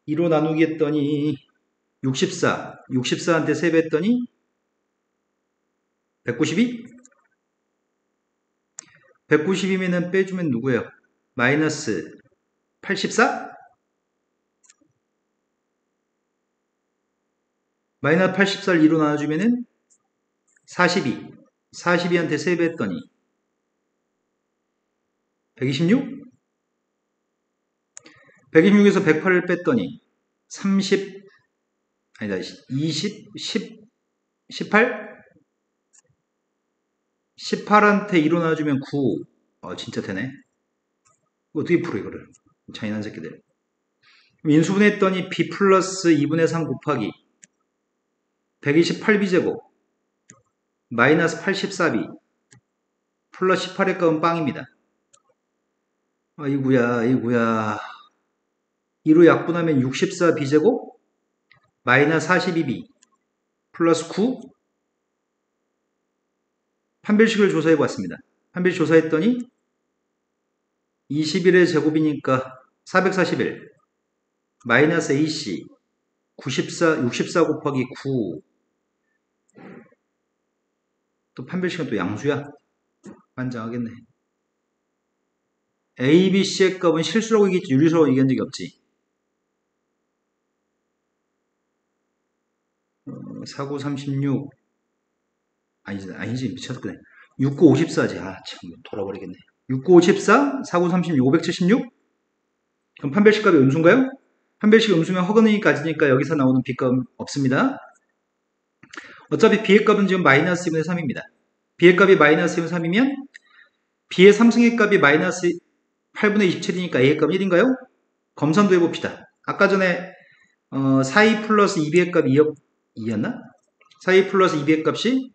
2로 나누기 했더니 64 64한테 세배했더니 192 192면은 빼주면 누구예요? 마이너스 84 마이너스 84를 2로 나눠주면은 42 42한테 세배했더니 126 126에서 108을 뺐더니 30 아니다 20 10 18 18한테 2로 나눠주면 9 진짜 되네. 어떻게 풀어 이거를 잔인한 새끼들. 인수분해했더니 b 플러스 2분의 3 곱하기 128b제곱 마이너스 84b 플러스 18의 값은 빵입니다. 아이구야 아이구야 2로 약분하면 64b제곱 마이너스 42b 플러스 9 판별식을 조사해보았습니다. 판별식 조사했더니 21의 제곱이니까 441 마이너스 AC 64 곱하기 9 또 판별식은 또 양수야? 환장하겠네. A, B, C의 값은 실수라고 얘기했지 유리수라고 얘기한 적이 없지. 4936 아니지 미쳤네. 6954지. 참 돌아버리겠네. 6954 4936 576 그럼 판별식 값이 음수인가요? 판별식 음수면 허근이 가지니까 여기서 나오는 B값은 없습니다. 어차피 B의 값은 지금 마이너스 2분의 3입니다. B의 값이 마이너스 2분의 3이면 B의 3승의 값이 마이너스 8분의 27이니까 A의 값은 1인가요? 검산도 해봅시다. 아까 전에 4이 플러스 2B의 값이 2였나? 4이 플러스 2B의 값이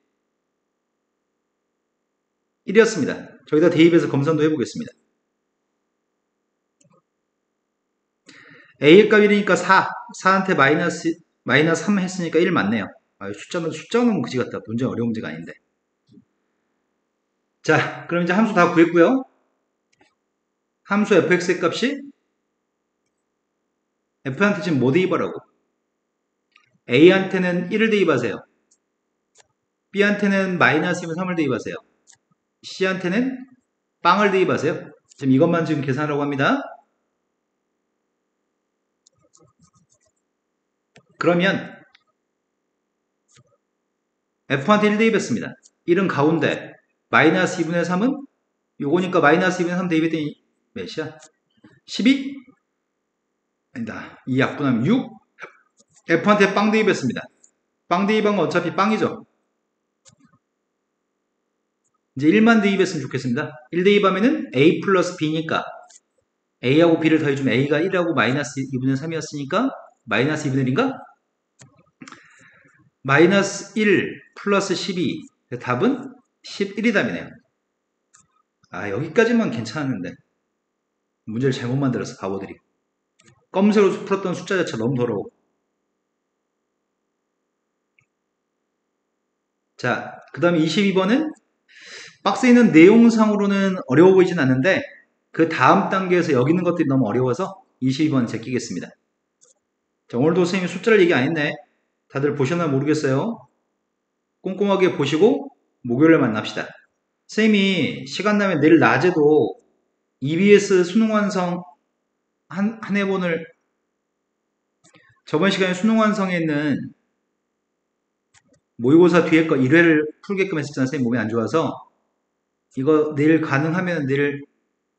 1이었습니다. 저기다 대입해서 검산도 해보겠습니다. A의 값 1이니까 4한테 마이너스 3 했으니까 1 맞네요. 숫자는 그지 같다. 문제는 어려운 문제가 아닌데. 자, 그럼 이제 함수 다 구했고요. 함수 fx의 값이 f한테 지금 뭐 대입하라고? A한테는 1을 대입하세요. B한테는 마이너스 3을 대입하세요. C한테는 빵을 대입하세요. 지금 이것만 지금 계산하라고 합니다. 그러면 F한테 1 대입했습니다. 1은 가운데, 마이너스 2분의 3은 요거니까 마이너스 2분의 3 대입했더니 몇이야? 12? 아니다. 이 약분하면 6? F한테 빵 대입했습니다. 빵 대입한 건 어차피 빵이죠. 이제 1만 대입했으면 좋겠습니다. 1 대입하면은 A 플러스 B니까 A하고 B를 더해주면 A가 1하고 마이너스 2분의 3이었으니까 마이너스 2분의 1인가? 마이너스 1 플러스 12 답은 11이 답이네요. 아 여기까지만 괜찮았는데 문제를 잘못 만들었어 바보들이. 검은색으로 풀었던 숫자 자체가 너무 더러워. 자, 그 다음에 22번은 박스에 있는 내용상으로는 어려워 보이진 않는데 그 다음 단계에서 여기 있는 것들이 너무 어려워서 22번 제끼겠습니다. 자, 오늘도 선생님이 숫자를 얘기 안 했네. 다들 보셨나 모르겠어요. 꼼꼼하게 보시고 목요일에 만납시다. 선생님이 시간 나면 내일 낮에도 EBS 수능 완성 한 해본을 저번 시간에 수능 완성에 있는 모의고사 뒤에 거 1회를 풀게끔 했었잖아요. 선생님 몸이 안 좋아서 이거 내일 가능하면 내일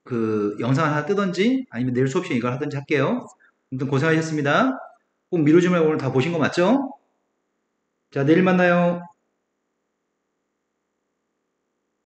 그 영상 하나 뜨던지 아니면 내일 수업 시간에 이걸 하든지 할게요. 아무튼 고생하셨습니다. 꼭 미루지 말고 오늘 다 보신 거 맞죠? 자, 내일 만나요.